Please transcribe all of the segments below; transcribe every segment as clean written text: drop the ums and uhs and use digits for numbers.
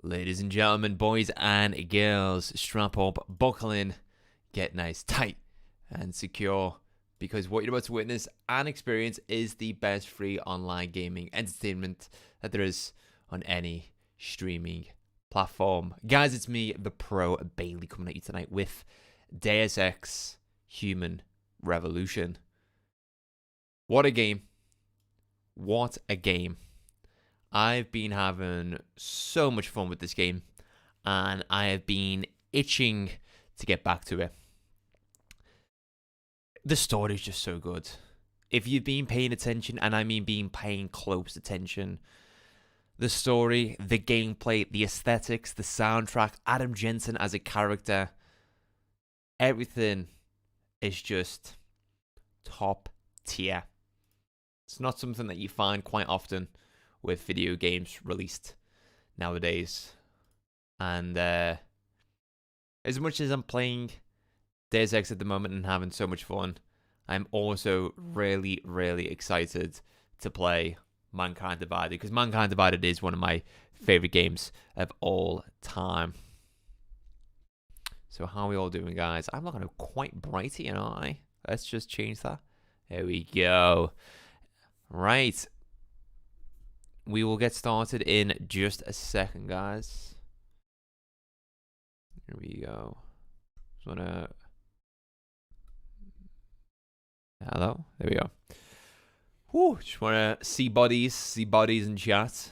Ladies and gentlemen, boys and girls, strap up, buckle in, get nice, tight, and secure, because what you're about to witness and experience is the best free online gaming entertainment that there is on any streaming platform. Guys, it's me, the Pro Bailey, coming at you tonight with Deus Ex Human Revolution. What a game. What a game. I've been having so much fun with this game, and I have been itching to get back to it. The story is just so good. If you've been paying attention, and I mean paying close attention, the story, the gameplay, the aesthetics, the soundtrack, Adam Jensen as a character, everything is just top tier. It's not something that you find quite often with video games released nowadays. And as much as I'm playing Deus Ex at the moment and having so much fun, I'm also really, really excited to play Mankind Divided, because Mankind Divided is one of my favorite games of all time. So how are we all doing, guys? I'm looking quite bright here, aren't I? Let's just change that. There we go. Right. We will get started in just a second, guys. Here we go. Just wanna... Hello? There we go. Whew, just wanna see bodies in chat.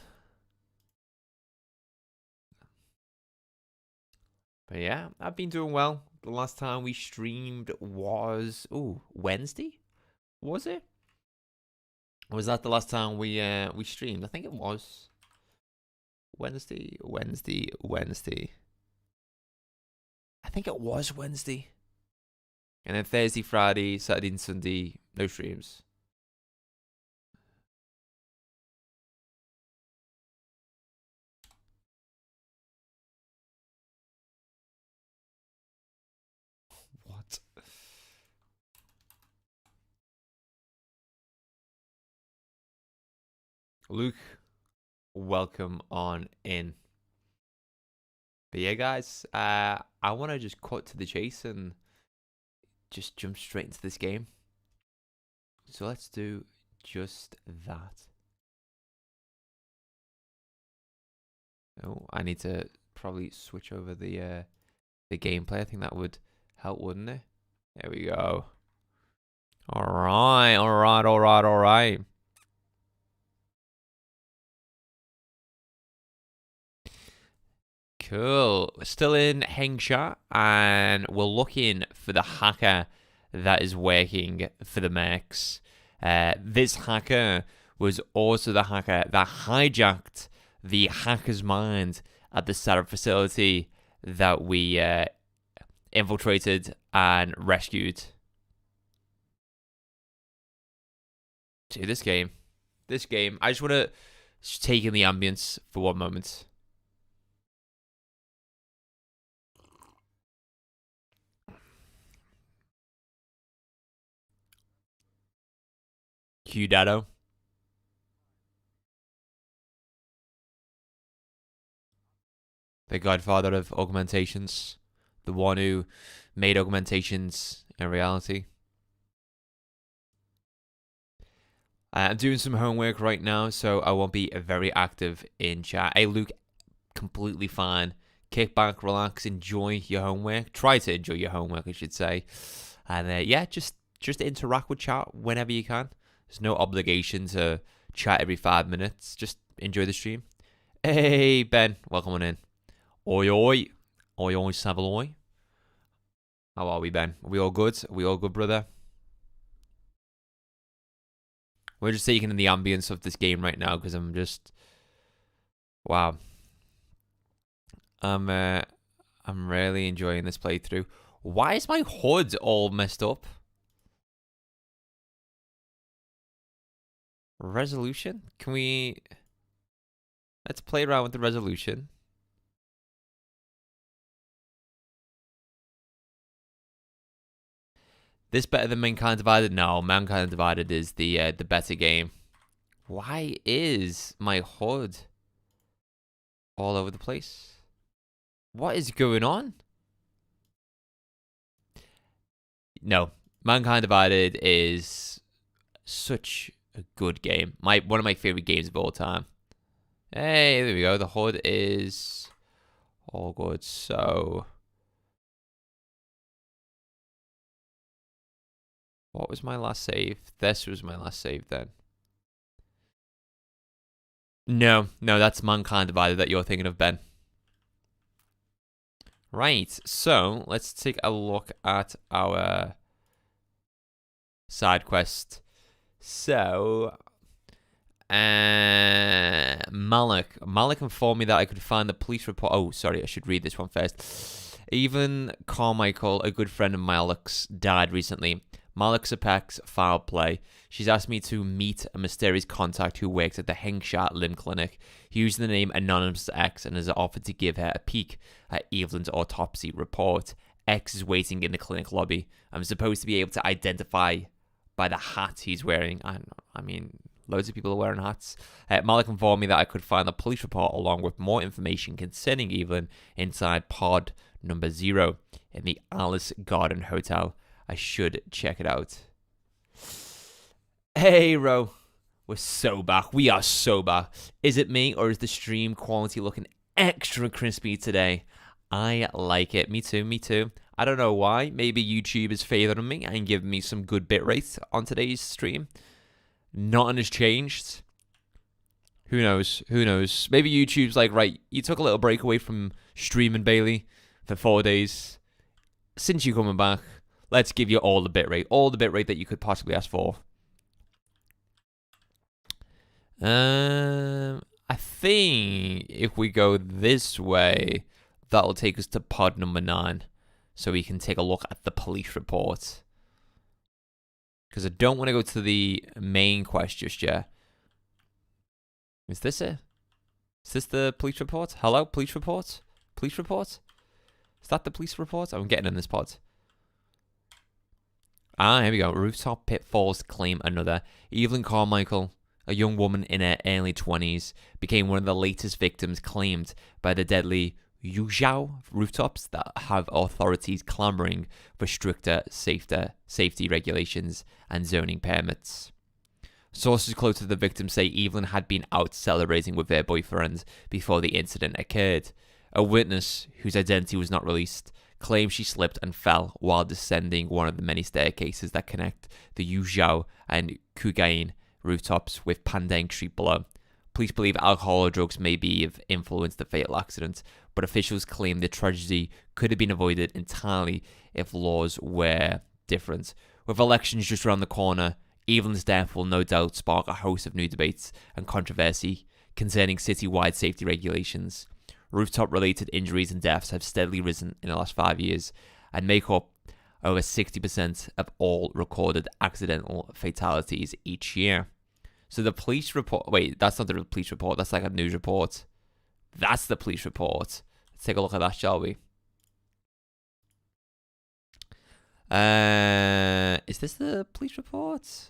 But yeah, I've been doing well. The last time we streamed was Wednesday? Was it? Or was that the last time we streamed? I think it was Wednesday. I think it was Wednesday. And then Thursday, Friday, Saturday, and Sunday, no streams. What? Luke, welcome on in. But yeah, guys, I want to just cut to the chase and just jump straight into this game. So let's do just that. Oh, I need to probably switch over the gameplay. I think that would help, wouldn't it? There we go. All right. Cool. We're still in Hengsha, and we're looking for the hacker that is working for the mechs. This hacker was also the hacker that hijacked the hacker's mind at the Sarif facility that we infiltrated and rescued. To this game, I just want to take in the ambience for one moment. Q Dado. The godfather of augmentations. The one who made augmentations a reality. I'm doing some homework right now, so I won't be very active in chat. Hey, Luke, completely fine. Kick back, relax, enjoy your homework. Try to enjoy your homework, I should say. And yeah, just interact with chat whenever you can. There's no obligation to chat every 5 minutes. Just enjoy the stream. Hey, Ben. Welcome on in. Oi, Savaloy. How are we, Ben? Are we all good? Are we all good, brother? We're just taking in the ambience of this game right now, because I'm just... Wow. I'm really enjoying this playthrough. Why is my HUD all messed up? Resolution? Can we... Let's play around with the resolution. This better than Mankind Divided? No, Mankind Divided is the better game. Why is my HUD all over the place. What is going on? No, Mankind Divided is such a good game. One of my favorite games of all time. Hey, there we go. The HUD is all good. So, what was my last save? This was my last save then. No, that's Mankind Divided that you're thinking of, Ben. Right, so let's take a look at our side quest. So, Malik informed me that I could find the police report. Oh, sorry, I should read this one first. Even Carmichael, a good friend of Malik's, died recently. Malik suspects foul play. She's asked me to meet a mysterious contact who works at the Hengshot Limb Clinic. He used the name Anonymous X and has offered to give her a peek at Evelyn's autopsy report. X is waiting in the clinic lobby. I'm supposed to be able to identify by the hat he's wearing. I mean, loads of people are wearing hats. Malik informed me that I could find the police report along with more information concerning Evelyn inside pod number 0 in the Alice Garden Hotel. I should check it out. Hey, Ro. We're so back. We are so back. Is it me or is the stream quality looking extra crispy today? I like it. Me too. I don't know why. Maybe YouTube is favoring me and giving me some good bitrate on today's stream. Nothing has changed. Who knows? Maybe YouTube's like, right, you took a little break away from streaming, Bailey, for 4 days. Since you coming back, let's give you all the bitrate that you could possibly ask for. I think if we go this way, that'll take us to pod number 9, so we can take a look at the police report. Because I don't want to go to the main quest just yet. Is this it? Is this the police report? Hello, police report? Police report? Is that the police report? I'm getting in this pod. Here we go. Rooftop pitfalls claim another. Evelyn Carmichael, a young woman in her early 20s, became one of the latest victims claimed by the deadly Yuzhou rooftops that have authorities clamoring for stricter safety regulations and zoning permits. Sources close to the victim say Evelyn had been out celebrating with her boyfriend before the incident occurred. A witness, whose identity was not released, claims she slipped and fell while descending one of the many staircases that connect the Yuzhou and Kugain rooftops with Pandang Street below. Police believe alcohol or drugs may have influenced the fatal accident, but officials claim the tragedy could have been avoided entirely if laws were different. With elections just around the corner, Evelyn's death will no doubt spark a host of new debates and controversy concerning citywide safety regulations. Rooftop-related injuries and deaths have steadily risen in the last 5 years and make up over 60% of all recorded accidental fatalities each year. So the police report... Wait, that's not the police report. That's like a news report. That's the police report. Let's take a look at that, shall we? Is this the police report?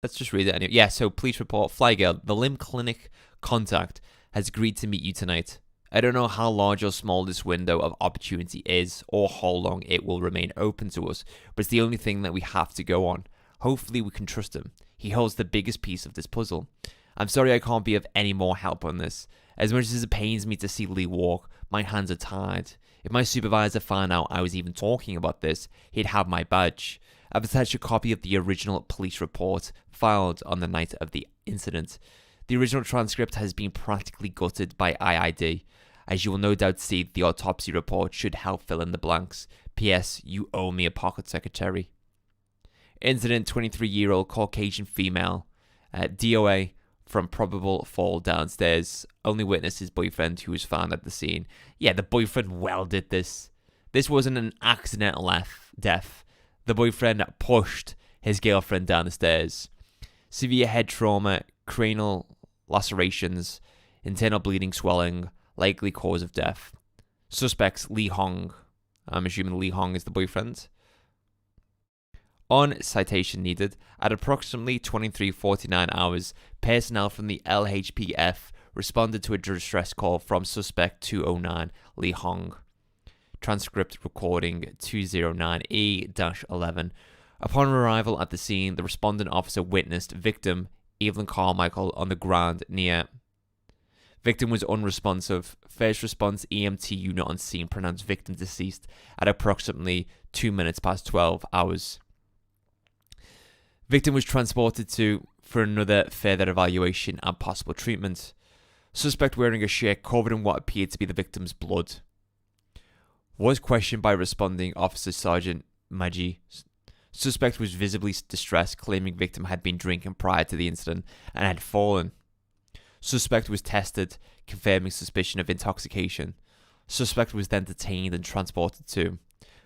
Let's just read it anyway. Yeah, so police report. Flygirl, the limb clinic contact has agreed to meet you tonight. I don't know how large or small this window of opportunity is or how long it will remain open to us, but it's the only thing that we have to go on. Hopefully we can trust him. He holds the biggest piece of this puzzle. I'm sorry I can't be of any more help on this. As much as it pains me to see Lee walk, my hands are tied. If my supervisor found out I was even talking about this, he'd have my badge. I've attached a copy of the original police report filed on the night of the incident. The original transcript has been practically gutted by IID. As you will no doubt see, the autopsy report should help fill in the blanks. P.S. You owe me a pocket secretary. Incident: 23-year-old Caucasian female. DOA from probable fall downstairs. Only witness his boyfriend, who was found at the scene. Yeah, the boyfriend well did this. This wasn't an accidental death. The boyfriend pushed his girlfriend down the stairs. Severe head trauma, cranial lacerations, internal bleeding, swelling, likely cause of death. Suspects Lee Hong. I'm assuming Lee Hong is the boyfriend. On citation needed, at approximately 23:49 hours, personnel from the LHPF responded to a distress call from suspect 209 Li Hong. Transcript recording 209E-11. Upon arrival at the scene, the respondent officer witnessed victim Evelyn Carmichael on the ground near. Victim was unresponsive. First response EMT unit on scene pronounced victim deceased at approximately 2 minutes past 12 hours. Victim was transported for another further evaluation and possible treatment. Suspect wearing a shirt covered in what appeared to be the victim's blood. Was questioned by responding officer Sergeant Maggi. Suspect was visibly distressed, claiming victim had been drinking prior to the incident and had fallen. Suspect was tested, confirming suspicion of intoxication. Suspect was then detained and transported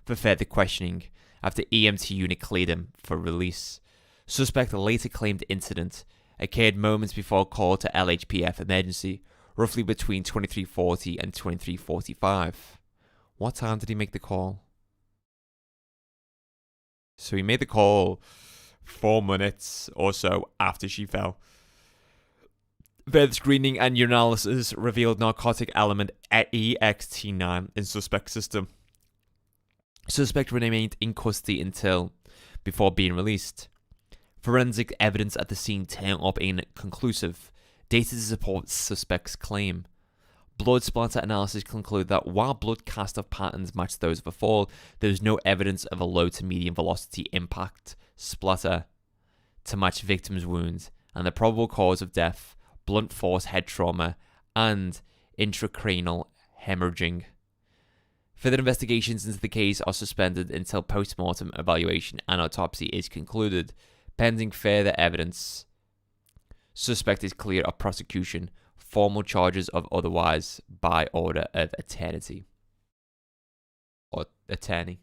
for further questioning after EMT unit cleared him for release. Suspect later claimed incident occurred moments before call to LHPF emergency, roughly between 23:40 and 23:45. What time did he make the call? So he made the call 4 minutes or so after she fell. Further screening and urinalysis revealed narcotic element EXT9 in suspect system. Suspect remained in custody until before being released. Forensic evidence at the scene turned up inconclusive, data to support suspect's claim. Blood splatter analysis concluded that while blood cast-off patterns matched those of a fall, there was no evidence of a low to medium velocity impact splatter to match victim's wounds, and the probable cause of death, blunt force head trauma, and intracranial hemorrhaging. Further investigations into the case are suspended until post-mortem evaluation and autopsy is concluded, pending further evidence. Suspect is clear of prosecution. Formal charges of otherwise by order of eternity. Or attorney.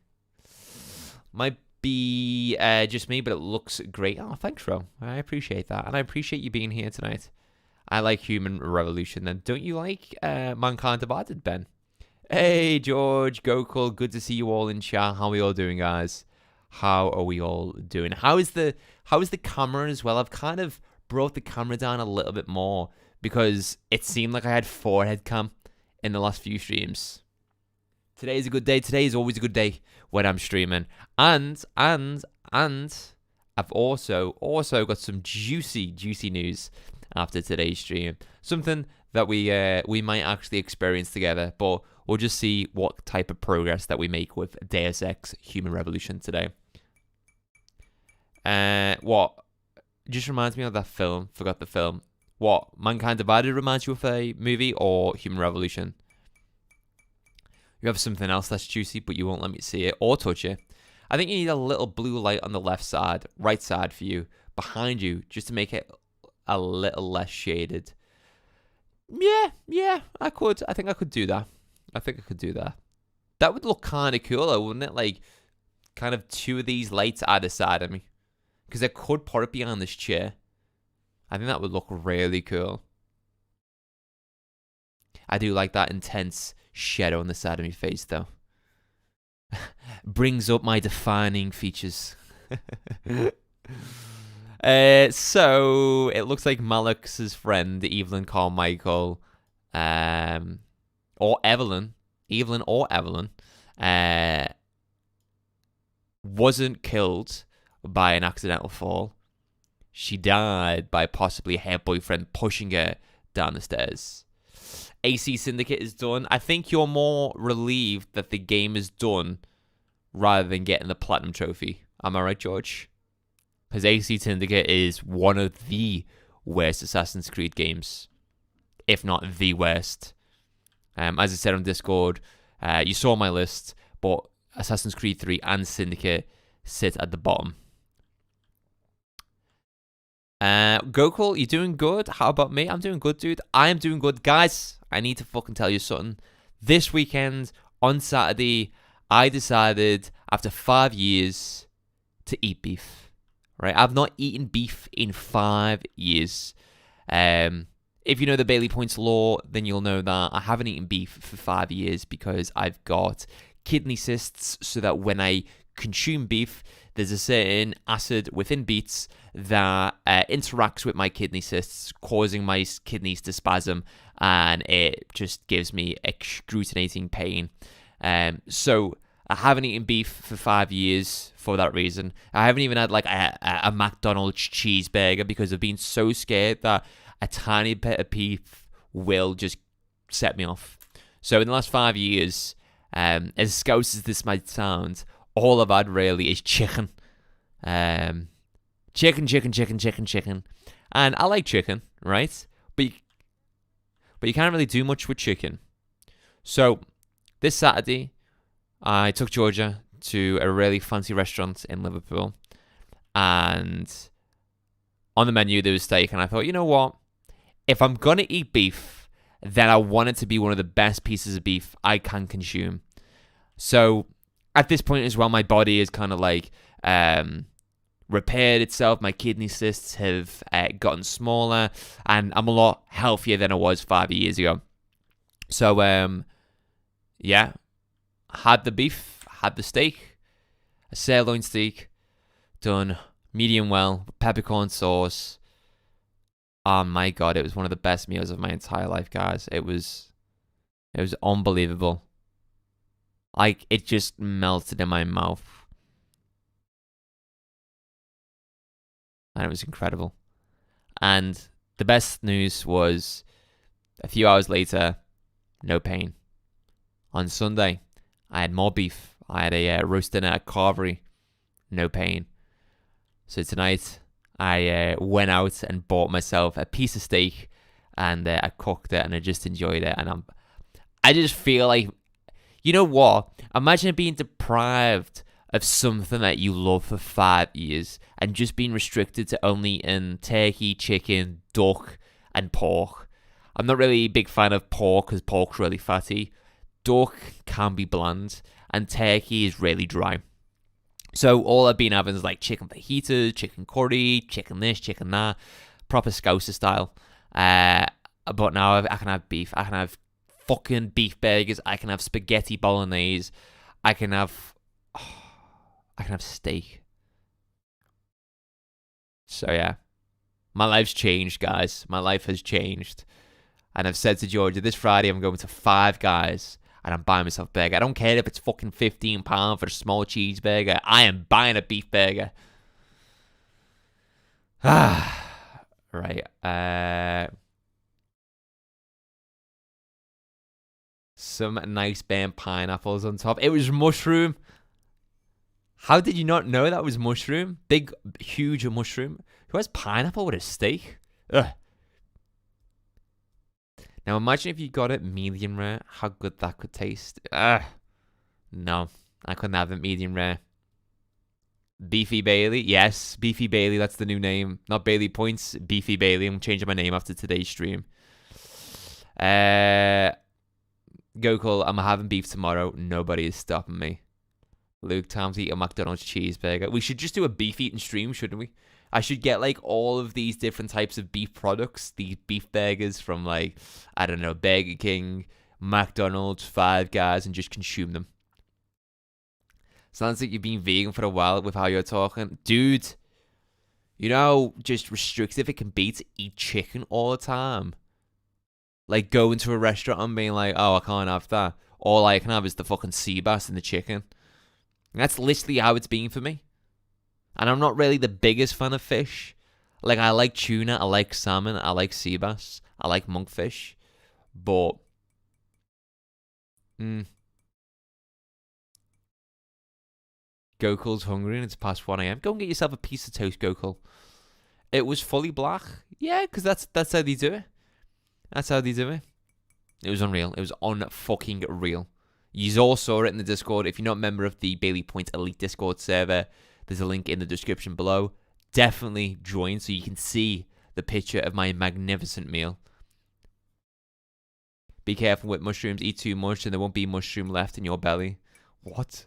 Might be just me, but it looks great. Oh, thanks, Ro. I appreciate that. And I appreciate you being here tonight. I like Human Revolution. Then don't you like Mankind Divided, Ben? Hey, George, Gokul. Good to see you all in chat. How are we all doing, guys? How are we all doing? How is the camera as well? I've kind of brought the camera down a little bit more, because it seemed like I had forehead cam in the last few streams. Today is a good day. Today is always a good day when I'm streaming. And I've also got some juicy news after today's stream. Something that we might actually experience together, but we'll just see what type of progress that we make with Deus Ex Human Revolution today. What? Just reminds me of that film. Forgot the film. What? Mankind Divided reminds you of a movie, or Human Revolution? You have something else that's juicy, but you won't let me see it or touch it. I think you need a little blue light on the left side, right side for you, behind you, just to make it a little less shaded. Yeah, I could. I think I could do that. That would look kind of cool, though, wouldn't it? Like, kind of two of these lights either side of me. Because I could put it behind this chair. I think that would look really cool. I do like that intense shadow on the side of my face, though. Brings up my defining features. So, it looks like Malik's friend, Evelyn Carmichael, or Evelyn, wasn't killed by an accidental fall. She died by possibly her boyfriend pushing her down the stairs. AC Syndicate is done. I think you're more relieved that the game is done rather than getting the Platinum Trophy. Am I right, George? Because AC Syndicate is one of the worst Assassin's Creed games, if not the worst. As I said on Discord, you saw my list, but Assassin's Creed 3 and Syndicate sit at the bottom. Gokul, you doing good? How about me? I'm doing good, dude. I am doing good. Guys, I need to fucking tell you something. This weekend, on Saturday, I decided, after 5 years, to eat beef. Right? I've not eaten beef in 5 years. If you know the Bailey Points law, then you'll know that I haven't eaten beef for 5 years because I've got kidney cysts, so that when I consume beef, there's a certain acid within beets that interacts with my kidney cysts, causing my kidneys to spasm, and it just gives me excruciating pain. So I haven't eaten beef for 5 years for that reason. I haven't even had like a McDonald's cheeseburger because I've been so scared that a tiny bit of beef will just set me off. So in the last 5 years, as scouse as this might sound, all I've had really is chicken. Chicken. And I like chicken, right? But you can't really do much with chicken. So this Saturday, I took Georgia to a really fancy restaurant in Liverpool. And on the menu, there was steak. And I thought, you know what? If I'm going to eat beef, then I want it to be one of the best pieces of beef I can consume. So at this point as well, my body is kind of like repaired itself. My kidney cysts have gotten smaller, and I'm a lot healthier than I was 5 years ago. So, yeah, had the beef, had the steak, a sirloin steak, done medium well, with peppercorn sauce. Oh my God, it was one of the best meals of my entire life, guys. It was unbelievable. Like, it just melted in my mouth. And it was incredible. And the best news was a few hours later, no pain. On Sunday, I had more beef. I had a roast dinner at Carvery. No pain. So tonight, I went out and bought myself a piece of steak, and I cooked it, and I just enjoyed it. And I just feel like, you know what? Imagine being deprived of something that you love for 5 years and just being restricted to only eating turkey, chicken, duck, and pork. I'm not really a big fan of pork because pork's really fatty. Duck can be bland, and turkey is really dry. So all I've been having is like chicken fajitas, chicken curry, chicken this, chicken that, proper Scouser style. But now I can have beef. I can have fucking beef burgers. I can have spaghetti bolognese. I can have steak. So yeah, my life's changed, guys. My life has changed. And I've said to Georgia, this Friday I'm going to Five Guys and I'm buying myself a burger. I don't care if it's fucking £15 for a small cheeseburger. I am buying a beef burger. Right. Some nice burnt pineapples on top. It was mushroom. How did you not know that was mushroom? Big, huge mushroom. Who has pineapple with a steak? Ugh. Now imagine if you got it medium rare, how good that could taste. No, I couldn't have it medium rare. Beefy Bailey, yes, Beefy Bailey, that's the new name. Not Bailey Points, Beefy Bailey. I'm changing my name after today's stream. Gokul, I'm having beef tomorrow. Nobody is stopping me. Luke, time to eat a McDonald's cheeseburger. We should just do a beef eating stream, shouldn't we? I should get like all of these different types of beef products, these beef burgers from like, I don't know, Burger King, McDonald's, Five Guys, and just consume them. Sounds like you've been vegan for a while with how you're talking. Dude, you know, just restrictive it can be to eat chicken all the time. Like going to a restaurant and being like, oh, I can't have that. All I can have is the fucking sea bass and the chicken. And that's literally how it's been for me. And I'm not really the biggest fan of fish. Like, I like tuna, I like salmon, I like sea bass, I like monkfish. But, Gokul's hungry and it's past 1 a.m. Go and get yourself a piece of toast, Gokul. It was fully black. Yeah, because that's how they do it. That's how they do it. It was unreal. It was unfucking real. You all saw it in the Discord. If you're not a member of the Bailey Point Elite Discord server, there's a link in the description below. Definitely join so you can see the picture of my magnificent meal. Be careful with mushrooms. Eat too much and there won't be mushroom left in your belly. What?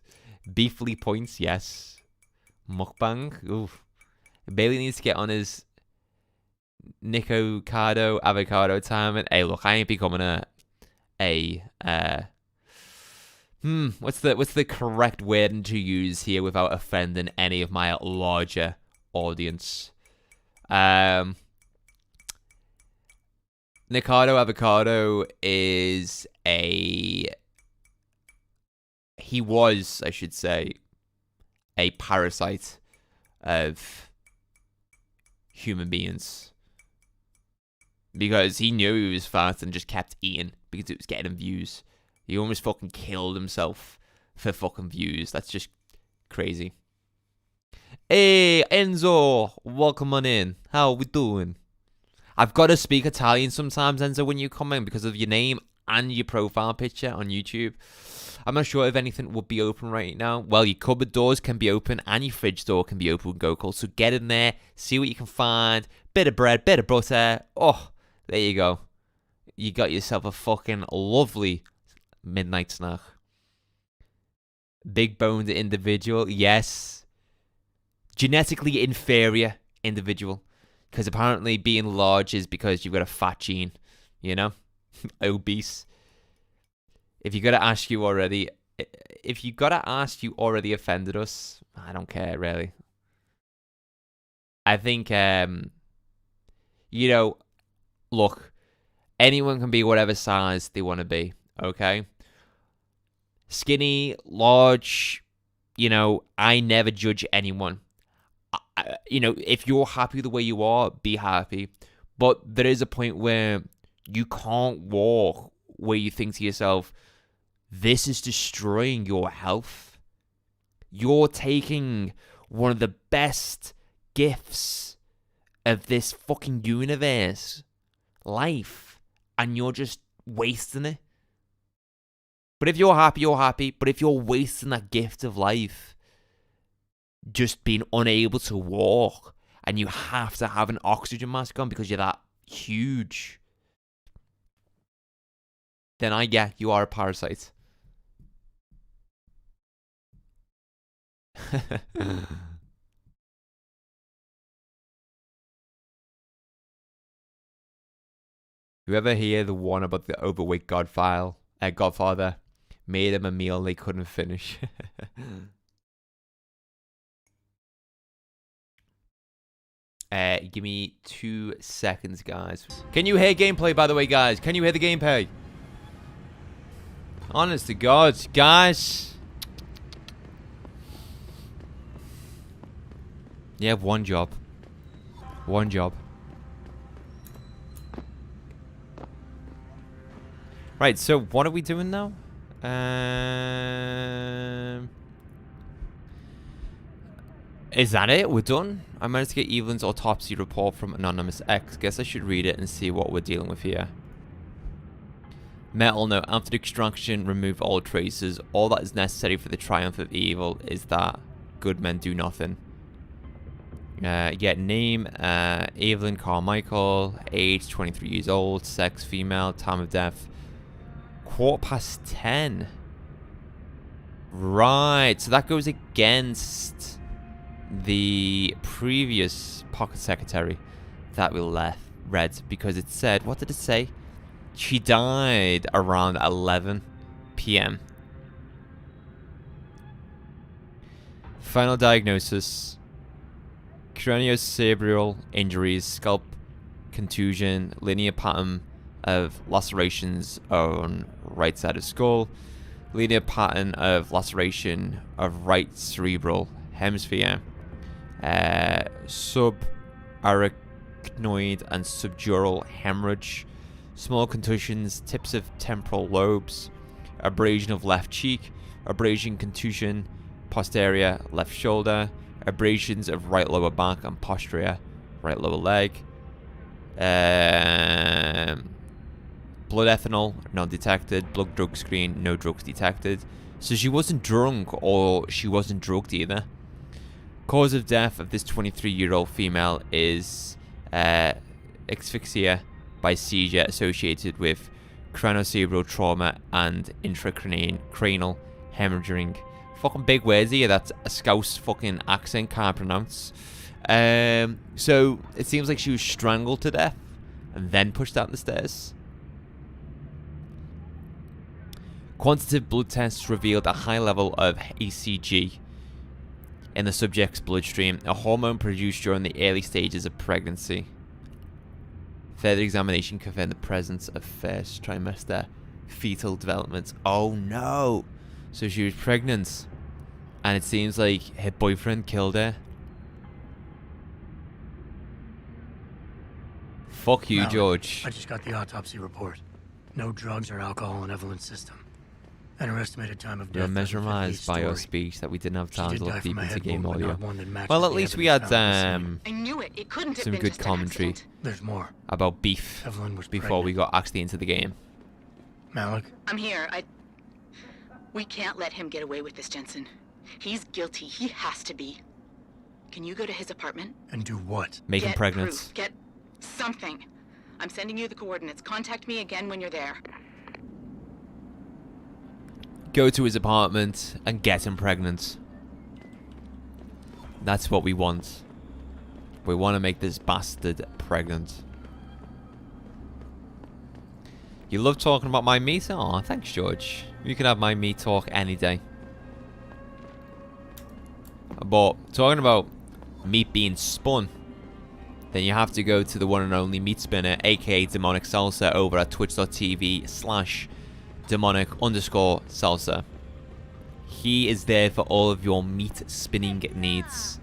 Beefly points, yes. Mukbang? Oof. Bailey needs to get on his Nicocado avocado time. And hey, look, I ain't becoming a What's the correct wording to use here without offending any of my larger audience? Nikado Avocado is he was, I should say, a parasite of human beings. Because he knew he was fat and just kept eating because it was getting him views. He almost fucking killed himself for fucking views. That's just crazy. Hey, Enzo, welcome on in. How we doing? I've got to speak Italian sometimes, Enzo, when you come in because of your name and your profile picture on YouTube. I'm not sure if anything would be open right now. Well, your cupboard doors can be open and your fridge door can be open, Gokul. So get in there, see what you can find. Bit of bread, bit of butter. Oh, there you go. You got yourself a fucking lovely midnight snack. Big boned individual, yes. Genetically inferior individual. Because apparently being large is because you've got a fat gene, you know? Obese. If you gotta ask you already offended us, I don't care, really. I think, look, anyone can be whatever size they want to be, okay? Skinny, large, I never judge anyone. If you're happy the way you are, be happy. But there is a point where you can't walk where you think to yourself, this is destroying your health. You're taking one of the best gifts of this fucking universe, life, and you're just wasting it. But if you're happy, you're happy. But if you're wasting that gift of life, just being unable to walk, and you have to have an oxygen mask on because you're that huge, then you are a parasite. You ever hear the one about the overweight Godfather made him a meal they couldn't finish? Give me 2 seconds, guys. Can you hear gameplay, by the way, guys? Can you hear the gameplay? Honest to God, guys. You have one job. One job. Right, so what are we doing now? Is that it? We're done? I managed to get Evelyn's autopsy report from Anonymous X. Guess I should read it and see what we're dealing with here. Metal note. After the extraction, remove all traces. All that is necessary for the triumph of evil is that good men do nothing. Name, Evelyn Carmichael. Age, 23 years old. Sex, female. Time of death, 10:15. Right, so that goes against the previous pocket secretary that we read, because it said, what did it say? She died around 11 p.m. Final diagnosis: craniocerebral injuries, scalp contusion, linear pattern of lacerations on right side of skull, linear pattern of laceration of right cerebral hemisphere, subarachnoid and subdural hemorrhage, small contusions, tips of temporal lobes, abrasion of left cheek, abrasion contusion, posterior left shoulder, abrasions of right lower back and posterior right lower leg, blood ethanol, not detected. Blood drug screen, no drugs detected. So she wasn't drunk or she wasn't drugged either. Cause of death of this 23-year-old female is asphyxia by seizure associated with craniocerebral trauma and intracranial hemorrhaging. Fucking big words here that a Scouse fucking accent can't pronounce. So it seems like she was strangled to death and then pushed down the stairs. Quantitative blood tests revealed a high level of ACG in the subject's bloodstream, a hormone produced during the early stages of pregnancy. Further examination confirmed the presence of first trimester fetal development. Oh no! So she was pregnant, and it seems like her boyfriend killed her. Fuck you, George. I just got the autopsy report. No drugs or alcohol in Evelyn's system. And her estimated time of death. You're mesmerized by your speech that we didn't have time to look deep into game audio. Well, at least we had I knew it. It couldn't have some been good just an commentary accident. There's more. about beef Evelyn was before we got actually into the game. Malik? I'm here. We can't let him get away with this, Jensen. He's guilty. He has to be. Can you go to his apartment? And do what? Make him pregnant. Proof. Get something. I'm sending you the coordinates. Contact me again when you're there. Go to his apartment and get him pregnant. That's what we want. We want to make this bastard pregnant. You love talking about my meat? Aw, thanks, George. You can have my meat talk any day. But talking about meat being spun, then you have to go to the one and only meat spinner, aka Demonic Salsa, over at twitch.tv/demonic_salsa. He is there for all of your meat spinning needs.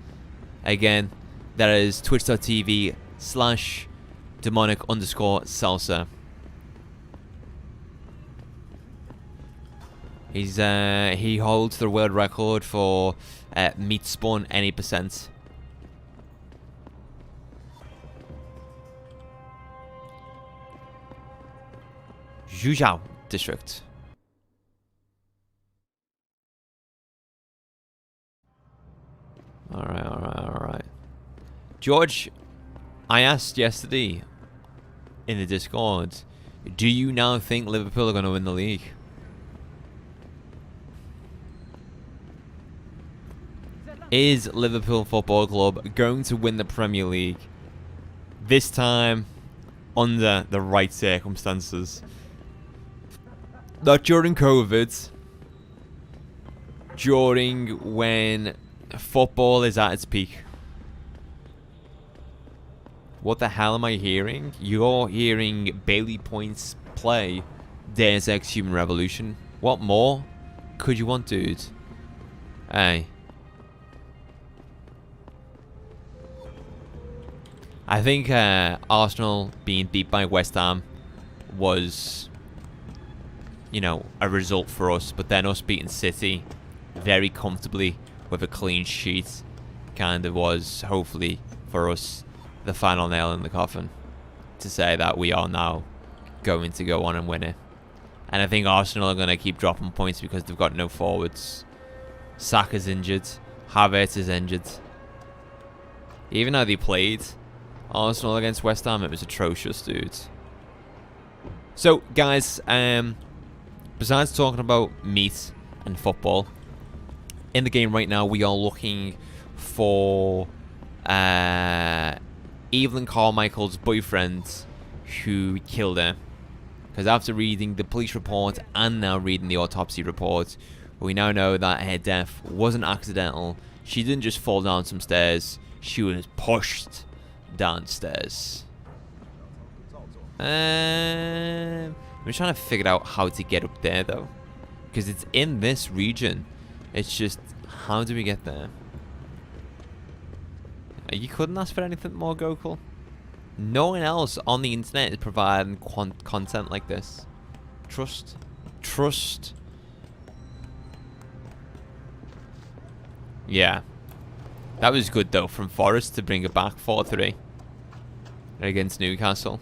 Again, that is twitch.tv/demonic_salsa. He holds the world record for meat spun any percent. Zhujiao district. Alright. George, I asked yesterday in the Discord, do you now think Liverpool are going to win the league? Is Liverpool Football Club going to win the Premier League? This time, under the right circumstances. Not during COVID. During when football is at its peak. What the hell am I hearing? You're hearing Bailey Points play Deus Ex Human Revolution. What more could you want, dude? Hey. I think Arsenal being beat by West Ham was, you know, a result for us. But then us beating City very comfortably with a clean sheet kind of was, hopefully, for us, the final nail in the coffin. To say that we are now going to go on and win it. And I think Arsenal are going to keep dropping points because they've got no forwards. Saka's injured. Havertz is injured. Even though they played Arsenal against West Ham, it was atrocious, dude. So, guys, besides talking about meat and football, in the game right now, we are looking for Evelyn Carmichael's boyfriend who killed her. Because after reading the police report and now reading the autopsy report, we now know that her death wasn't accidental. She didn't just fall down some stairs. She was pushed downstairs. I'm trying to figure out how to get up there though, because it's in this region. It's just, how do we get there? You couldn't ask for anything more, Gokul. No one else on the internet is providing content like this. Trust. Yeah, that was good though from Forest to bring it back 4-3 against Newcastle.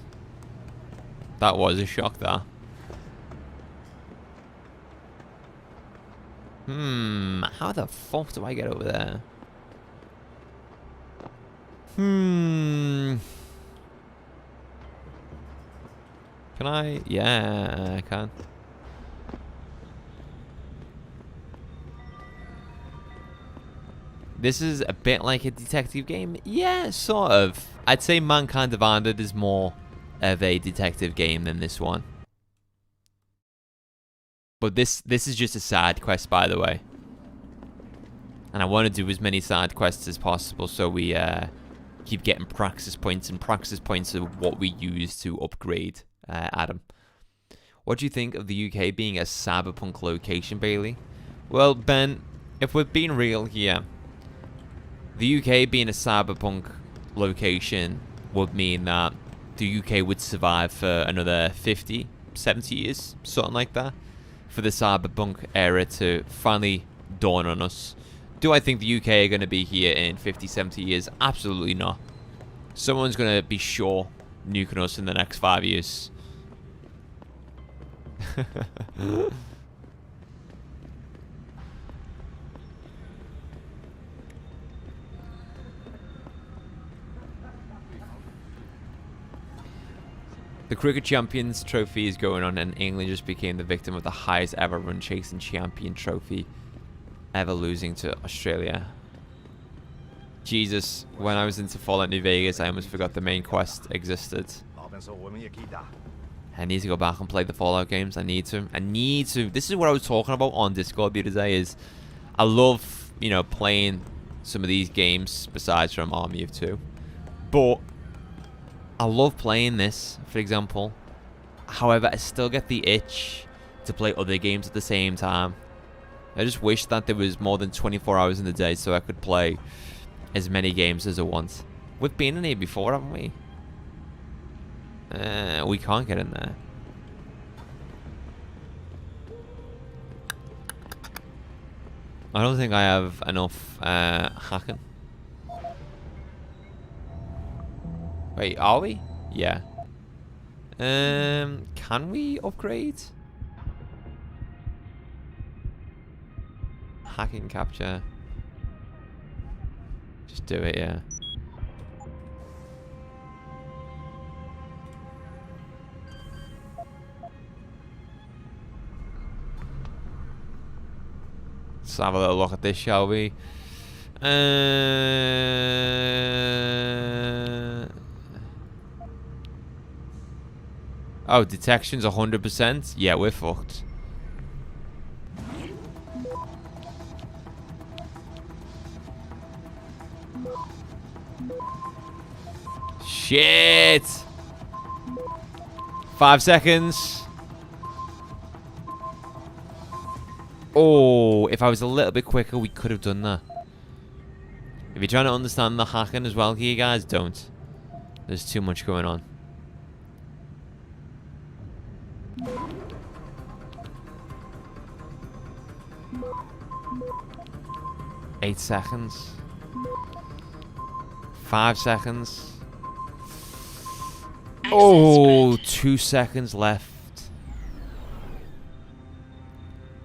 That was a shock there. How the fuck do I get over there? Can I? Yeah, I can. This is a bit like a detective game. Yeah, sort of. I'd say Mankind Divided is more of a detective game than this one. But this is just a side quest, by the way. And I want to do as many side quests as possible so we keep getting praxis points. And praxis points are what we use to upgrade Adam. What do you think of the UK being a cyberpunk location, Bailey? Well, Ben, if we're being real here, the UK being a cyberpunk location would mean that the UK would survive for another 50, 70 years, something like that, for the cyberpunk era to finally dawn on us. Do I think the UK are going to be here in 50, 70 years? Absolutely not. Someone's going to be sure nuking us in the next 5 years. The Cricket Champions Trophy is going on, and England just became the victim of the highest ever run chasing champion trophy, ever losing to Australia. Jesus, when I was into Fallout New Vegas, I almost forgot the main quest existed. I need to go back and play the Fallout games. I need to. This is what I was talking about on Discord the other day. Is I love, you know, playing some of these games besides from Army of Two, but I love playing this, for example. However, I still get the itch to play other games at the same time. I just wish that there was more than 24 hours in the day so I could play as many games as I want. We've been in here before, haven't we? We can't get in there. I don't think I have enough hacking. Wait, are we? Yeah. Can we upgrade? Hacking capture. Just do it, yeah. Let's have a little look at this, shall we? Oh, detection's 100%? Yeah, we're fucked. Shit! 5 seconds. Oh, if I was a little bit quicker, we could have done that. If you're trying to understand the hacking as well here, guys, don't. There's too much going on. Eight seconds. 5 seconds. Oh, 2 seconds left.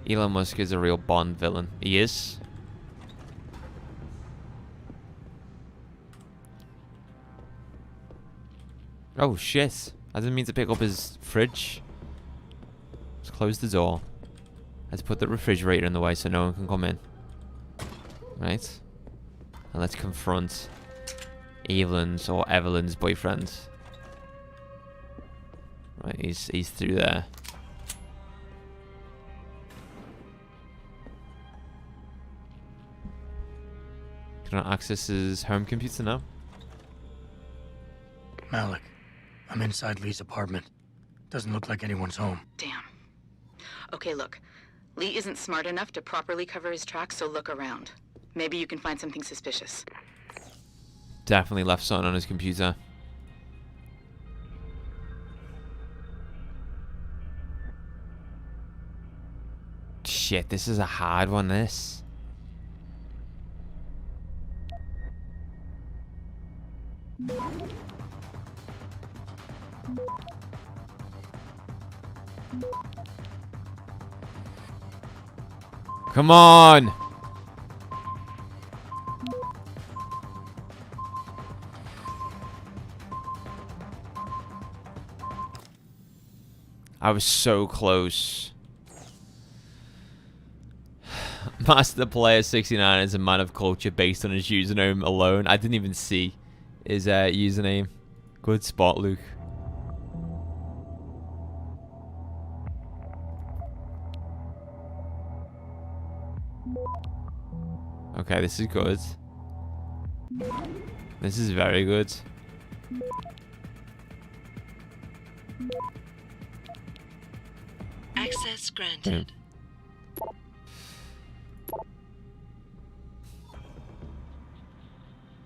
Elon Musk is a real Bond villain. He is. Oh shit. I didn't mean to pick up his fridge. Let's close the door. Let's put the refrigerator in the way so no one can come in. Right. And let's confront Evelyn's or Evelyn's boyfriend. Right, he's through there. Can I access his home computer now? Malik, I'm inside Lee's apartment. Doesn't look like anyone's home. Damn. Okay, look. Lee isn't smart enough to properly cover his tracks, so look around. Maybe you can find something suspicious. Definitely left something on his computer. Shit, this is a hard one, this. Come on! I was so close. Master Player 69 is a man of culture based on his username alone. I didn't even see his username. Good spot, Luke. Okay, this is good. This is very good. Access granted.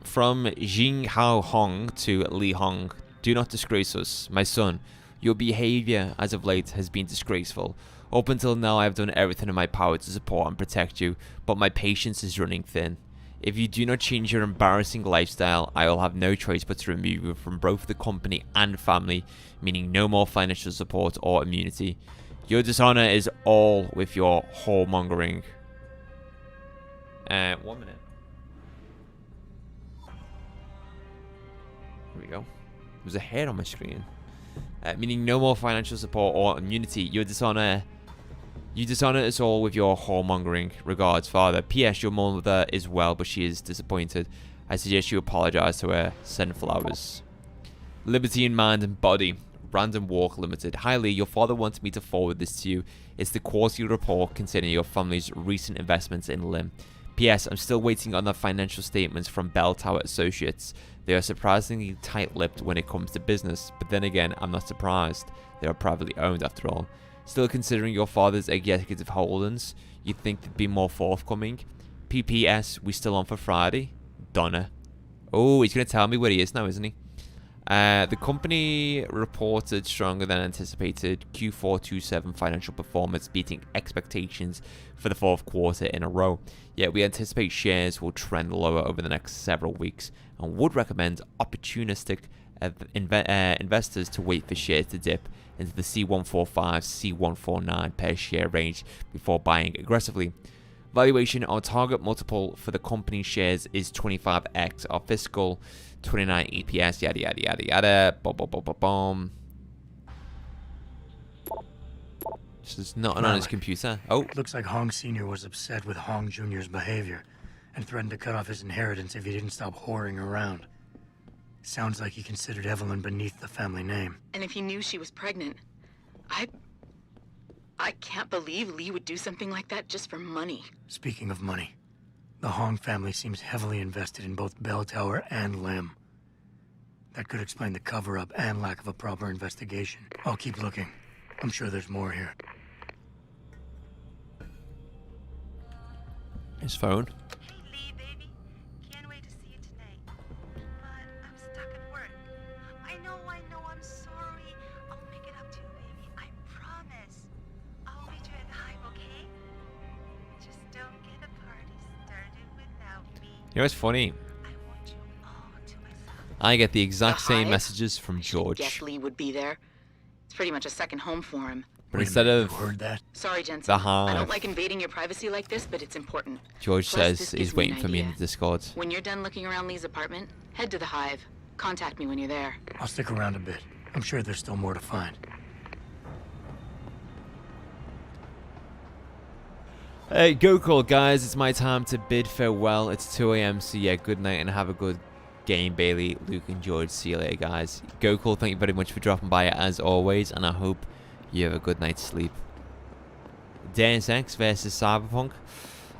From Jing Hao Hong to Li Hong, do not disgrace us. My son, your behavior as of late has been disgraceful. Up until now, I have done everything in my power to support and protect you, but my patience is running thin. If you do not change your embarrassing lifestyle, I will have no choice but to remove you from both the company and family, meaning no more financial support or immunity. Your dishonor is all with your whoremongering. 1 minute. Here we go. There's a hair on my screen. Meaning no more financial support or immunity. You dishonor us all with your whoremongering. Regards, Father. P.S. Your mother is well, but she is disappointed. I suggest you apologize to her. Send flowers. Liberty in mind and body. Random Walk Limited. Hi Lee, your father wants me to forward this to you. It's the quarterly report concerning your family's recent investments in Lim. P.S. I'm still waiting on the financial statements from Bell Tower Associates. They are surprisingly tight-lipped when it comes to business, but then again, I'm not surprised. They are privately owned after all. Still considering your father's executive holdings, you'd think they'd be more forthcoming. PPS, we still on for Friday? Donna. Oh, he's going to tell me where he is now, isn't he? The company reported stronger than anticipated Q4 27 financial performance, beating expectations for the fourth quarter in a row. Yet we anticipate shares will trend lower over the next several weeks and would recommend opportunistic investors to wait for shares to dip into the C145, C149 per share range before buying aggressively. Valuation on target multiple for the company shares is 25x our fiscal 29 EPS, yada yada yada yada. Boom, boom, boom, boom, boom. This is not on his computer. Oh, Looks like Hong Sr. was upset with Hong Jr.'s behavior and threatened to cut off his inheritance if he didn't stop whoring around. Sounds like he considered Evelyn beneath the family name. And if he knew she was pregnant, I can't believe Lee would do something like that just for money. Speaking of money, the Hong family seems heavily invested in both Bell Tower and Lim. That could explain the cover-up and lack of a proper investigation. I'll keep looking. I'm sure there's more here. his phone. Hey Lee, baby. Can't wait to see you tonight. But I'm stuck at work. I know, I'm sorry. I'll make it up to you, baby. I promise. I'll meet you at the Hive, okay? Just don't get a party started without me. You know what's funny? I want you all to myself. I get the exact The same Hive? messages from George. Guess Lee would be there. It's pretty much a second home for him. But Wait a instead minute, of you heard that? Sorry, Jensen. The I Hive, don't like invading your privacy like this, but it's important. George Plus, says this he's gives me waiting an for me in idea. the Discord. When you're done looking around Lee's apartment, head to the Hive. Contact me when you're there. I'll stick around a bit. I'm sure there's still more to find. Hey, go call, guys. It's my time to bid farewell. It's 2 a.m. So yeah, good night and have a good game, Bailey, Luke, and George. See you later, guys. Go call. Thank you very much for dropping by as always, and I hope you have a good night's sleep. Deus Ex versus Cyberpunk.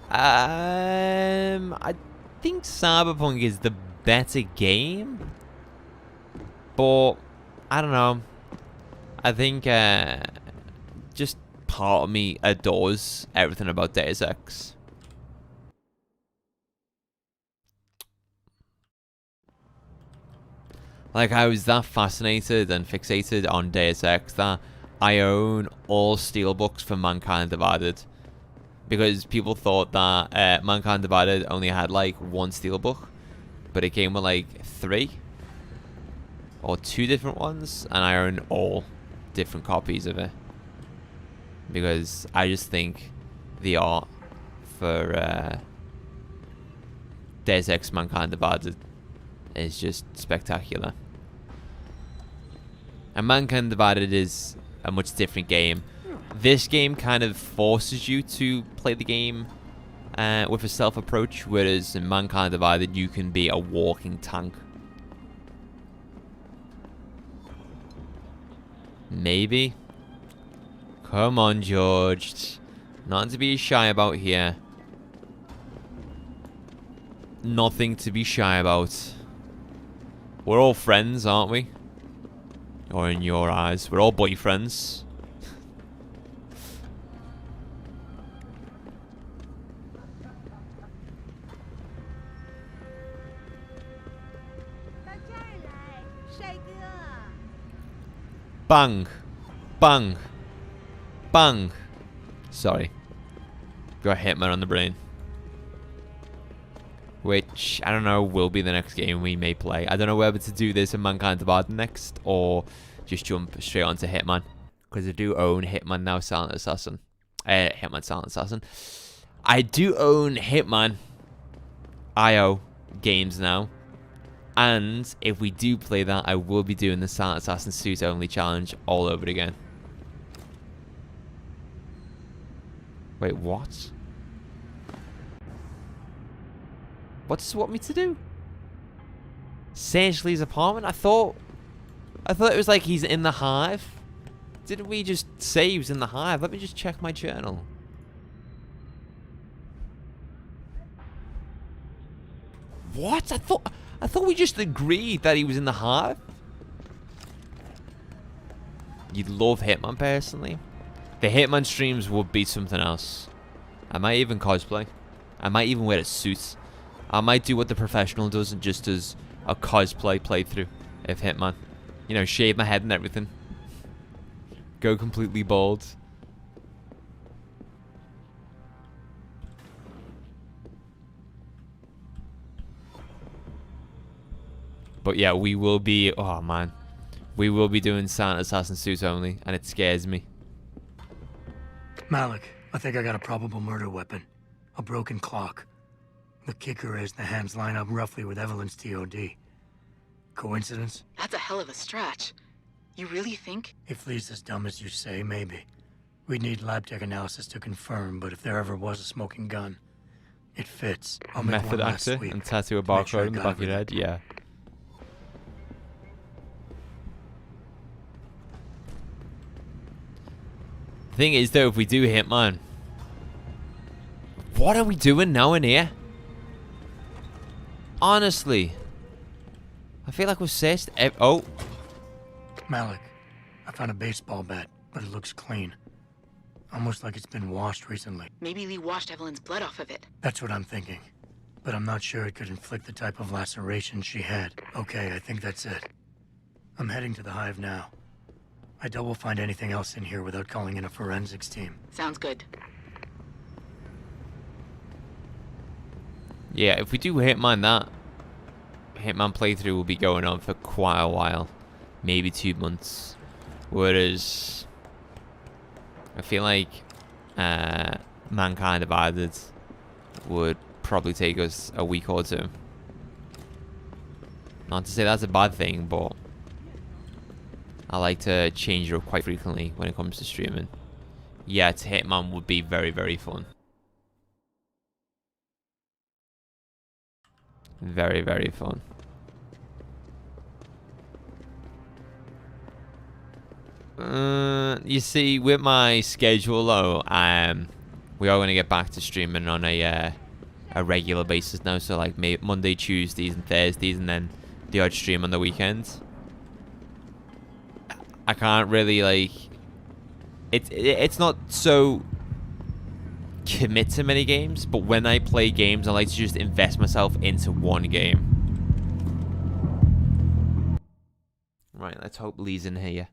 I think Cyberpunk is the better game, but I don't know. I think just part of me adores everything about Deus Ex. Like, I was that fascinated and fixated on Deus Ex that I own all steelbooks for Mankind Divided, because people thought that Mankind Divided only had like one steelbook, but it came with like 3 or 2 different ones, and I own all different copies of it because I just think the art for Deus Ex Mankind Divided is just spectacular. And Mankind Divided is a much different game. This game kind of forces you to play the game with a stealth approach, whereas in Mankind Divided you can be a walking tank. Maybe. Come on, George. Nothing to be shy about here. nothing to be shy about. We're all friends, aren't we? Or in your eyes, we're all boyfriends. Bang. Bang. Bang. Sorry. Got Hitman on the brain. Which, I don't know, will be the next game we may play. I don't know whether to do this in Mankind Divided next, or just jump straight onto Hitman. Because I do own Hitman now, Silent Assassin. Hitman Silent Assassin. I do own Hitman IO games now. And if we do play that, I will be doing the Silent Assassin Suit Only challenge all over again. Wait, what? What does it want me to do? Search Lee's apartment? I thought it was like he's in the hive. Didn't we just say he was in the hive? Let me just check my journal. What? I thought we just agreed that he was in the hive. You'd love Hitman personally. The Hitman streams would be something else. I might even cosplay. I might even wear a suit. I might do what the professional does and just as a cosplay playthrough of Hitman. You know, shave my head and everything. Go completely bald. But yeah, we will be... Oh, man. We will be doing Silent Assassin Suit Only, and it scares me. Malik, I think I got a probable murder weapon. A broken clock. The kicker is the hands line up roughly with Evelyn's TOD. Coincidence? That's a hell of a stretch. You really think? If Lee's as dumb as you say, maybe. We'd need lab tech analysis to confirm, but if there ever was a smoking gun, it fits. I'll make Method one last actor sweep. and tattoo a Make sure I barcode on the got back of your everything. head. Yeah. The thing is, though, if we do Hitman, what are we doing now in here? Honestly, I feel like we've searched. Oh, Malik, I found a baseball bat, but it looks clean. Almost like it's been washed recently. Maybe Lee washed Evelyn's blood off of it. That's what I'm thinking. But I'm not sure it could inflict the type of laceration she had. Okay, I think that's it. I'm heading to the hive now. I doubt we'll find anything else in here without calling in a forensics team. Sounds good. yeah. If we do Hitman, that Hitman playthrough will be going on for quite a while, maybe 2 months. Whereas I feel like Mankind Divided would probably take us a week or two. Not to say that's a bad thing, but I like to change it up quite frequently when it comes to streaming. Yeah, Hitman would be very, very fun. Very, very fun. You see, with my schedule though, we are going to get back to streaming on a regular basis now. So like maybe Monday, Tuesdays, and Thursdays, and then the odd stream on the weekends. I can't really like. It's not so commit to many games, but when I play games, I like to just invest myself into one game. Right, let's hope Lee's in here,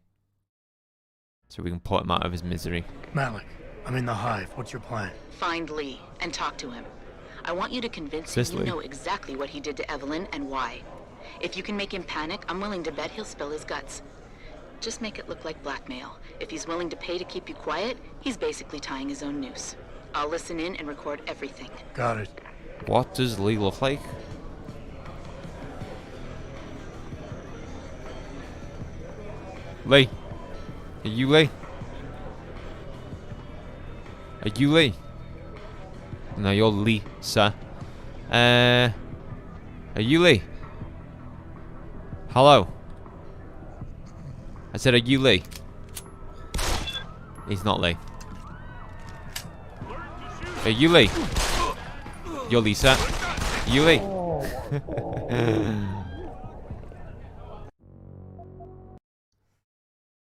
so we can put him out of his misery. Malik, I'm in the hive. What's your plan? Find Lee and talk to him. I want you to convince him you know exactly what he did to Evelyn and why. If you can make him panic, I'm willing to bet he'll spill his guts. Just make it look like blackmail. If he's willing to pay to keep you quiet, he's basically tying his own noose. I'll listen in and record everything. Got it. What does Lee look like? Lee? Are you Lee? Are you Lee? No, you're Lee, sir. Are you Lee? Hello? I said, are you Lee? He's not Lee. Are you Lee? You're Lee, sir. You Lee?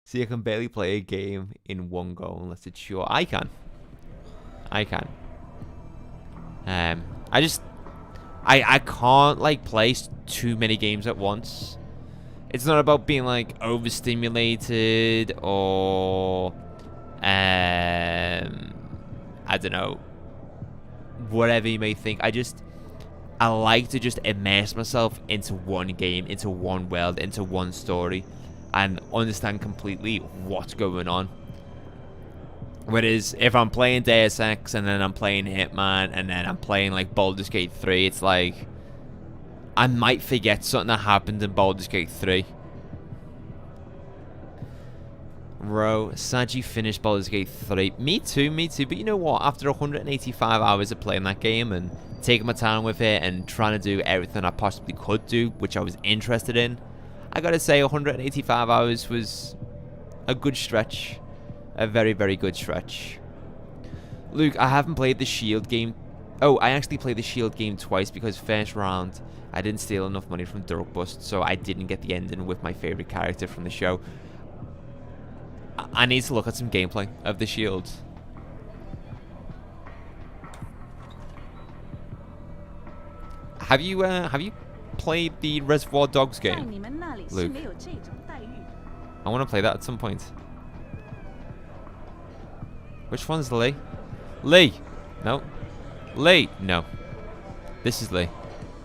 See, I can barely play a game in one go unless it's short. I can. I can't like play too many games at once. It's not about being like overstimulated or I don't know, whatever you may think. I like to just immerse myself into one game, into one world, into one story, and understand completely what's going on. Whereas if I'm playing Deus Ex and then I'm playing Hitman and then I'm playing like Baldur's Gate 3, it's like I might forget something that happened in Baldur's Gate 3. Bro, Saji finished Baldur's Gate 3. Me too. But you know what? After 185 hours of playing that game and taking my time with it and trying to do everything I possibly could do, which I was interested in, I gotta say 185 hours was a good stretch. A very, very good stretch. Luke, I haven't played the Shield game. Oh, I actually played the Shield game twice because first round I didn't steal enough money from Drug Bust, so I didn't get the ending with my favorite character from the show. I need to look at some gameplay of the Shield. Have you played the Reservoir Dogs game, Luke? I want to play that at some point. Which one's Lee? Lee! No. Lee! No. This is Lee.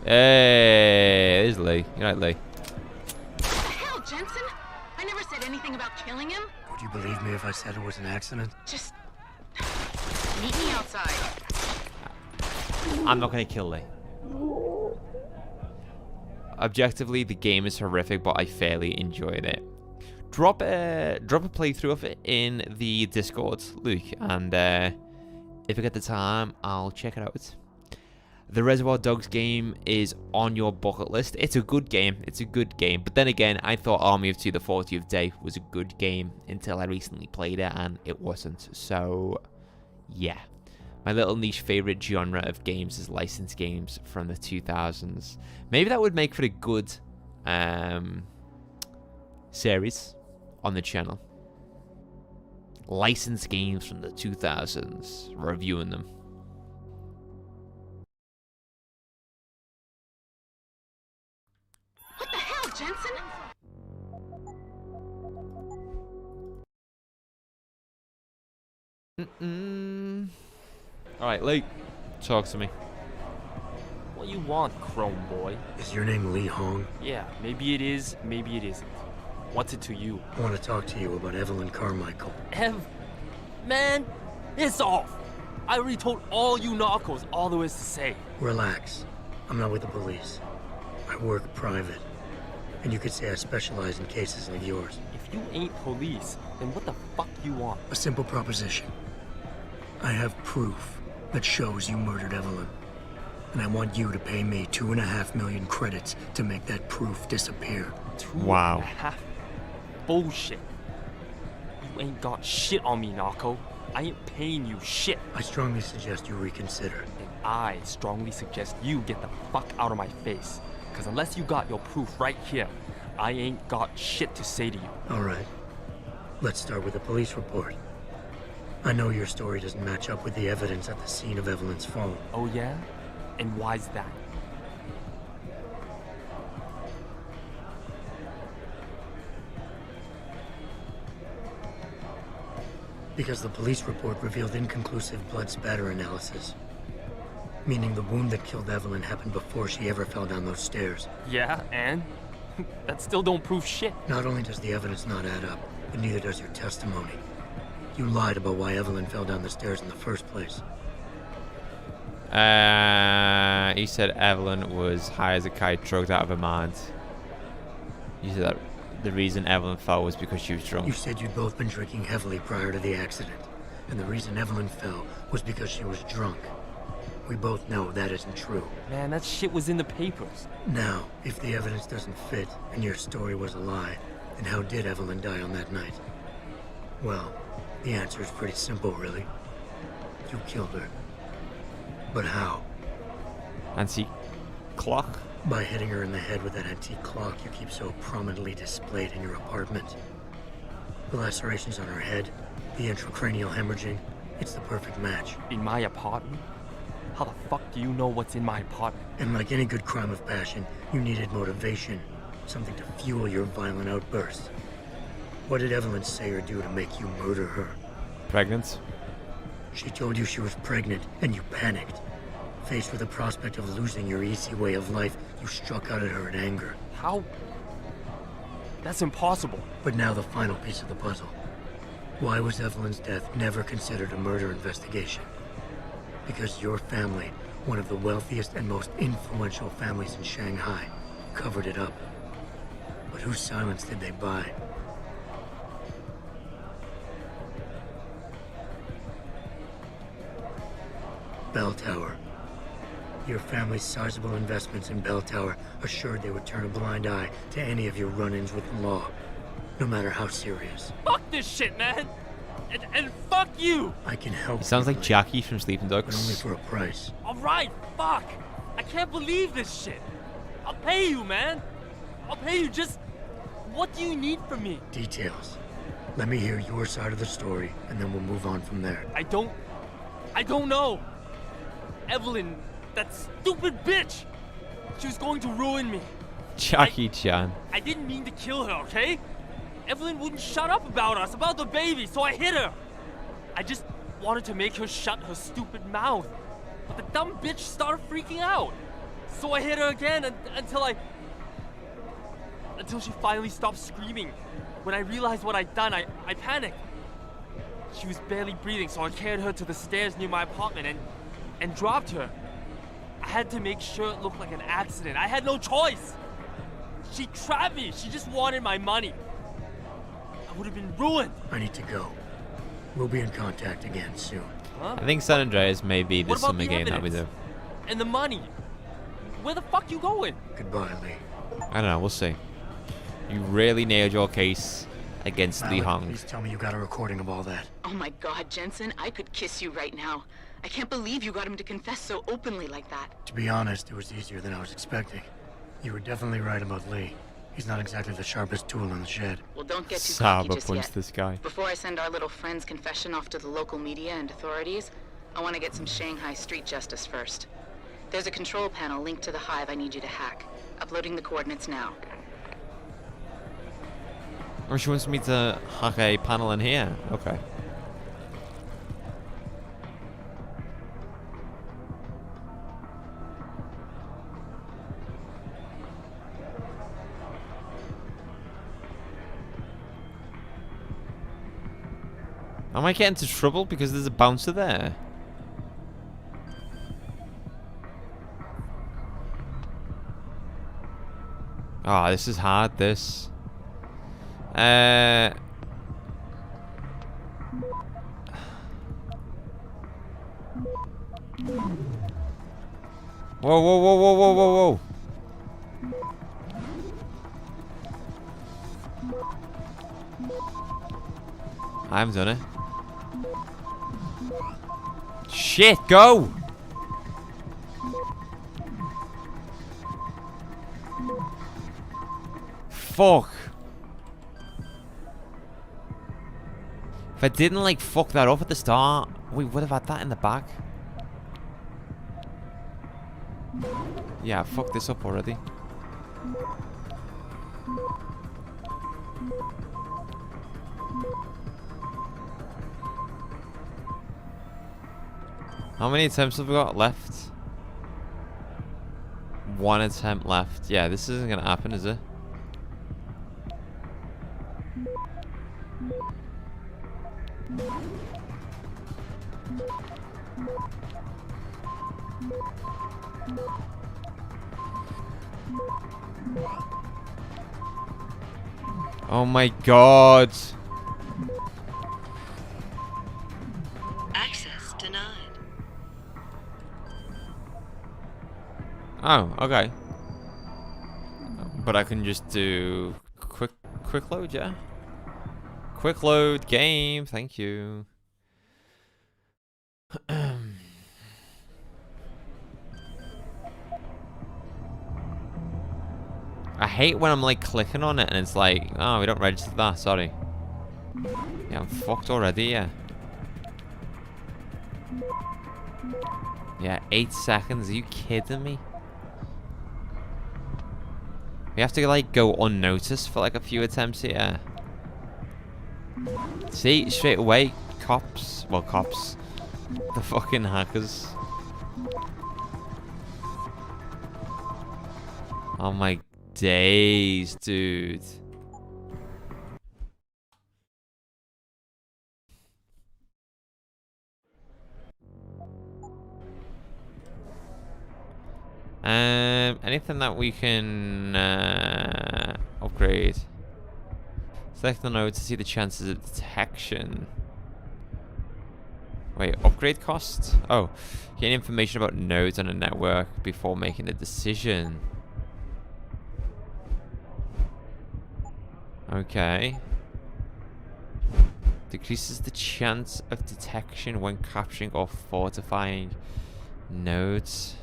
Hey, this is Lee. You're right, Lee. What the hell, Jensen? I never said anything about killing him. Would you believe me if I said it was an accident? Just meet me outside. I'm not going to kill Lee. Objectively, the game is horrific, but I fairly enjoyed it. Drop a playthrough of it in the Discord, Luke, and if I get the time, I'll check it out. The Reservoir Dogs game is on your bucket list. It's a good game. But then again, I thought Army of Two: The 40th Day was a good game until I recently played it, and it wasn't. So, yeah. My little niche favorite genre of games is licensed games from the 2000s. Maybe that would make for a good series on the channel. Licensed games from the 2000s, reviewing them. What the hell, Jensen? Alright, Lee, talk to me. What you want, Chrome Boy? Is your name Lee Hong? Yeah, maybe it is, maybe it isn't. What's it to you? I want to talk to you about Evelyn Carmichael. Man, it's off. I already told all you narcos all there is to say. Relax. I'm not with the police. I work private. And you could say I specialize in cases like yours. If you ain't police, then what the fuck you want? A simple proposition. I have proof that shows you murdered Evelyn. And I want you to pay me 2.5 million credits to make that proof disappear. Wow. 2.5? Bullshit. You ain't got shit on me, narco. I ain't paying you shit. I strongly suggest you reconsider. And I strongly suggest you get the fuck out of my face. Because unless you got your proof right here, I ain't got shit to say to you. All right. Let's start with the police report. I know your story doesn't match up with the evidence at the scene of Evelyn's fall. Oh yeah? And why's that? Because the police report revealed inconclusive blood spatter analysis. Meaning the wound that killed Evelyn happened before she ever fell down those stairs. Yeah, and? That still don't prove shit. Not only does the evidence not add up, but neither does your testimony. You lied about why Evelyn fell down the stairs in the first place. He said Evelyn was high as a kite, drugged out of her mind. You said that the reason Evelyn fell was because she was drunk. You said you'd both been drinking heavily prior to the accident, and the reason Evelyn fell was because she was drunk. We both know that isn't true. Man, that shit was in the papers. Now, if the evidence doesn't fit and your story was a lie, then how did Evelyn die on that night? Well, the answer is pretty simple, really. You killed her. But how? Anti clock. By hitting her in the head with that antique clock you keep so prominently displayed in your apartment. The lacerations on her head, the intracranial hemorrhaging, it's the perfect match. In my apartment? How the fuck do you know what's in my apartment? And like any good crime of passion, you needed motivation, something to fuel your violent outbursts. What did Evelyn say or do to make you murder her? Pregnant? She told you she was pregnant, and you panicked. Faced with the prospect of losing your easy way of life, you struck out at her in anger. How? That's impossible. But now the final piece of the puzzle. Why was Evelyn's death never considered a murder investigation? Because your family, one of the wealthiest and most influential families in Shanghai, covered it up. But whose silence did they buy? Bell Tower. Your family's sizable investments in Bell Tower assured they would turn a blind eye to any of your run-ins with the law, no matter how serious. Fuck this shit, man! And fuck you! I can help. He sounds like Evelyn, Jackie from Sleeping but only Dogs. for a price. Alright, fuck! I can't believe this shit! I'll pay you, man! I'll pay you, just... What do you need from me? Details. Let me hear your side of the story, and then we'll move on from there. I don't know! Evelyn, that stupid bitch! She was going to ruin me. Jackie-chan. I didn't mean to kill her, okay? Evelyn wouldn't shut up about us, about the baby, so I hit her. I just wanted to make her shut her stupid mouth. But the dumb bitch started freaking out. So I hit her again until she finally stopped screaming. When I realized what I'd done, I panicked. She was barely breathing, so I carried her to the stairs near my apartment and dropped her. I had to make sure it looked like an accident. I had no choice. She trapped me. She just wanted my money. I would have been ruined. I need to go. We'll be in contact again soon. Huh? I think San Andreas may be the What about summer the game that we do. evidence? And the money. Where the fuck you going? Goodbye, Lee. I don't know, we'll see. You really nailed your case against Lee Alec, Hong. please tell me you got a recording of all that. Oh my God, Jensen, I could kiss you right now. I can't believe you got him to confess so openly like that. To be honest, it was easier than I was expecting. You were definitely right about Lee. He's not exactly the sharpest tool in the shed. Well, don't get too cocky Saba just punched yet. this guy. Before I send our little friend's confession off to the local media and authorities, I want to get some Shanghai street justice first. There's a control panel linked to the hive I need you to hack. Uploading the coordinates now. Or she wants me to hack a panel in here. Okay. I might get into trouble because there's a bouncer there. Ah, this is hard, this. Whoa, whoa, whoa, whoa, whoa, whoa, whoa. I haven't done it. Shit, go! Fuck. If I didn't like fuck that up at the start, we would have had that in the back. Yeah, I fucked this up already. How many attempts have we got left? One attempt left. Yeah, this isn't gonna happen, is it? Oh my god. Access denied. Oh, okay. But I can just do quick load, yeah? Quick load game, thank you. hate when I'm like clicking on it and it's like, oh, we don't register that, sorry. Yeah, I'm fucked already, yeah. Yeah, 8 seconds, are you kidding me? We have to like go unnoticed for like a few attempts here. See, straight away, cops, well cops, the fucking hackers. Oh my days, dude. Anything that we can upgrade. Select the node to see the chances of detection. Wait, upgrade cost? Oh, gain information about nodes on a network before making a decision. Okay. Decreases the chance of detection when capturing or fortifying nodes.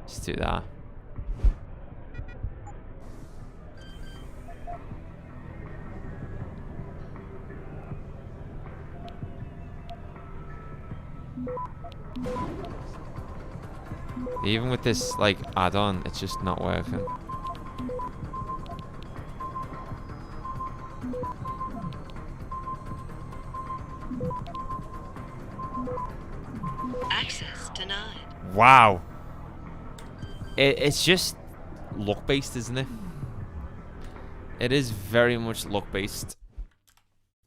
Let's do that. Even with this like add-on, it's just not working. Access denied. Wow. It's just luck-based, isn't it? It is very much luck-based.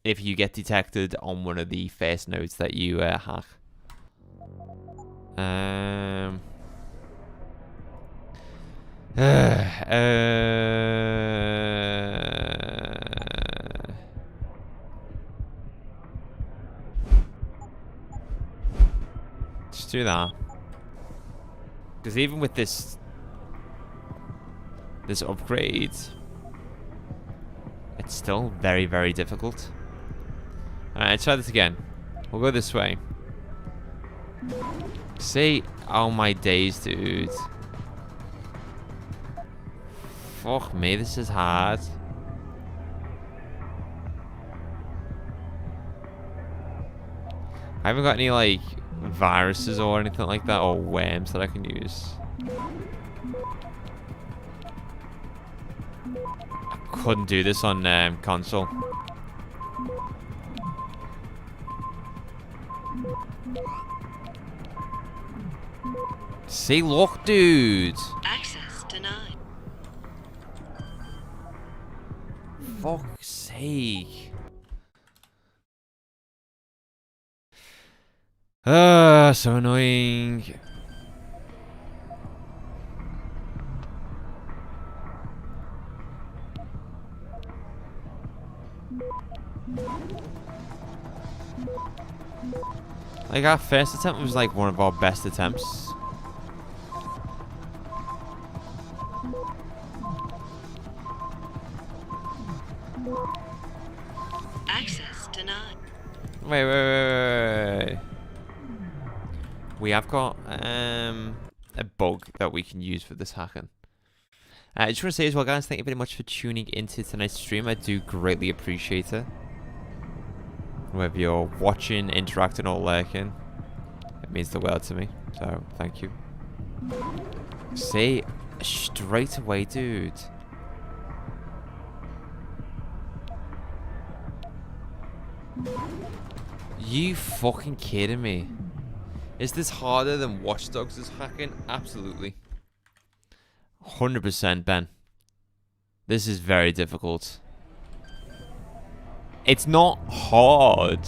If you get detected on one of the first nodes that you hack. Just do that. Because even with this upgrade, it's still very, very difficult. Alright, let's try this again. We'll go this way. See? Oh my days, dude. Fuck me, this is hard. I haven't got any, like, viruses or anything like that, or worms that I can use. I couldn't do this on console. See, look, dude. Access denied. Fuck's sake. So annoying. Like, our first attempt was like one of our best attempts. Access denied. Wait. We have got a bug that we can use for this hacking. I just want to say as well, guys, thank you very much for tuning into tonight's stream. I do greatly appreciate it. Whether you're watching, interacting, or lurking, it means the world to me. So, thank you. See, straight away, dude. You fucking kidding me? Is this harder than Watch Dogs' hacking? Absolutely. 100%, Ben. This is very difficult. It's not hard.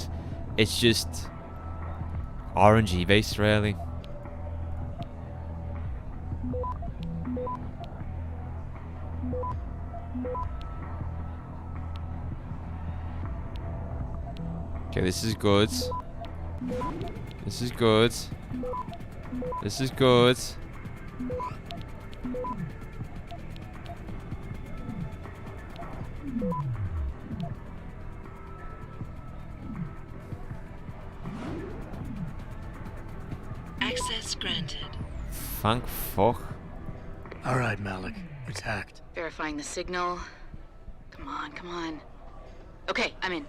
It's just RNG based, really. Okay, this is good. This is good. This is good. Access granted. Thank fuck. All right, Malik. It's hacked. Verifying the signal. Come on, come on. Okay, I'm in.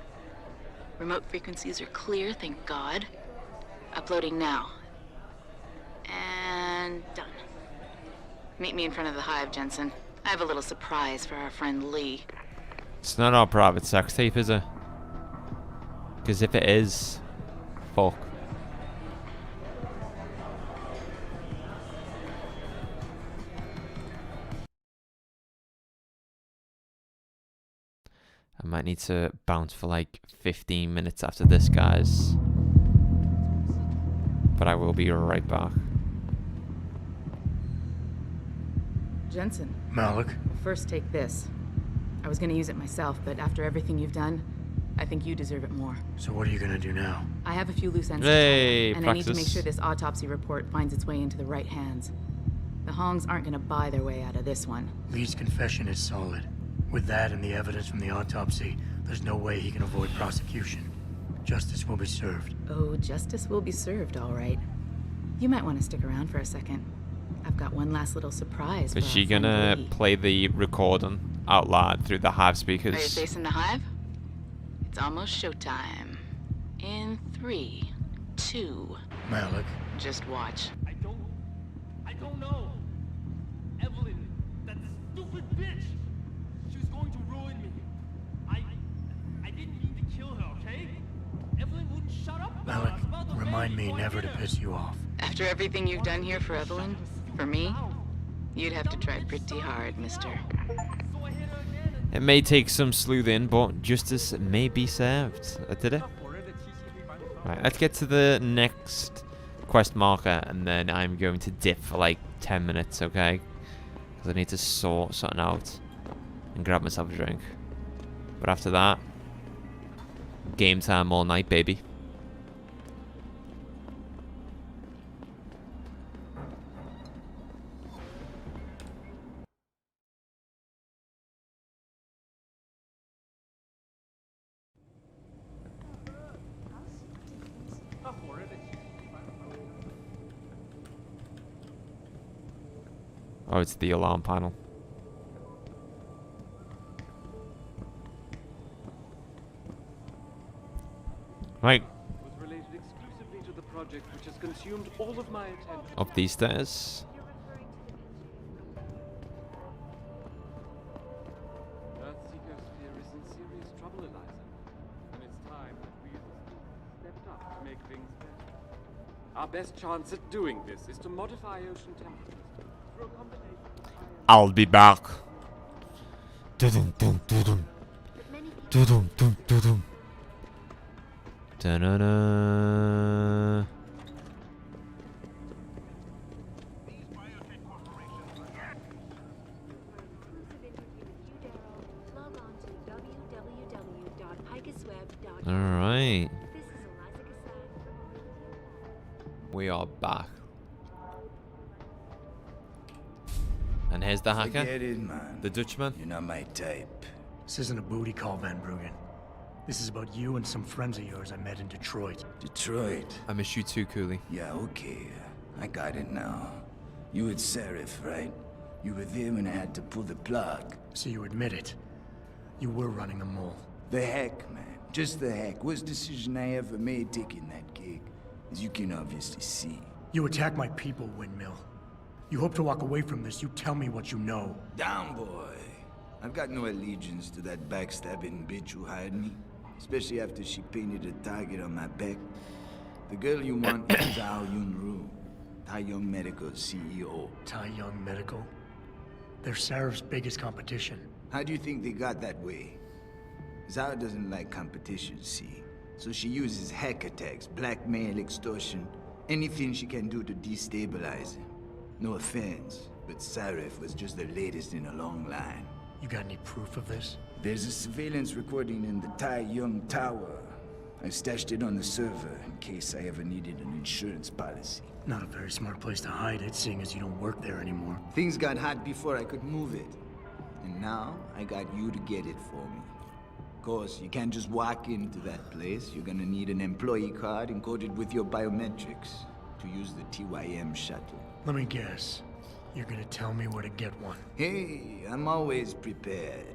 Remote frequencies are clear, thank God. Uploading now. And done. Meet me in front of the hive, Jensen. I have a little surprise for our friend Lee. It's not our private sex tape, is it? Because if it is, fuck. I might need to bounce for like 15 minutes after this, guys. But I will be right back. Jensen, Malik? first take this. I was gonna use it myself, but after everything you've done, I think you deserve it more. So what are you gonna do now? I have a few loose ends Hey, to tie up, and I need to make practice. sure this autopsy report finds its way into the right hands. The Hongs aren't gonna buy their way out of this one. Lee's confession is solid. With that and the evidence from the autopsy, there's no way he can avoid prosecution. Justice will be served. Oh, justice will be served, all right. You might want to stick around for a second. I've got one last little surprise. Is for she our friend gonna Lee. play the recording out loud through the hive Are you speakers? facing the hive? It's almost showtime. In 3, 2, Malik, just watch. I don't know. Evelyn, that stupid bitch. She was going to ruin me. I didn't mean to kill her, okay? Evelyn wouldn't shut up about Malik, us, about the remind baby, me so I never hit to her. piss you off. After everything you've done here for Evelyn, for me, you'd have to try pretty hard, mister. So I hit her again and It may take some sleuthing, but justice may be served. I did it. Right, let's get to the next quest marker, and then I'm going to dip for like 10 minutes, okay? Because I need to sort something out and grab myself a drink. But after that, game time all night, baby. Oh, it's the alarm panel. Right, Was related exclusively to the project which has consumed all of my attention. up these stairs. Earthseeker sphere is in serious trouble, Eliza. And it's time that we as a species stepped up to make things better. Our best chance at doing this is to modify ocean temperatures through a combination of I'll be back. Dudum dum dudum. Dudum dum dudum. Da-na-na. Log on to www.picusweb.com. All right, This is Eliza Cassan. we are back. And here's the hacker, Forget it, man. the Dutchman. You're not my type. This isn't a booty call, Van Bruggen. This is about you and some friends of yours I met in Detroit. Detroit. I miss you too, Cooley. Yeah, okay. I got it now. You with Sarif, right? You were there when I had to pull the plug. So you admit it. You were running the mole. The heck, man. Just the heck. Worst decision I ever made taking that gig. As you can obviously see. You attack my people, Windmill. You hope to walk away from this. You tell me what you know. Down, boy. I've got no allegiance to that backstabbing bitch who hired me. Especially after she painted a target on my back. The girl you want is Zhao Yunru, Tai Young Medical CEO. Tai Young Medical. They're Sarif's biggest competition. How do you think they got that way? Zhao doesn't like competition, see? So she uses hack attacks, blackmail, extortion, anything she can do to destabilize him. No offense, but Sarif was just the latest in a long line. You got any proof of this? There's a surveillance recording in the Tai Young Tower. I stashed it on the server in case I ever needed an insurance policy. Not a very smart place to hide it, seeing as you don't work there anymore. Things got hot before I could move it. And now, I got you to get it for me. Of course, you can't just walk into that place. You're gonna need an employee card encoded with your biometrics to use the TYM shuttle. Let me guess. You're gonna tell me where to get one. Hey, I'm always prepared.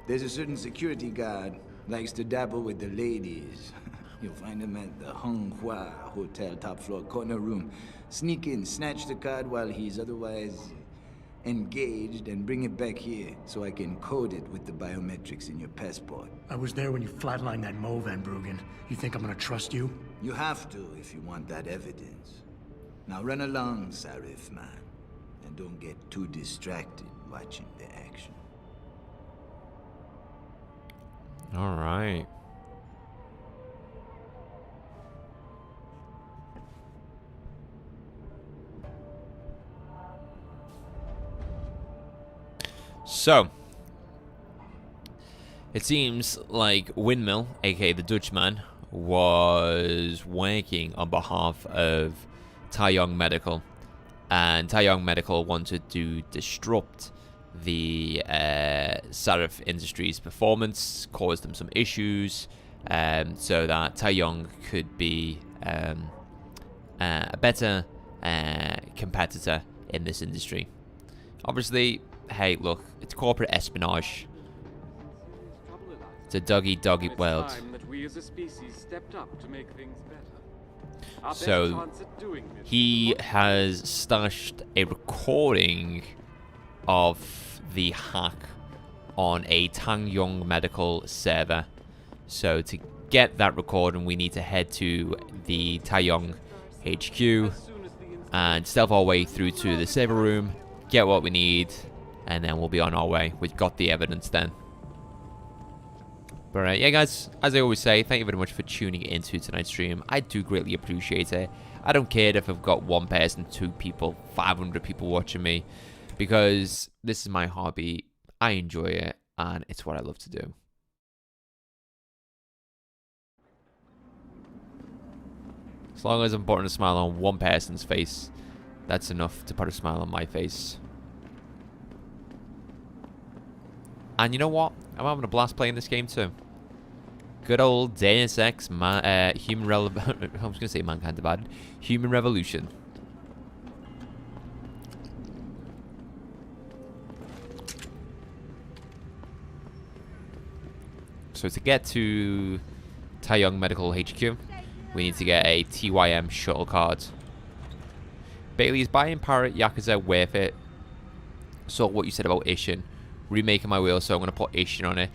There's a certain security guard, likes to dabble with the ladies. You'll find him at the Hung Hua Hotel top floor corner room. Sneak in, snatch the card while he's otherwise engaged, and bring it back here so I can code it with the biometrics in your passport. I was there when you flatlined that Mo, Van Bruggen. You think I'm gonna trust you? You have to if you want that evidence. Now run along, Sarif, man. And don't get too distracted watching the action. All right. So, it seems like Windmill, aka the Dutchman, was working on behalf of Taeyong Medical, and Taeyong Medical wanted to disrupt the Sarif Industries performance, cause them some issues, so that Taeyong could be a better competitor in this industry. Obviously, hey, look, it's corporate espionage. It's a doggy world. Time that we as a species stepped up to make things better. Our best So, chance at doing this he was- has stashed a recording of the hack on a Taeyong Medical server. So to get that recording, we need to head to the Taeyong HQ and stealth our way through to the server room, get what we need, and then we'll be on our way. We've got the evidence then. But yeah, guys, as I always say, thank you very much for tuning into tonight's stream. I do greatly appreciate it. I don't care if I've got one person, 2 people, 500 people watching me, because this is my hobby. I enjoy it, and it's what I love to do. As long as I'm putting a smile on one person's face, that's enough to put a smile on my face. And you know what? I'm having a blast playing this game too. Good old Deus Ex, Human I was going to say Mankind Divided. Human Revolution. So to get to Taeyong Medical HQ, we need to get a TYM shuttle card. Bailey, is buying Pirate Yakuza worth it? So what you said about Ishin. Remaking my wheel, so I'm going to put Ishin on it.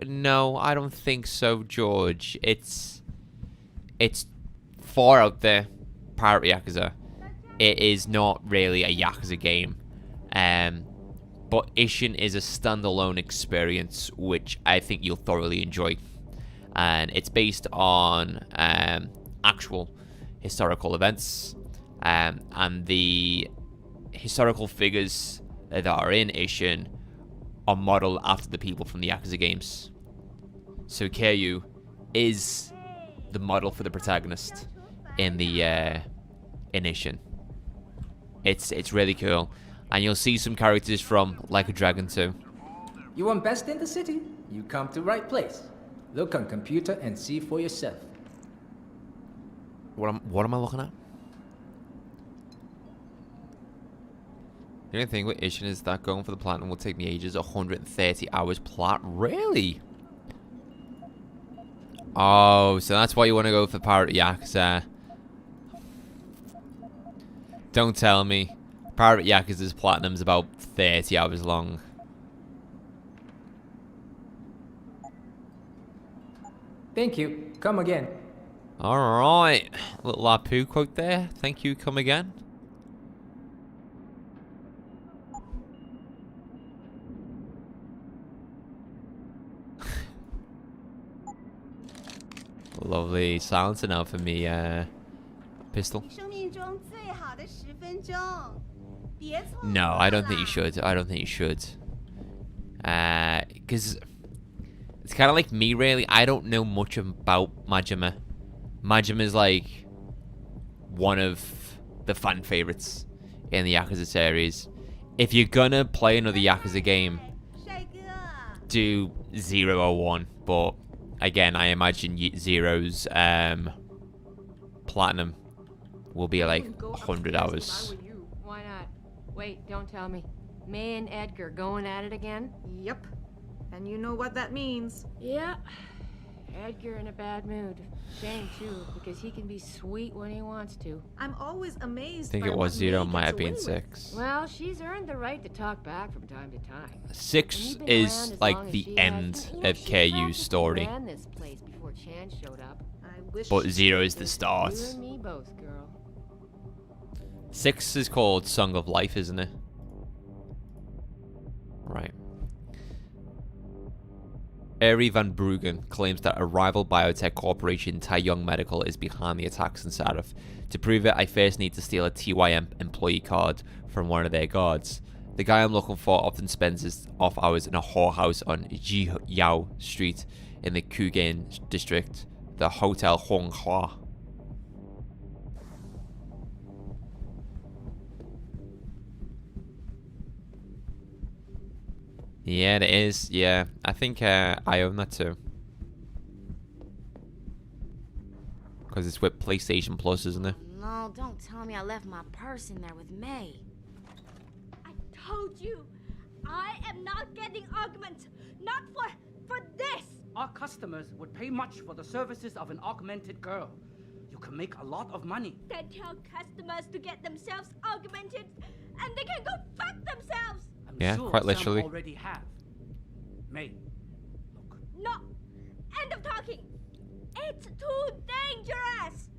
No, I don't think so, George. It's far out there, Pirate Yakuza. It is not really a Yakuza game. But Ishin is a standalone experience, which I think you'll thoroughly enjoy. And it's based on actual historical events. And the historical figures that are in Ishin are modeled after the people from the Yakuza games. So Kiryu is the model for the protagonist in the in Ishin. It's really cool, and you'll see some characters from Like a Dragon 2. You want best in the city? You come to right place. Look on computer and see for yourself. What am I looking at? The only thing with Ishin is that going for the platinum will take me ages. 130 hours plat. Really? Oh, so that's why you want to go for Pirate Yakuza. Don't tell me. Pirate Yakuza's platinum's about 30 hours long. Thank you. Come again. Alright. Little Apu quote there. Thank you, come again. Lovely silencer now for me, pistol. No, I don't think you should. I don't think you should. Because it's kind of like me, really. I don't know much about Majima. Majima is like one of the fan favorites in the Yakuza series. If you're gonna play another Yakuza game, do 0 or 1. But again, I imagine Zero's platinum will be like 100 hours. Why not? Wait, don't tell me. May and Edgar going at it again? Yep. And you know what that means. Yeah. Edgar in a bad mood. Shame, too, because he can be sweet when he wants to. I'm always amazed. I think it was 0, might have been 6. Well, she's earned the right to talk back from time to time. 6 is like the end of KU's story. This place before Chan showed up. But 0 is the start. You and me both, girl. 6 is called Song of Life, isn't it? Right. Arie Van Bruggen claims that a rival biotech corporation, Taeyong Medical, is behind the attacks in Sarif. To prove it, I first need to steal a TYM employee card from one of their guards. The guy I'm looking for often spends his off hours in a whorehouse on Jiyao Street in the Kugan district, the Hotel Honghua. Yeah, it is. Yeah, I think I own that too. Because it's with PlayStation Plus, isn't it? No, don't tell me I left my purse in there with May. I told you, I am not getting augment. Not for this. Our customers would pay much for the services of an augmented girl. You can make a lot of money. They tell customers to get themselves augmented, and they can go fuck themselves. Yeah, sure quite literally. Some already have. May, look. No, end of talking. It's too dangerous.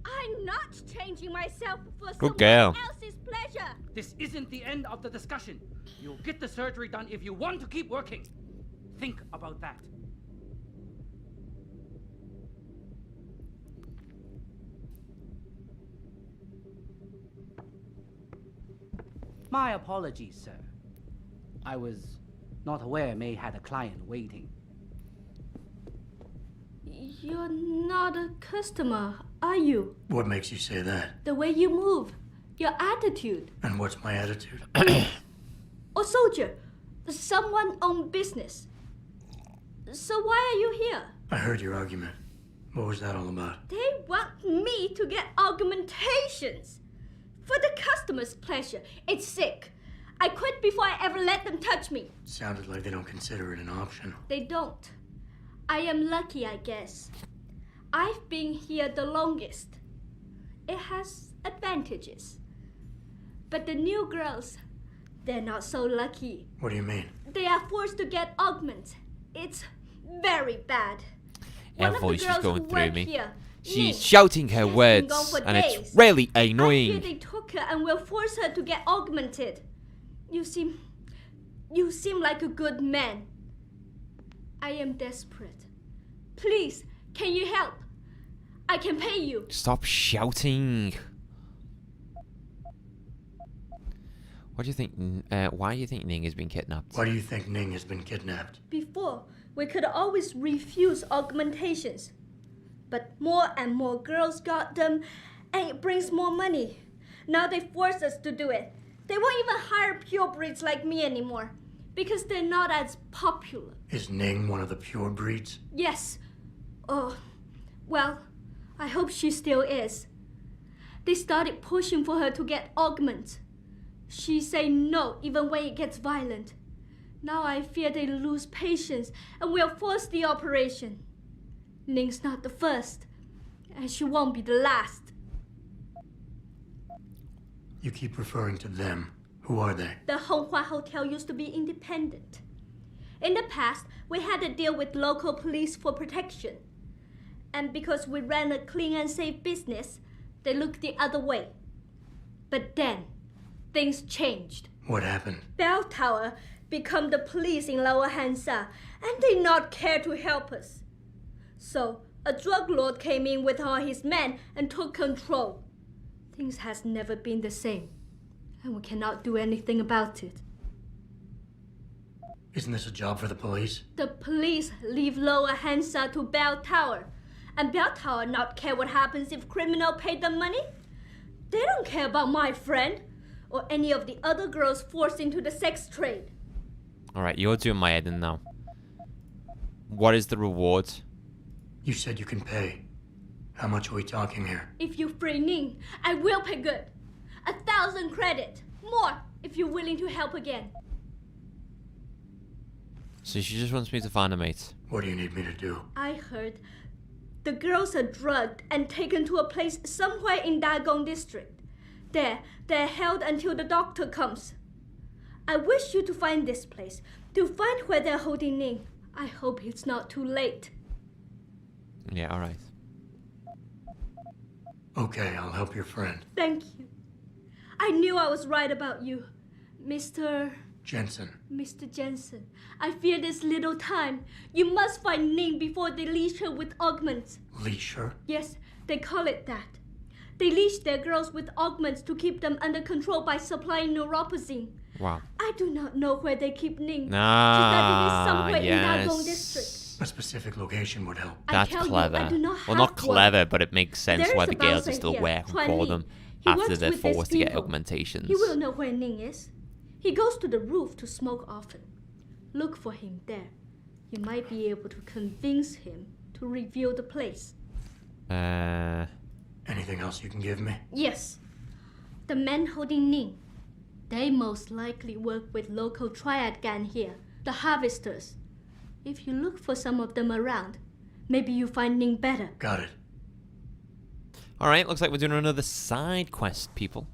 I'm not changing myself for someone else's pleasure. This isn't the end of the discussion. You'll get the surgery done if you want to keep working. Think about that. My apologies, sir. I was not aware May had a client waiting. You're not a customer, are you? What makes you say that? The way you move, your attitude. And what's my attitude? A soldier, someone on business. So why are you here? I heard your argument. What was that all about? They want me to get augmentations. For the customer's pleasure. It's sick. I quit before I ever let them touch me. Sounded like they don't consider it an option. They don't. I am lucky, I guess. I've been here the longest. It has advantages. But the new girls, they're not so lucky. What do you mean? They are forced to get augment. It's very bad. Her voice is going through me. Here, She's shouting her words, and it's really annoying. I hear they took her and will force her to get augmented. You seem like a good man. I am desperate. Please, can you help? I can pay you. Stop shouting. What do you think? Why do you think Ning has been kidnapped? Why do you think Ning has been kidnapped? Before, we could always refuse augmentations. But more and more girls got them, and it brings more money. Now they force us to do it. They won't even hire purebreds like me anymore, because they're not as popular. Is Ning one of the pure breeds? Yes. Oh, well, I hope she still is. They started pushing for her to get augment. She say no even when it gets violent. Now I fear they lose patience and will force the operation. Ning's not the first, and she won't be the last. You keep referring to them. Who are they? The Honghua Hotel used to be independent. In the past, we had to deal with local police for protection. And because we ran a clean and safe business, they looked the other way. But then, things changed. What happened? Bell Tower become the police in Lower Hansa, and they not care to help us. So, a drug lord came in with all his men and took control. Things has never been the same, and we cannot do anything about it. Isn't this a job for the police? The police leave Lower Hansa to Bell Tower, and Bell Tower not care what happens if criminal pay them money. They don't care about my friend, or any of the other girls forced into the sex trade. Alright, you're doing my head in now. What is the reward? You said you can pay. How much are we talking here? If you free Ning, I will pay good. 1,000 credit. More, if you're willing to help again. So she just wants me to find a mate. What do you need me to do? I heard the girls are drugged and taken to a place somewhere in Dagong district. There, they're held until the doctor comes. I wish you to find this place, to find where they're holding Ning. I hope it's not too late. Yeah, alright. Okay, I'll help your friend. Thank you. I knew I was right about you, Mr. Jensen. Mr. Jensen. I fear there's little time. You must find Ning before they leash her with augments. Leash her? Yes, they call it that. They leash their girls with augments to keep them under control by supplying neuropazine. Wow. I do not know where they keep Ning. Ah, just that it is somewhere yes. in Dagong district. A specific location would help. That's clever. I do not well, not have clever, one. but it makes sense There why is the a girls bouncer are still here, working Chuan for Li. them He after works they're with these forced to get people. augmentations. He will know where Ning is. He goes to the roof to smoke often. Look for him there. You might be able to convince him to reveal the place. Anything else you can give me? Yes. The men holding Ning. They most likely work with local triad gang here, the harvesters. If you look for some of them around, maybe you find Ning better. Got it. Alright, looks like we're doing another side quest, people.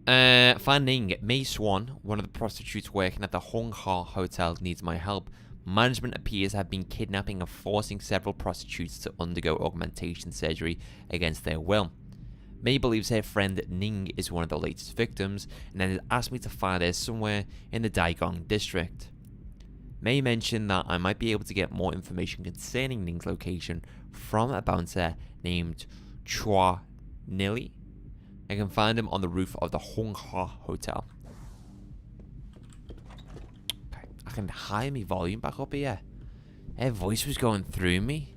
Finding Mei Swan, one of the prostitutes working at the Hong Ha Hotel, needs my help. Management appears to have been kidnapping and forcing several prostitutes to undergo augmentation surgery against their will. Mei believes her friend Ning is one of the latest victims, and then has asked me to find her somewhere in the Daigong district. Mei mentioned that I might be able to get more information concerning Ning's location from a bouncer named Chua Nili. I can find him on the roof of the Hong Ha Hotel. Okay, I can high my volume back up here. Her voice was going through me.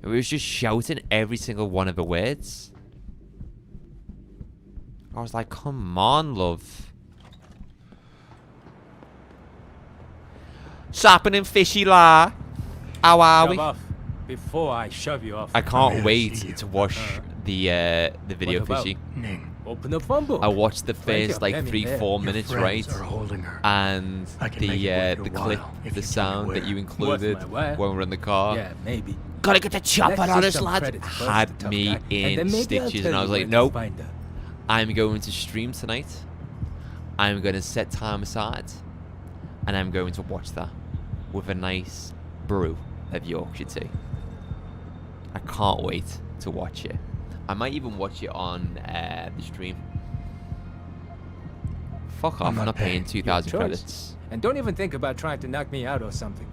It was just shouting every single one of the words. I was like, come on, love. Shopping fishy la. How are we? Shove off before I shove you off. I can't wait to watch the video, fishy. Open the phone book. I watched the Plenty first of like them in 3-4 there. minutes, Your right? friends are holding her. And I can make it worth the your clip, while if the you tell me sound that where. you included Worth my while? when we were in the car. Yeah, maybe. Gotta get the chopper Let's on see us, some lad. credits first, Had tough me guy. And then in maybe I'll stitches, tell and I you was where like, to nope. find her. I'm going to stream tonight. I'm going to set time aside, and I'm going to watch that with a nice brew of Yorkshire tea. I can't wait to watch it. I might even watch it on the stream. Fuck off, I'm not paying 2,000 Your choice. credits. And don't even think about trying to knock me out or something.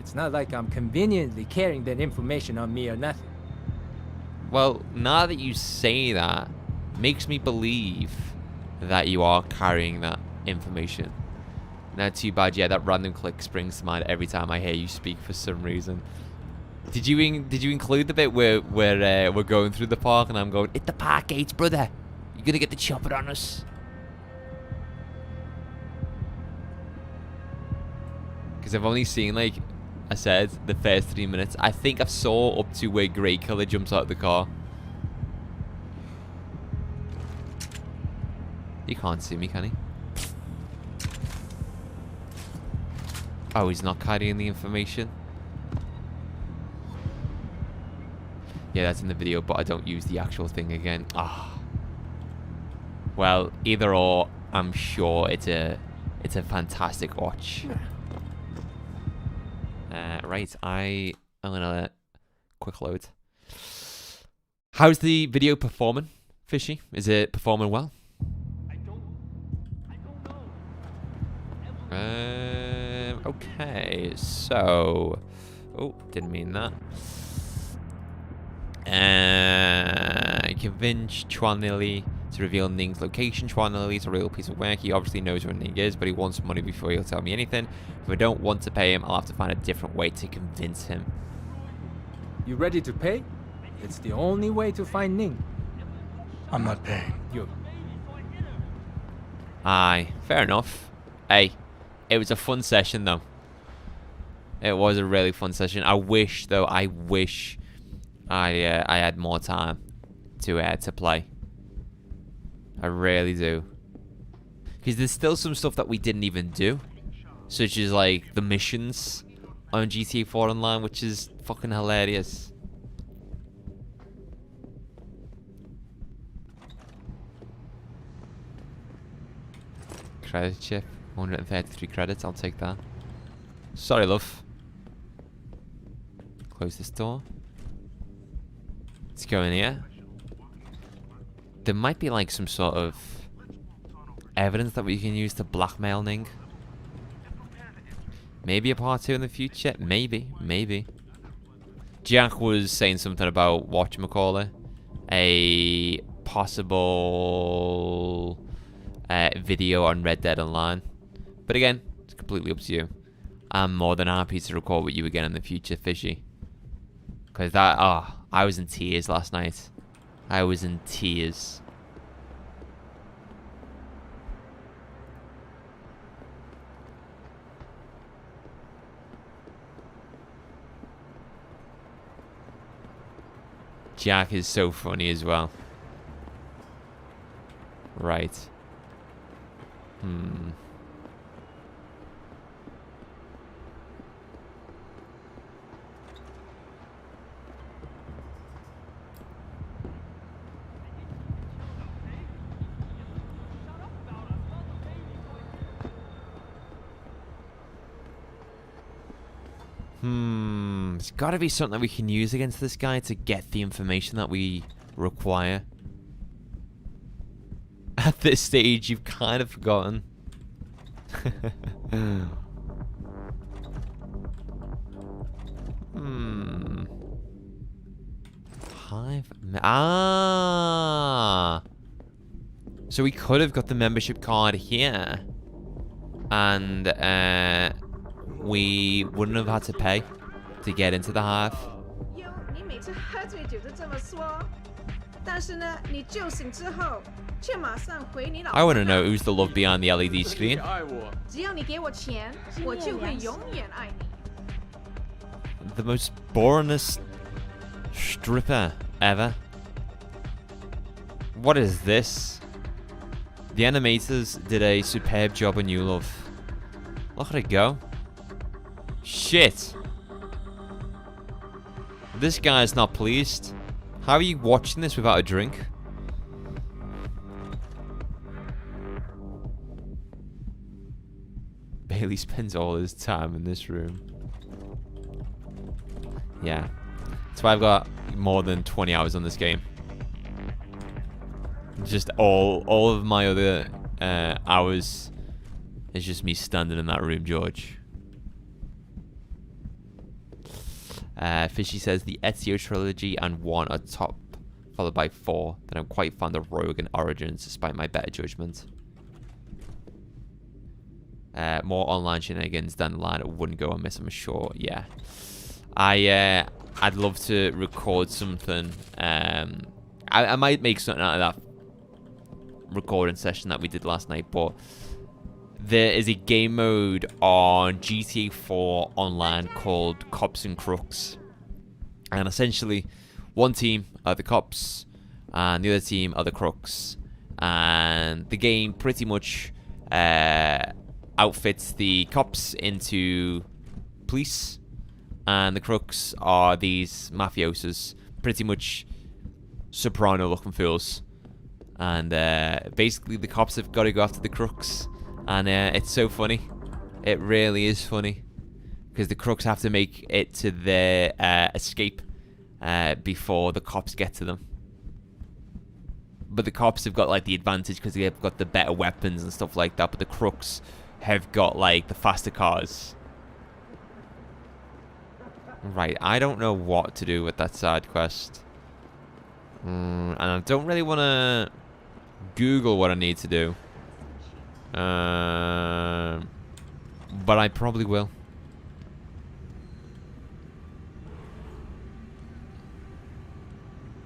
It's not like I'm conveniently carrying that information on me or nothing. Well, now that you say that, makes me believe that you are carrying that information. Now, too bad, yeah, that random click springs to mind every time I hear you speak for some reason. Did you include the bit where we're going through the park and I'm going, hit the park gates, brother. You're gonna get the chopper on us. Because I've only seen, like I said, the first 3 minutes. I think I saw up to where Grey Killer jumps out of the car. He can't see me, can he? Oh, he's not carrying the information. Yeah, that's in the video, but I don't use the actual thing again. Ah. Well, either or, I'm sure it's a fantastic watch. Right, I'm gonna quick load. How's the video performing, Fishy? Is it performing well? Okay, so... Oh, didn't mean that. Convince Chuan Lily to reveal Ning's location. Chuan Lily is a real piece of work. He obviously knows where Ning is, but he wants money before he'll tell me anything. If I don't want to pay him, I'll have to find a different way to convince him. You ready to pay? It's the only way to find Ning. I'm not paying. You. Aye, fair enough. Hey, it was a fun session though. It was a really fun session. I wish I had more time to play. I really do. Because there's still some stuff that we didn't even do, such as like the missions on GTA 4 Online, which is fucking hilarious. Credit chip, 133 credits. I'll take that. Sorry, love. Close this door. Let's go in here. There might be like some sort of evidence that we can use to blackmail Ning. Maybe a part 2 in the future. Maybe. Jack was saying something about whatchamacallit, a possible video on Red Dead Online. But again, it's completely up to you. I'm more than happy to record with you again in the future, Fishy. Because I was in tears last night. I was in tears. Jack is so funny as well. Right. There's got to be something that we can use against this guy to get the information that we require. At this stage, you've kind of forgotten. So we could have got the membership card here. And we wouldn't have had to pay to get into the hive. I want to know who's the love behind the LED screen. The most boringest stripper ever. What is this? The animators did a superb job on you, love. Look at it go. Shit. This guy's not pleased. How are you watching this without a drink? Bailey spends all his time in this room. Yeah. That's why I've got more than 20 hours on this game. Just all of my other hours is just me standing in that room, George. Fishy says the Ezio trilogy and 1 are top, followed by 4. Then I'm quite fond of Rogue and Origins, despite my better judgment. More online shenanigans down the line. It wouldn't go amiss, I'm sure. Yeah, I'd love to record something. I might make something out of that recording session that we did last night, but there is a game mode on GTA 4 Online called Cops and Crooks. And essentially, one team are the cops, and the other team are the crooks. And the game pretty much outfits the cops into police, and the crooks are these mafiosos, pretty much soprano-looking fools. And basically, the cops have got to go after the crooks. And it's so funny. It really is funny. Because the crooks have to make it to their escape before the cops get to them. But the cops have got like the advantage because they've got the better weapons and stuff like that. But the crooks have got like the faster cars. Right, I don't know what to do with that side quest. And I don't really want to Google what I need to do. But I probably will.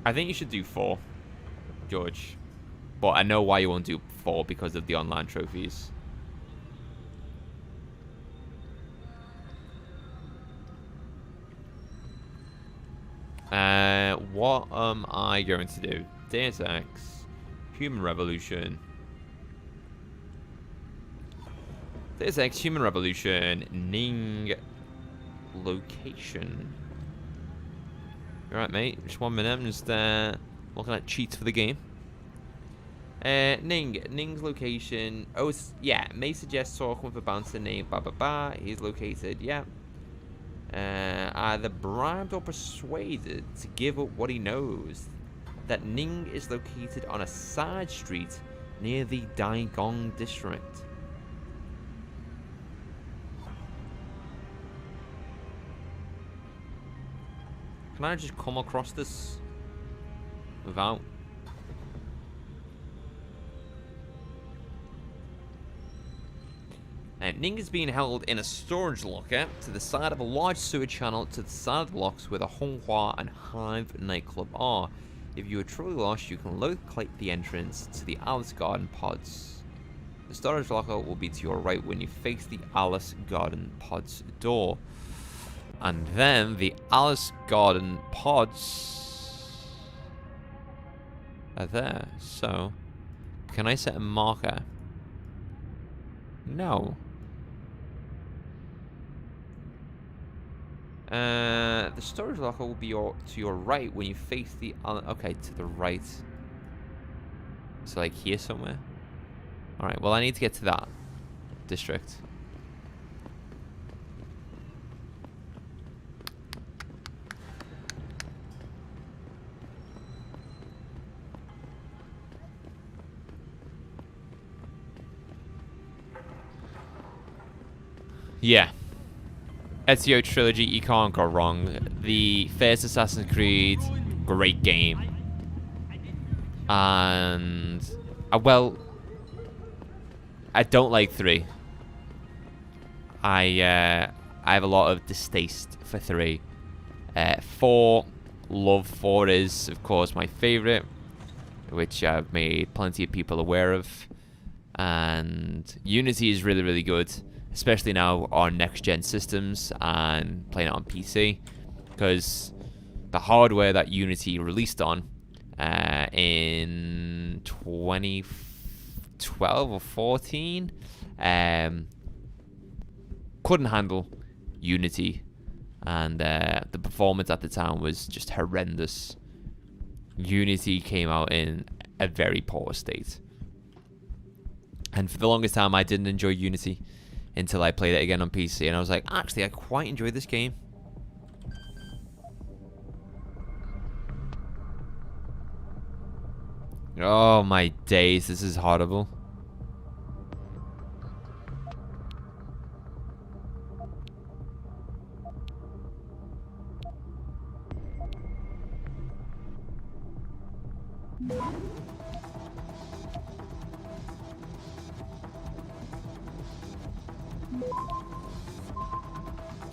I think you should do 4, George. But I know why you won't do 4, because of the online trophies. What am I going to do? Deus Ex, Human Revolution. Deus Ex, Human Revolution, Ning, location. You alright, mate? Just 1 minute. I'm just looking at cheats for the game. Ning's location. Oh, yeah. May suggest talking with a bouncer named Ba. He's located. Yeah. Either bribed or persuaded to give up what he knows. That Ning is located on a side street near the Daigong district. Can I just come across this without? Ning is being held in a storage locker to the side of a large sewer channel to the side of the blocks where the Honghua and Hive nightclub are. If you are truly lost, you can locate the entrance to the Alice Garden pods. The storage locker will be to your right when you face the Alice Garden pods door. And then the Alice Garden pods are there. So, can I set a marker? No. The storage locker will be to your right when you face the... okay, to the right. So, like here somewhere? Alright, well, I need to get to that district. Yeah. Ezio trilogy, you can't go wrong. The first Assassin's Creed, great game. And well, I don't like 3. I have a lot of distaste for 3. 4, love 4 is of course my favorite, which I've made plenty of people aware of. And Unity is really, really good. Especially now on next-gen systems and playing it on PC. Because the hardware that Unity released on in 2012 or 14 couldn't handle Unity. And the performance at the time was just horrendous. Unity came out in a very poor state. And for the longest time, I didn't enjoy Unity. Until I played it again on PC, and I was like, actually, I quite enjoyed this game. Oh my days, this is horrible.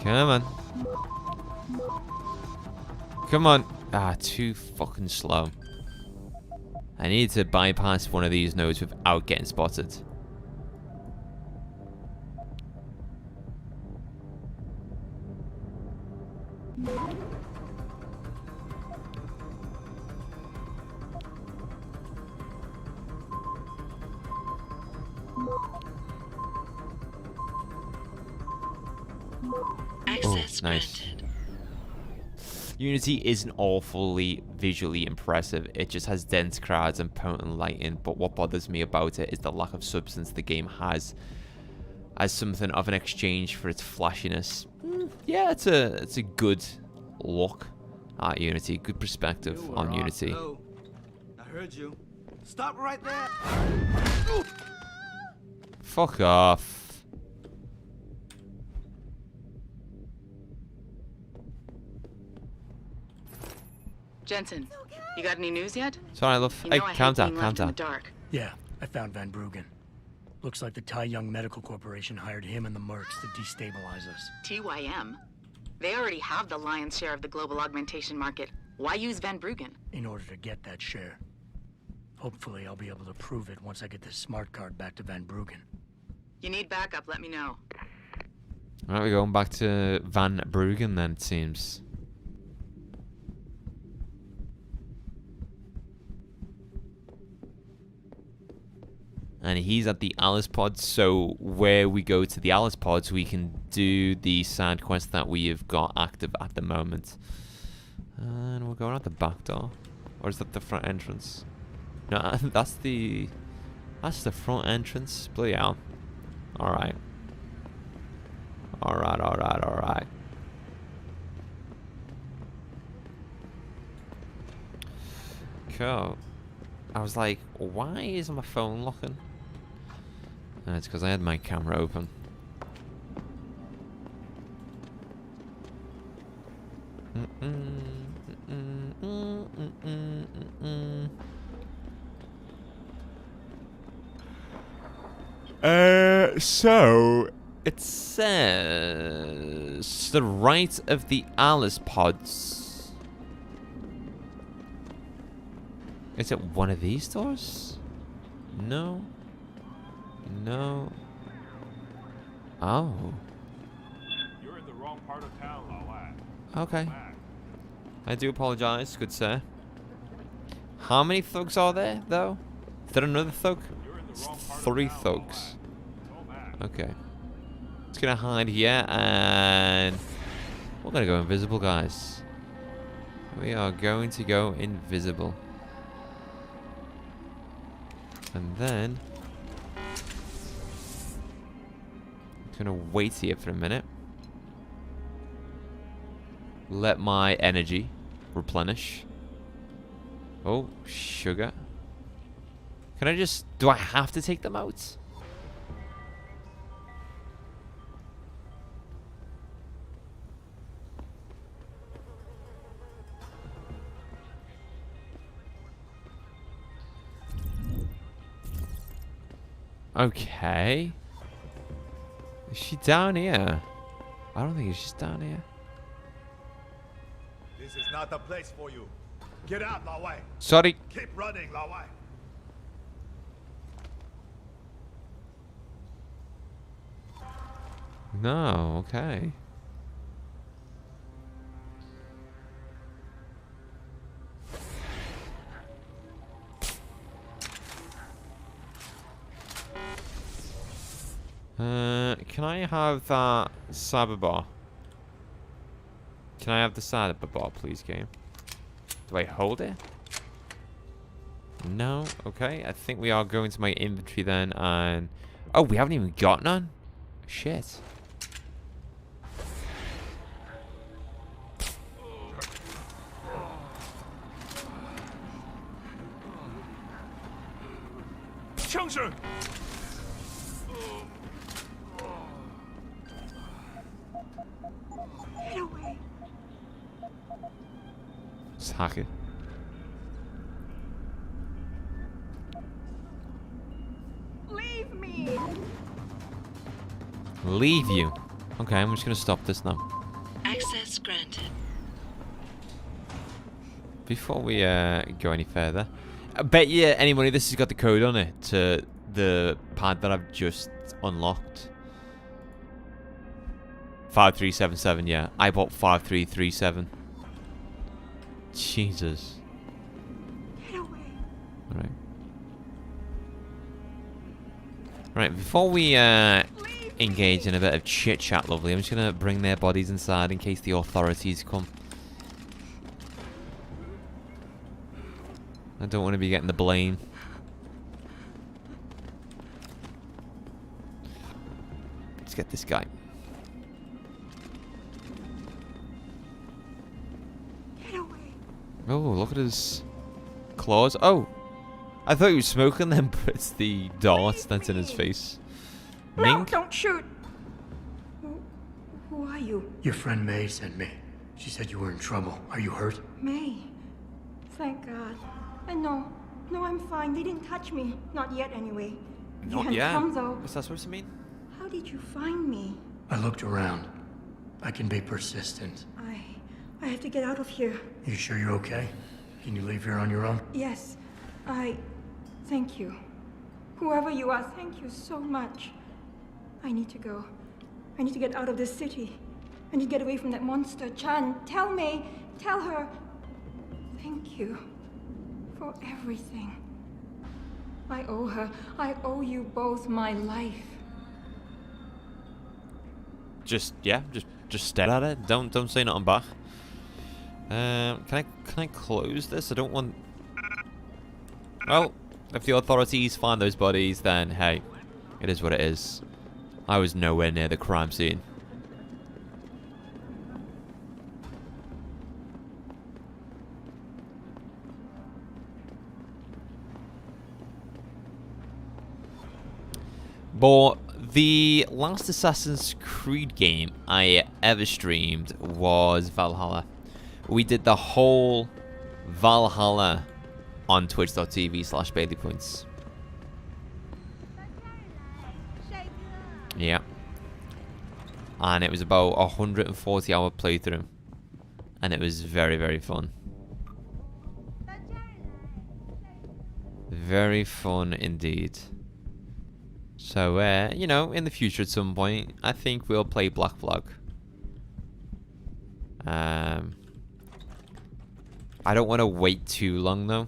Come on. Come on. Ah, too fucking slow. I need to bypass one of these nodes without getting spotted. Access nice. granted. Unity isn't awfully visually impressive. It just has dense crowds and potent lighting, but what bothers me about it is the lack of substance the game has as something of an exchange for its flashiness. Yeah, it's a good look at Unity, good perspective on Unity. Hello. I heard you. Stop right there. Fuck off. Jensen, you got any news yet? Sorry, love. You know Hey, I calm hate down, being calm left in down. the dark. Yeah, I found Van Bruggen. Looks like the Tai Young Medical Corporation hired him and the Mercs to destabilize us. TYM? They already have the lion's share of the global augmentation market. Why use Van Bruggen? In order to get that share. Hopefully I'll be able to prove it once I get this smart card back to Van Bruggen. You need backup, let me know. Alright, we're going back to Van Bruggen then, it seems. and he's at the Alice pod. So where we go to the Alice pods, we can do the side quest that we have got active at the moment. And we'll go out the back door, or is that the front entrance? No, that's the front entrance. Bloody hell! All right. Cool. I was like, why is my phone locking? And it's because I had my camera open. So it says the right of the Alice pods. Is it one of these doors? No. No. Oh. You're in the wrong part of town, Lala. Okay. I do apologize, good sir. How many thugs are there, though? Is there another thug? It's 3 thugs. Okay. It's gonna hide here, and we're gonna go invisible, guys. We are going to go invisible. And then I'm gonna wait here for a minute. Let my energy replenish. Oh, sugar. Can I just... do I have to take them out? Okay. Is she down here? I don't think she's down here. This is not the place for you. Get out, Lawai. Sorry. Keep running, Lawai. No, okay. Can I have that cyber bar? Can I have the cyber bar, please, game? Do I hold it? No. Okay, I think we are going to my inventory then, and... oh, we haven't even got none? Shit. Jensen! Get away. Just hack it. Leave me. Leave you. Okay, I'm just gonna stop this now. Access granted. Before we go any further, I bet you any money this has got the code on it to the pad that I've just unlocked. 5377, yeah. I bought 5337. Jesus. Get away. Alright. Right, before we engage in a bit of chit-chat, lovely, I'm just gonna bring their bodies inside in case the authorities come. I don't want to be getting the blame. Let's get this guy. Get away. Oh, look at his claws. Oh, I thought he was smoking them, but it's the dart that's in his face. No, Mink? don't shoot. Who are you? Your friend May sent me. She said you were in trouble. Are you hurt? May. Thank God. And no, I'm fine. They didn't touch me. Not yet, anyway. Not yet. Come, though. What's that supposed to mean? How did you find me? I looked around. I can be persistent. I have to get out of here. You sure you're okay? Can you leave here on your own? Yes. Thank you. Whoever you are, thank you so much. I need to go. I need to get out of this city. I need to get away from that monster. Chan, tell May. Tell her. Thank you. For everything. I owe her. I owe you both my life. Just stare at it. Don't say nothing back. Can I close this? I don't want. Well, if the authorities find those bodies, then hey, it is what it is. I was nowhere near the crime scene. But the last Assassin's Creed game I ever streamed was Valhalla. We did the whole Valhalla on twitch.tv/BaileyPoints. Yeah. And it was about a 140-hour playthrough. And it was very, very fun. Very fun indeed. So, you know, in the future at some point, I think we'll play Black Flag. I don't want to wait too long, though.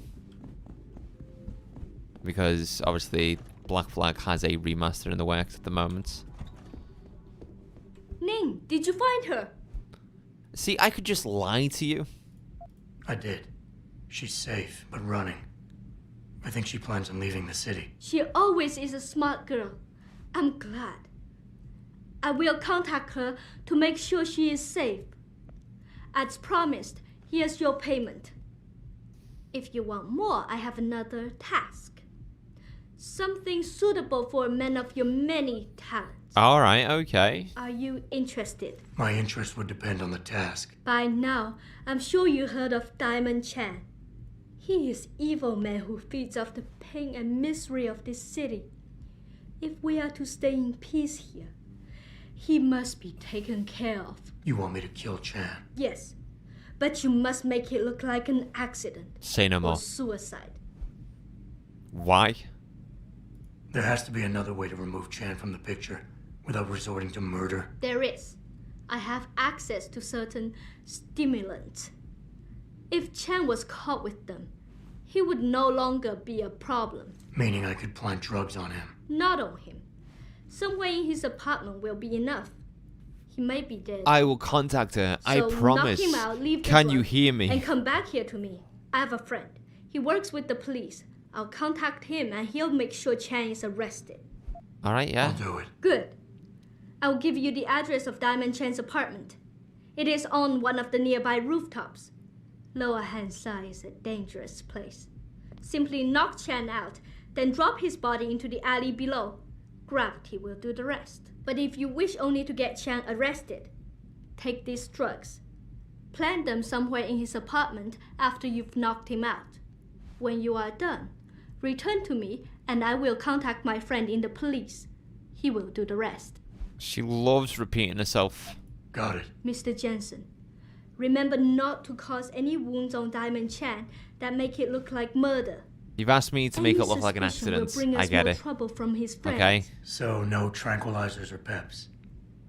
Because, obviously, Black Flag has a remaster in the works at the moment. Ning, did you find her? See, I could just lie to you. I did. She's safe, but running. I think she plans on leaving the city. She always is a smart girl. I'm glad. I will contact her to make sure she is safe. As promised, here's your payment. If you want more, I have another task. Something suitable for a man of your many talents. Alright, okay. Are you interested? My interest would depend on the task. By now, I'm sure you heard of Diamond Chan. He is evil man who feeds off the pain and misery of this city. If we are to stay in peace here, he must be taken care of. You want me to kill Chan? Yes, but you must make it look like an accident. Say no more. Or suicide. Why? There has to be another way to remove Chan from the picture without resorting to murder. There is. I have access to certain stimulants. If Chan was caught with them, he would no longer be a problem. Meaning I could plant drugs on him. Not on him. Somewhere in his apartment will be enough. He may be dead. I will contact her. So I promise. knock him out, leave the Can you drug, hear me? And come back here to me. I have a friend. He works with the police. I'll contact him and he'll make sure Chan is arrested. Alright, yeah. I'll do it. Good. I'll give you the address of Diamond Chan's apartment. It is on one of the nearby rooftops. Lower Hansa is a dangerous place. Simply knock Chan out, then drop his body into the alley below. Gravity will do the rest. But if you wish only to get Chan arrested, take these drugs. Plant them somewhere in his apartment after you've knocked him out. When you are done, return to me and I will contact my friend in the police. He will do the rest. She loves repeating herself. Got it. Mr. Jensen, remember not to cause any wounds on Diamond Chan that make it look like murder. You've asked me to make it look like an Suspicion will accident. bring us I get more it. trouble from his friends. Okay. So no tranquilizers or peps.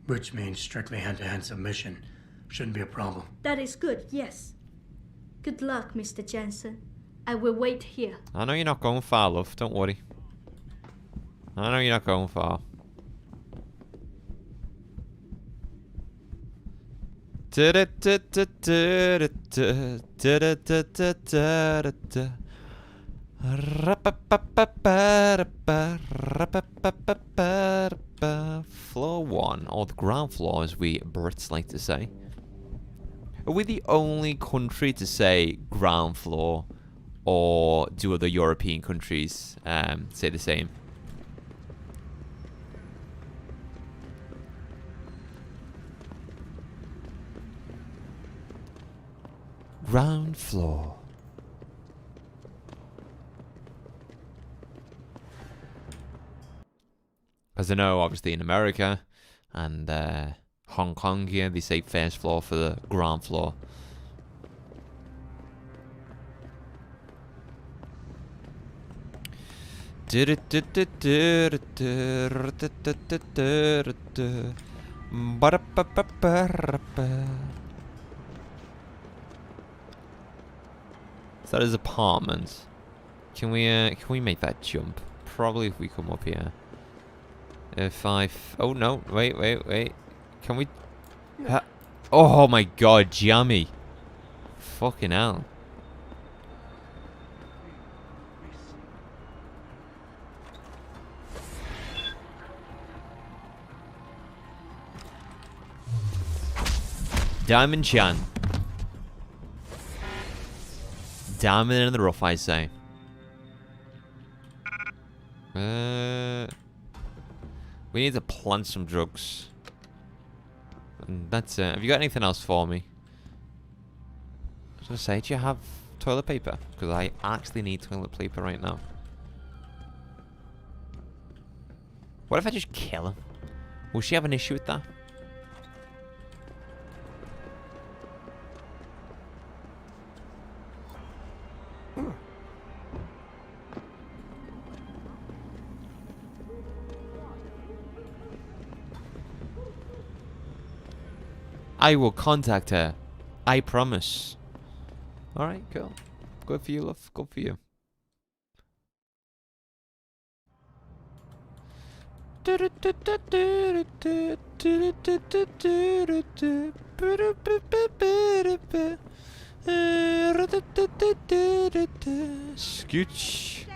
Which means strictly hand-to-hand submission. Shouldn't be a problem. That is good, yes. Good luck, Mr. Jensen. I will wait here. I know you're not going far, love. Don't worry. I know you're not going far. Floor 1, or the ground floor as we Brits like to say. Are we the only country to say ground floor, or do other European countries say the same? Ground floor. Because I know, obviously, in America and Hong Kong here, they say first floor for the ground floor. Is that his apartment? Can we make that jump? Probably if we come up here. If I... Oh, no. Wait. Can we... Oh, my God. Jammy. Fucking hell. Diamond Chan. Diamond in the rough, I say. We need to plant some drugs. And that's it. Have you got anything else for me? I was gonna say, do you have toilet paper? Because I actually need toilet paper right now. What if I just kill him? Will she have an issue with that? I will contact her. I promise. Alright, cool. Good for you, love. Good for you. Scooch.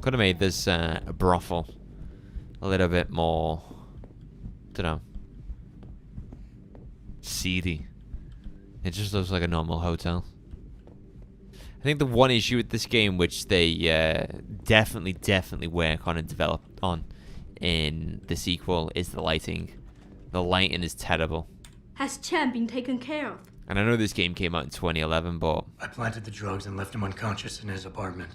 Could have made this brothel a little bit more, don't know, seedy. It just looks like a normal hotel. I think the one issue with this game, which they definitely work on and develop on in the sequel, is the lighting. The lighting is terrible. Has Chan been taken care of? And I know this game came out in 2011, but... I planted the drugs and left him unconscious in his apartment.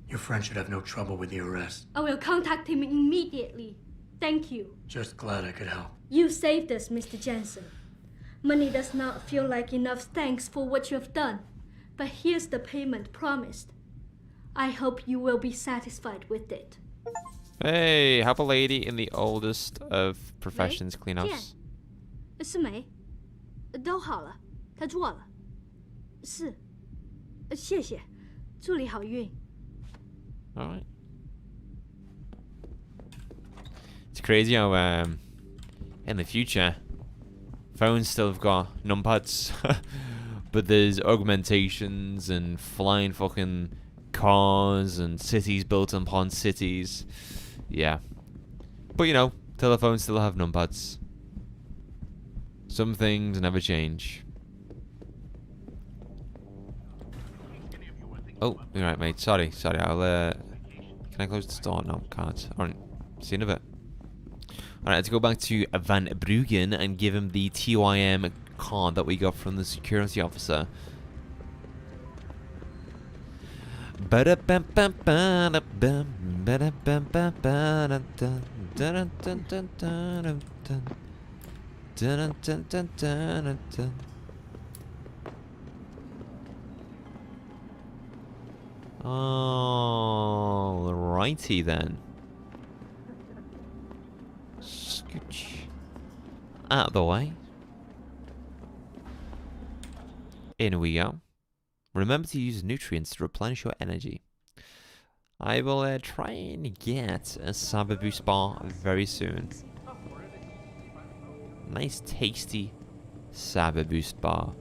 Your friend should have no trouble with the arrest. I will contact him immediately. Thank you. Just glad I could help. You saved us, Mr. Jensen. Money does not feel like enough thanks for what you have done. But here's the payment promised. I hope you will be satisfied with it. Hey, help a lady in the oldest of professions clean house. 是没，都好了，他做了。是，谢谢，祝你好运。 Alright. It's crazy how in the future phones still have got numpads, but there's augmentations and flying fucking cars and cities built upon cities. Yeah. But you know, telephones still have numpads. Some things never change. Oh, you're right, mate. Sorry. I'll, can I close the door? No, can't. Alright, see you in a bit. Alright, let's go back to Van Bruggen and give him the TYM card that we got from the security officer. Alrighty then. Scooch. Out of the way. In we go. Remember to use nutrients to replenish your energy. I will try and get a Cyber Boost bar very soon. Nice tasty Cyber Boost bar.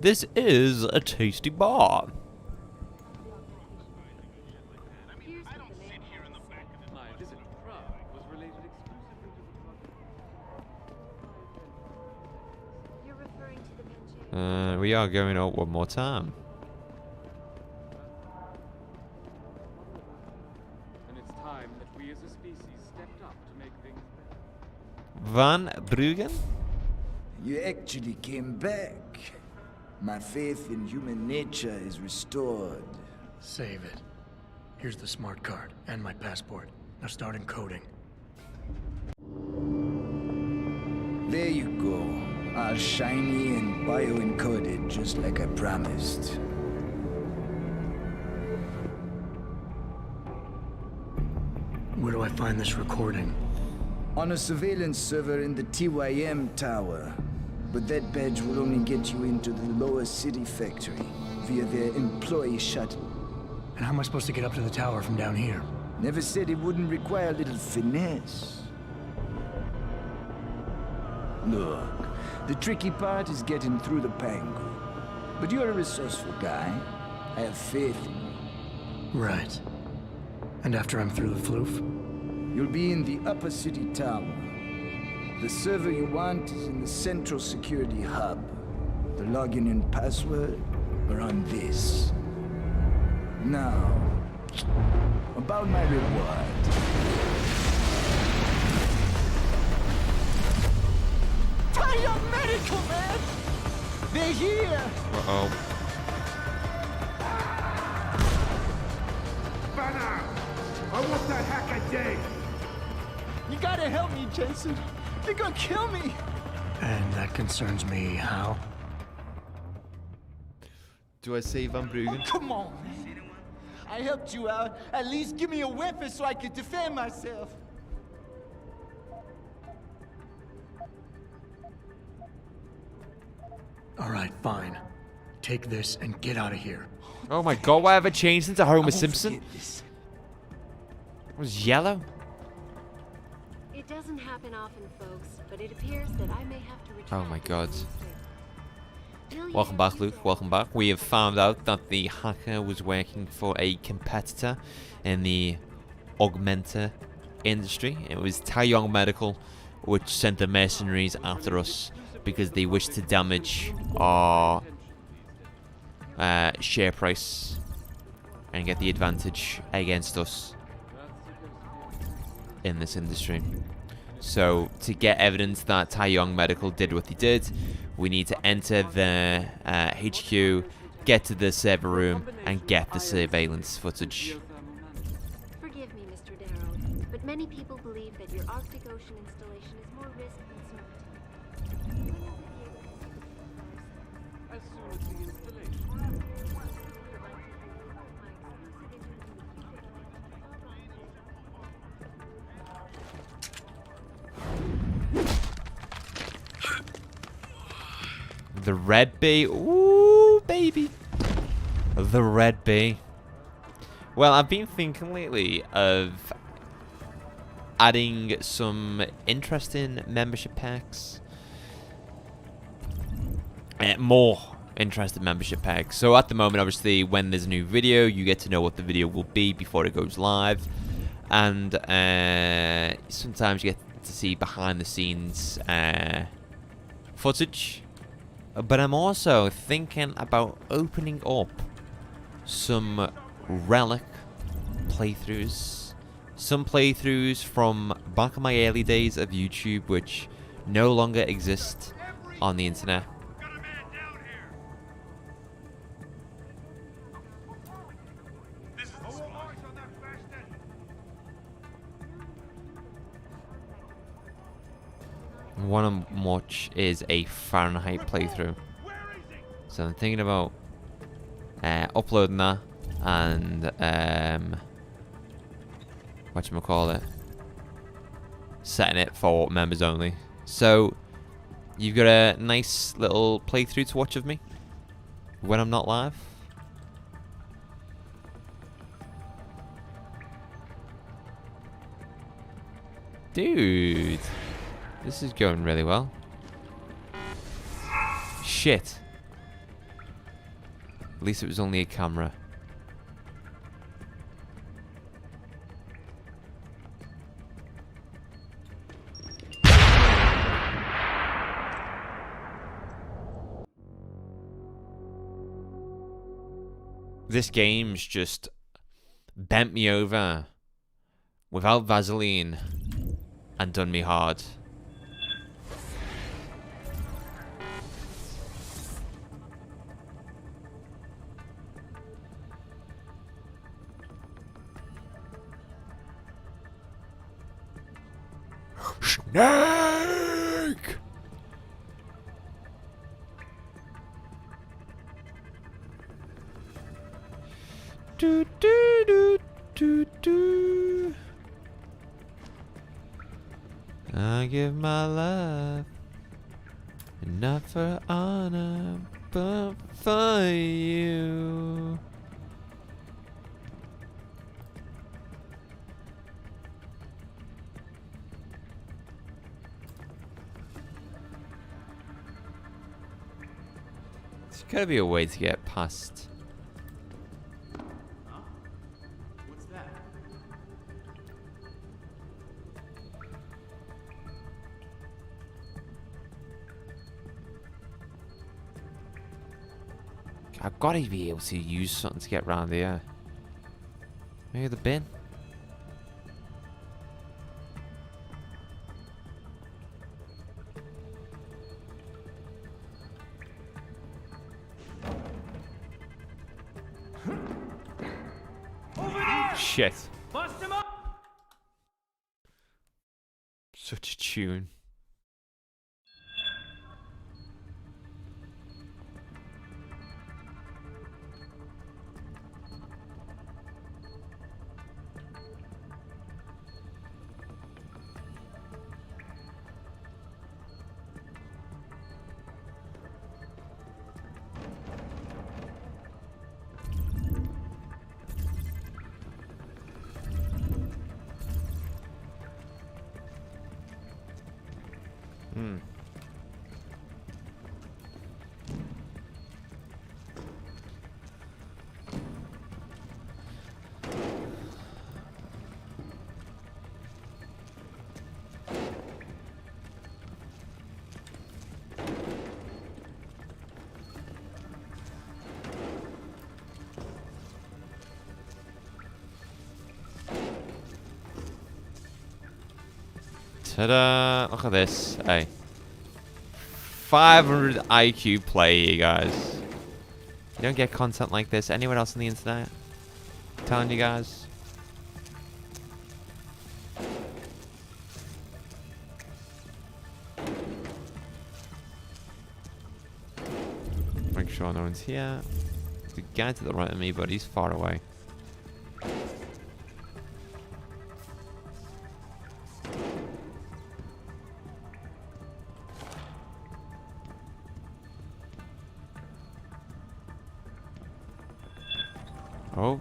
This is a tasty bar. We are going out one more time. And it's time that we as a species stepped up to make things better. Van Bruggen? You actually came back. My faith in human nature is restored. Save it. Here's the smart card and my passport. Now start encoding. There you go. All shiny and bio-encoded, just like I promised. Where do I find this recording? On a surveillance server in the TYM tower. But that badge will only get you into the lower city factory via their employee shuttle. And how am I supposed to get up to the tower from down here? Never said it wouldn't require a little finesse. Look, the tricky part is getting through the Pangu. But you're a resourceful guy. I have faith in you. Right. And after I'm through the floof? You'll be in the upper city tower. The server you want is in the central security hub. The login and password are on this. Now, about my reward. Fire medical, man! They're here! Uh-oh. Banner! I want that hacker dead! You gotta help me, Jensen. They're gonna kill me! And that concerns me, how? Do I save Van Bruggen? Oh, come on, man. I helped you out. At least give me a weapon so I can defend myself. All right, fine. Take this and get out of here. Oh my god, why have I changed into Homer Simpson? It was yellow. It doesn't happen often, folks, but it appears that I may have to retract. Oh my god. Welcome back, Luke. Welcome back. We have found out that the hacker was working for a competitor in the augmenter industry. It was Taeyong Medical, which sent the mercenaries after us because they wished to damage our share price and get the advantage against us in this industry. So to get evidence that Taeyong Medical did what they did, we need to enter the HQ, get to the server room, and get the surveillance footage. Forgive me, Mr. Darrow, but many people believe that your Arctic Ocean installation is more risk than certainty. As soon as the installation. The red bee. Ooh, baby. The red bee. Well, I've been thinking lately of adding some interesting membership packs. More interesting membership packs. So at the moment, obviously, when there's a new video, you get to know what the video will be before it goes live. And sometimes you get to see behind the scenes footage. But I'm also thinking about opening up some relic playthroughs. Some playthroughs from back in my early days of YouTube, which no longer exist on the internet. One of which is a Fahrenheit playthrough. So I'm thinking about uploading that and whatchamacallit, setting it for members only. So you've got a nice little playthrough to watch of me when I'm not live. Dude, this is going really well. Shit. At least it was only a camera. This game's just bent me over without Vaseline and done me hard. Snake! Do do do do do. I give my love, not for honor, but for you. There's gotta be a way to get past. What's that? I've got to be able to use something to get around here. Maybe the bin. Shit. Bust him up! Such a tune. Ta-da! Look at this. Hey. 500 IQ play, you guys. You don't get content like this anywhere else on the internet. I'm telling you guys. Make sure no one's here. The guy to the right of me, but he's far away. Oh.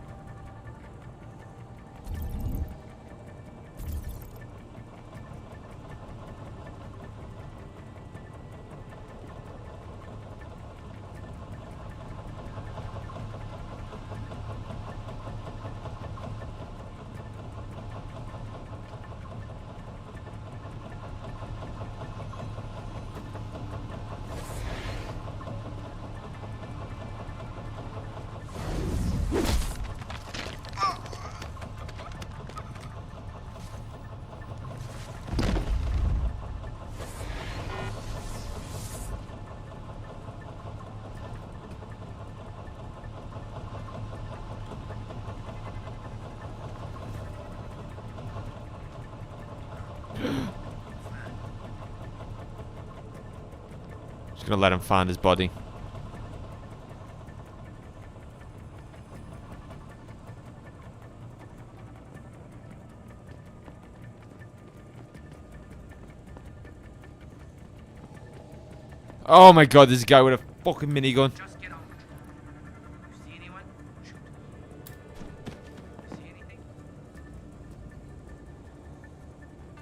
Just gonna let him find his body. Oh my god, this guy with a fucking minigun. Just get on patrol. You see anyone? Shoot. You see anything?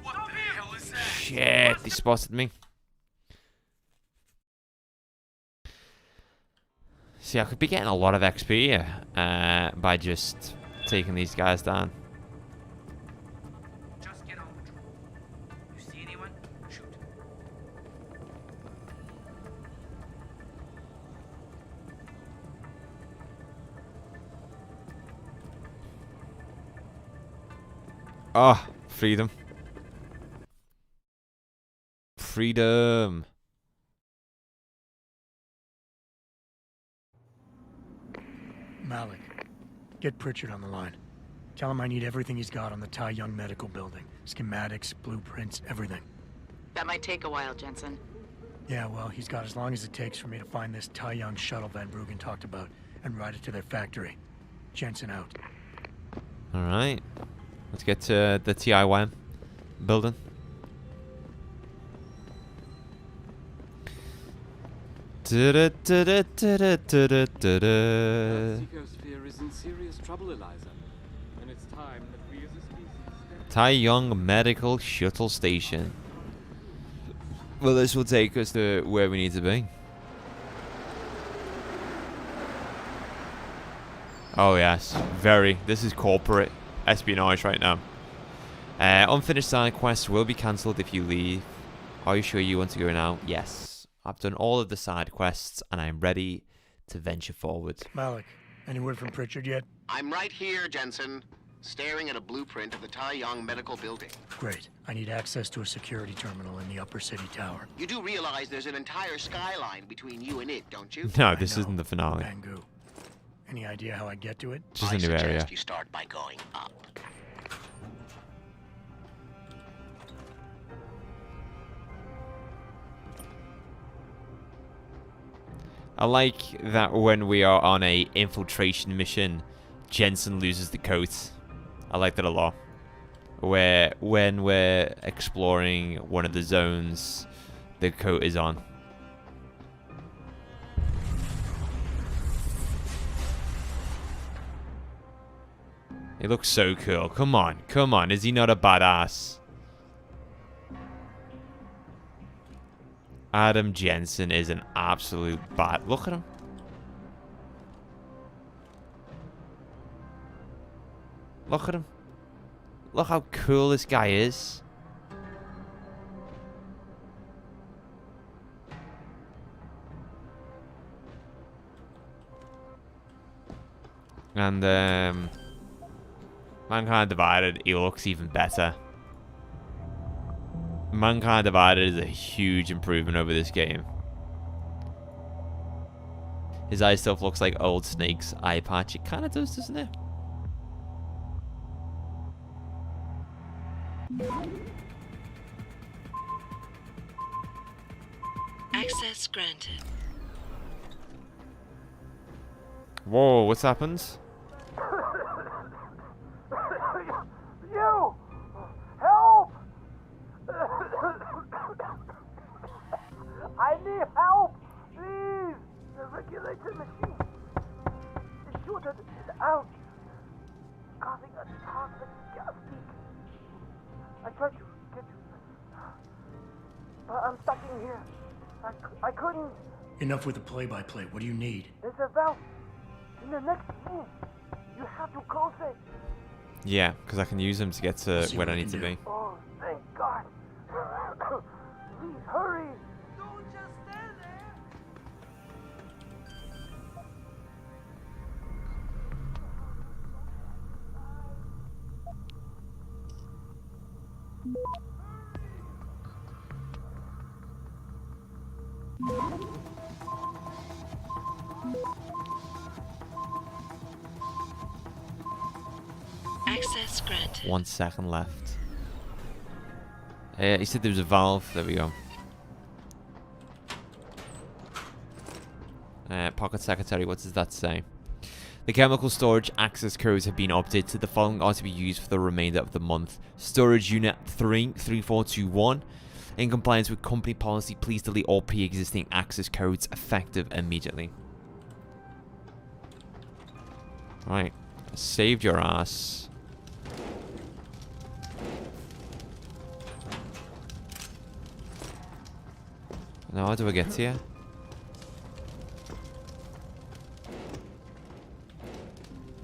What the hell is that? Shit, he spotted me. See, I could be getting a lot of XP here by just taking these guys down. Just get on patrol. You see anyone? Shoot. Ah, freedom. Freedom. Malik, get Pritchard on the line. Tell him I need everything he's got on the Tai Young Medical Building. Schematics, blueprints, everything. That might take a while, Jensen. Yeah, well, he's got as long as it takes for me to find this Tai Young shuttle Van Bruggen talked about and ride it to their factory. Jensen out. Alright. Let's get to the TIY building. Seekosphere is in serious trouble, Eliza. And it's time that we as a species step Tai Yong Medical Shuttle Station. Well, this will take us to where we need to be. Oh yes, very. This is corporate espionage right now. Unfinished side quests will be cancelled if you leave. Are you sure you want to go now? Yes. I've done all of the side quests and I'm ready to venture forward. Malik, any word from Pritchard yet? I'm right here, Jensen, staring at a blueprint of the Tai Yong Medical Building. Great. I need access to a security terminal in the upper city tower. You do realize there's an entire skyline between you and it, don't you? No, this isn't the finale. Bangu. Any idea how I get to it? Just a new area. I suggest you start by going up. I like that when we are on a infiltration mission, Jensen loses the coat. I like that a lot. Where when we're exploring one of the zones, the coat is on. He looks so cool. Come on, come on. Is he not a badass? Adam Jensen is an absolute bat. Look at him. Look at him. Look how cool this guy is. And Mankind Divided, he looks even better. Mankind Divided is a huge improvement over this game. His eye stuff looks like old Snake's eye patch. It kind of does, doesn't it? Access granted. Whoa, what's happened? You! Help! I need help! Please! The regulator machine. The shooter is out, causing a toxic gas leak. I tried to get you, but I'm stuck in here. I couldn't. Enough with the play-by-play. What do you need? There's a valve in the next room. You have to close it. Yeah, because I can use them to get to where I need to be. Oh, thank God. Please hurry. Don't just stand there. Access granted. 1 second left. He said there was a valve. There we go. Pocket Secretary, what does that say? The chemical storage access codes have been updated. The following are to be used for the remainder of the month. Storage Unit 33421. In compliance with company policy, please delete all pre-existing access codes effective immediately. Right. Saved your ass. Now how do I get to you?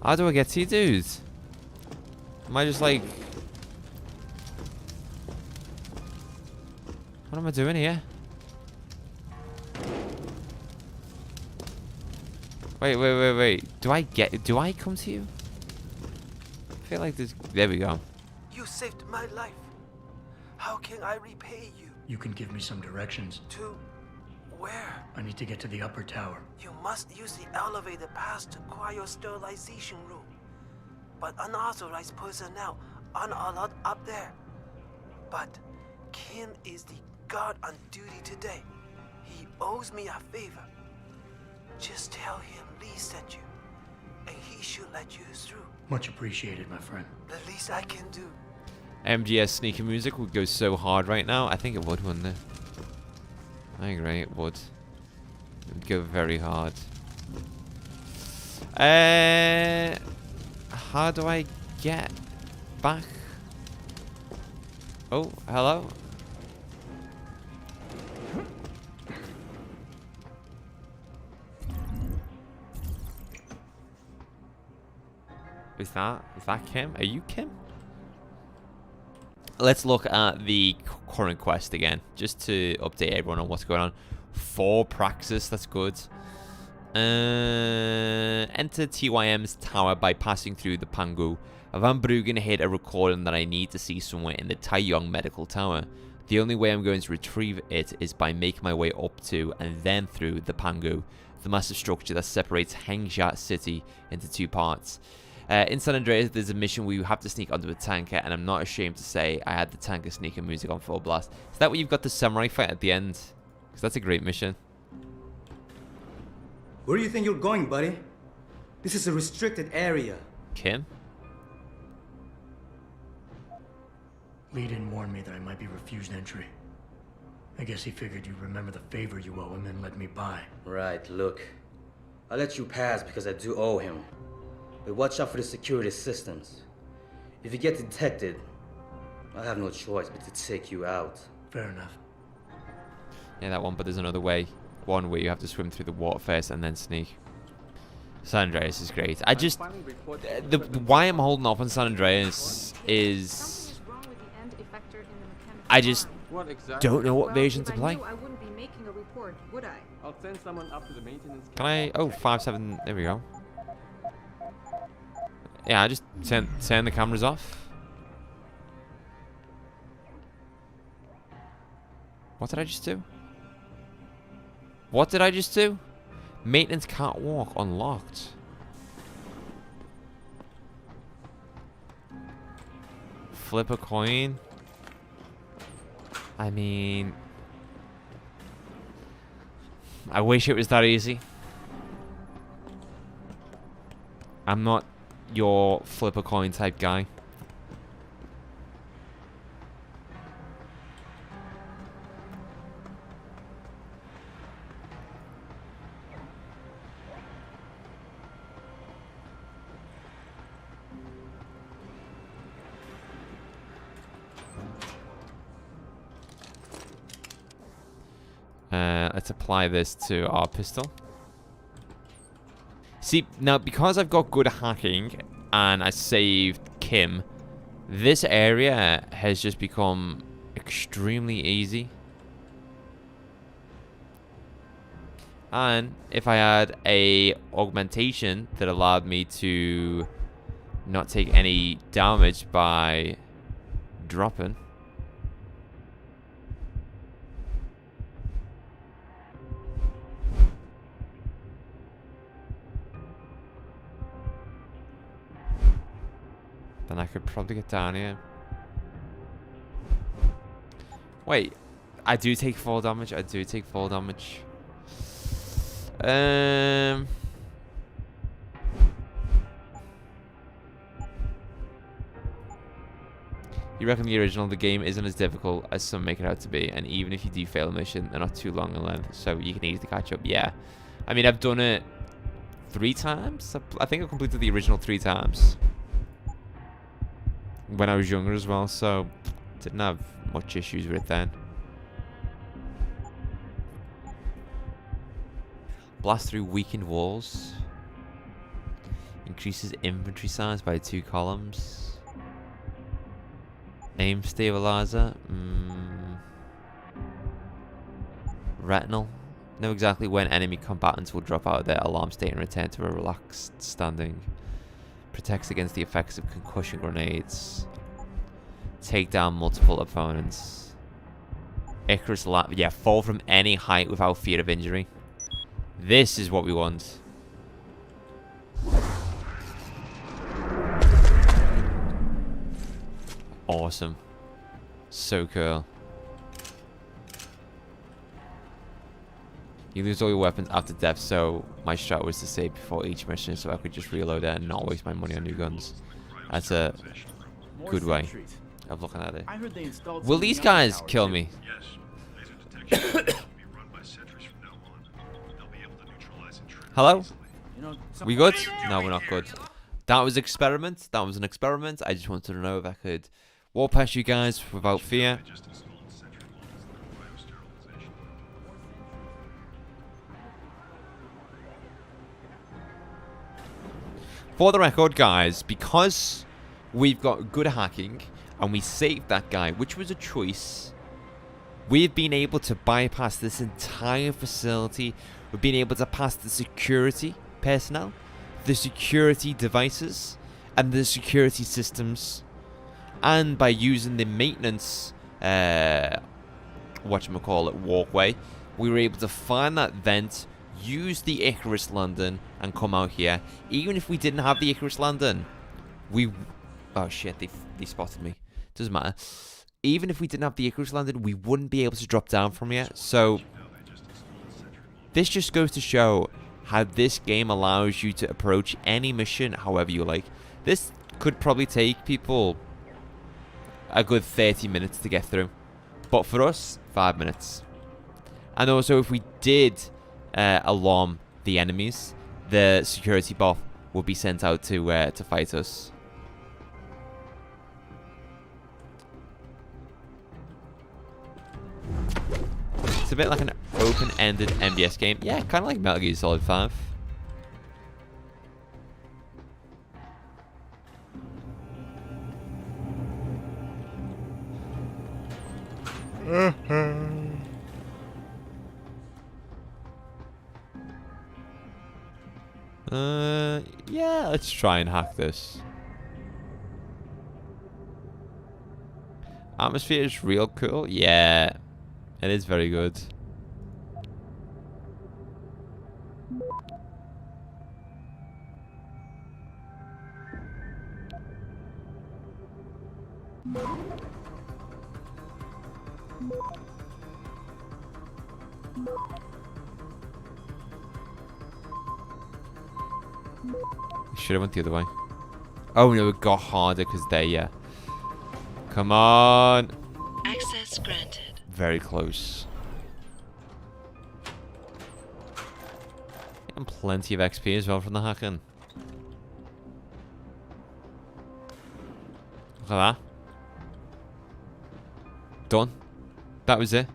How do I get to you, dude? Am I just like... What am I doing here? Wait. Do I come to you? I feel like this... There we go. You saved my life. How can I repay you? You can give me some directions. To where? I need to get to the upper tower. You must use the elevator pass to cryosterilization room. But unauthorized personnel aren't allowed up there. But Ken is the guard on duty today. He owes me a favor. Just tell him Lee sent you, and he should let you through. Much appreciated, my friend. The least I can do. MGS sneaker music would go so hard right now. I think it would, wouldn't it? I agree, it would. Go very hard. How do I get back? Oh, hello? Is that Kim? Are you Kim? Let's look at the current quest again, just to update everyone on what's going on. 4 Praxis, that's good. Enter TYM's tower by passing through the Pangu. Van Bruggen hid a recording that I need to see somewhere in the Taeyong Medical Tower. The only way I'm going to retrieve it is by making my way up to and then through the Pangu, the massive structure that separates Hangzhou City into 2 parts. In San Andreas, there's a mission where you have to sneak onto a tanker, and I'm not ashamed to say I had the tanker sneaker music on full blast. Is that where you've got the samurai fight at the end? Because that's a great mission. Where do you think you're going, buddy? This is a restricted area. Kim? Lee didn't warn me that I might be refused entry. I guess he figured you'd remember the favor you owe him and let me by. Right, look. I let you pass because I do owe him. But watch out for the security systems. If you get detected, I'll have no choice but to take you out. Fair enough. Yeah, that one, but there's another way. One where you have to swim through the water first and then sneak. San Andreas is great. I just... why I'm holding off on San Andreas is... I just don't know what version to play. I wouldn't be making a report, would I? I'll send someone up to the maintenance. Can I... oh, 5-7... there we go. Yeah, I just turn the cameras off. What did I just do? What did I just do? Maintenance can't walk unlocked. Flip a coin. I mean, I wish it was that easy. I'm not your flip a coin type guy. Let's apply this to our pistol. See, now because I've got good hacking and I saved Kim, this area has just become extremely easy. And if I had a augmentation that allowed me to not take any damage by dropping. Then I could probably get down here. Wait, I do take fall damage. I do take fall damage. You reckon the original of the game isn't as difficult as some make it out to be, and even if you do fail a mission, they're not too long in length, so you can easily catch up. Yeah, I mean, I've done it 3 times. I think I completed the original 3 times when I was younger as well, so didn't have much issues with it then. Blast through weakened walls. Increases inventory size by 2 columns. Aim stabilizer. Retinal. Know exactly when enemy combatants will drop out of their alarm state and return to a relaxed standing. Protects against the effects of concussion grenades. Take down multiple opponents. Icarus lap. Yeah, fall from any height without fear of injury. This is what we want. Awesome. So cool. You lose all your weapons after death, so my strat was to save before each mission so I could just reload it and not waste my money on new guns. That's a good way of looking at it. Will these guys kill me? Hello? We good? No, we're not good. That was experiment. That was an experiment. I just wanted to know if I could walk past you guys without fear. For the record, guys, because we've got good hacking and we saved that guy, which was a choice, we've been able to bypass this entire facility. We've been able to pass the security personnel, the security devices, and the security systems. And by using the maintenance, walkway, we were able to find that vent, use the Icarus London, and come out here. Even if we didn't have the Icarus London, oh shit, they spotted me. Doesn't matter. Even if we didn't have the Icarus London, we wouldn't be able to drop down from here. So this just goes to show how this game allows you to approach any mission however you like. This could probably take people a good 30 minutes to get through, but for us, 5 minutes. And also, if we did alarm the enemies, the security bot would be sent out to fight us. It's a bit like an open-ended MDS game. Yeah, kind of like Metal Gear Solid 5. Yeah, let's try and hack this. Atmosphere is real cool. Yeah, it is very good. Should have went the other way. Oh no, it got harder because they, yeah. Come on. Access granted. Very close. And plenty of XP as well from the hacking. Look at that. Done. That was it.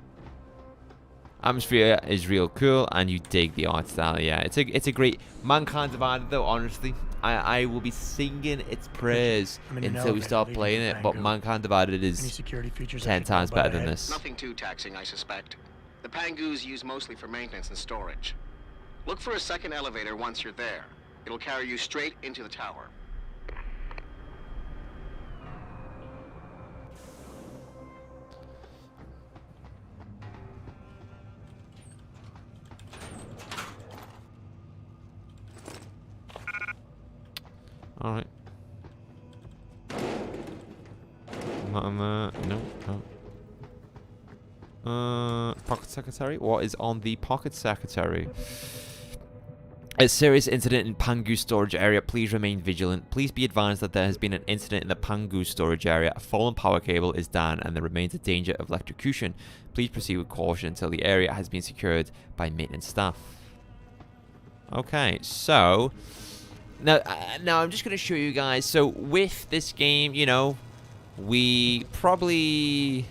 Atmosphere is real cool, and you dig the art style. Yeah, it's a great Mankind Divided, though. Honestly, I will be singing its praise until we start playing it. But Mankind Divided is 10 times better than this. Nothing too taxing, I suspect. The Pangus use mostly for maintenance and storage. Look for a second elevator once you're there. It'll carry you straight into the tower. Alright. No. Pocket Secretary? What is on the Pocket Secretary? A serious incident in Pangu storage area. Please remain vigilant. Please be advised that there has been an incident in the Pangu storage area. A fallen power cable is down and there remains a danger of electrocution. Please proceed with caution until the area has been secured by maintenance staff. Okay, so now I'm just going to show you guys. So with this game, you know, we probably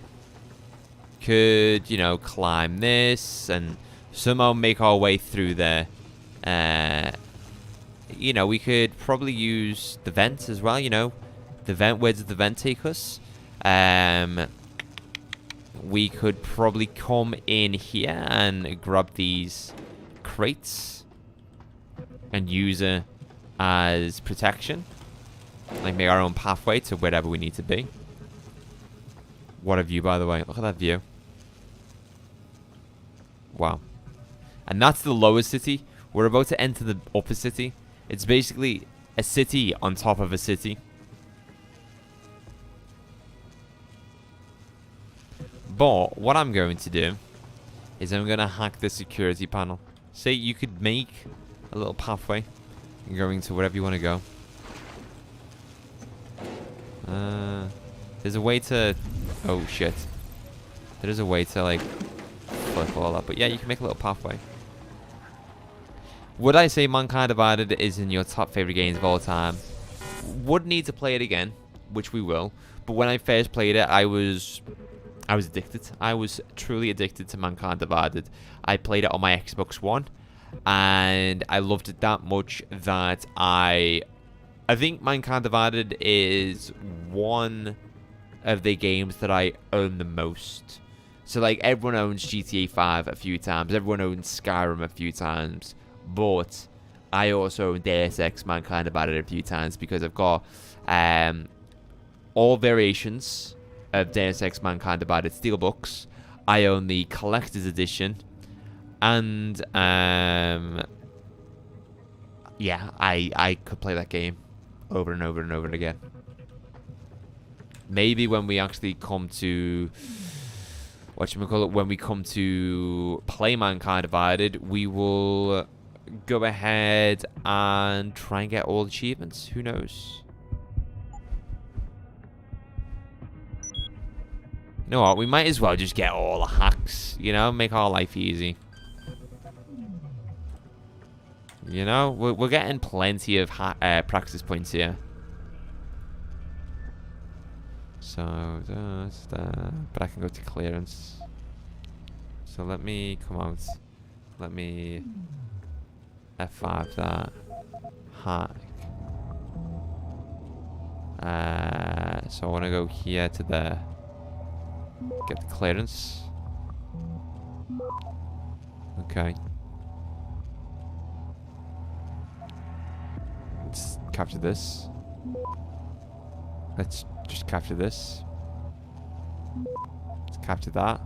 could, you know, climb this and somehow make our way through there. You know, we could probably use the vent as well, you know. The vent, where does the vent take us? We could probably come in here and grab these crates and use it as protection. Like, make our own pathway to wherever we need to be. What a view, by the way. Look at that view. Wow. And that's the lower city. We're about to enter the upper city. It's basically a city on top of a city. But what I'm going to do is I'm going to hack the security panel. Say you could make a little pathway going to wherever you want to go. There's a way to... Oh, shit. There is a way to, like, flip all that. But yeah, you can make a little pathway. Would I say Mankind Divided is in your top favorite games of all time? Would need to play it again, which we will. But when I first played it, I was addicted. I was truly addicted to Mankind Divided. I played it on my Xbox One, and I loved it that much that I think Mankind Divided is one of the games that I own the most. So like everyone owns GTA 5 a few times, everyone owns Skyrim a few times, but I also own Deus Ex Mankind Divided a few times because I've got all variations of Deus Ex Mankind Divided Steelbooks. I own the collector's edition, and yeah, I could play that game over and over and over again. Maybe when we actually come to when we come to play Mankind Divided, we will go ahead and try and get all achievements. Who knows? You know what? We might as well just get all the hacks, you know? Make our life easy. You know? We're getting plenty of practice points here. So, but I can go to clearance. So let me come out. Let me F5 that. Hack. So I want to go here to there. Get the clearance. Okay. Let's capture this. Let's just capture this. Let's capture that.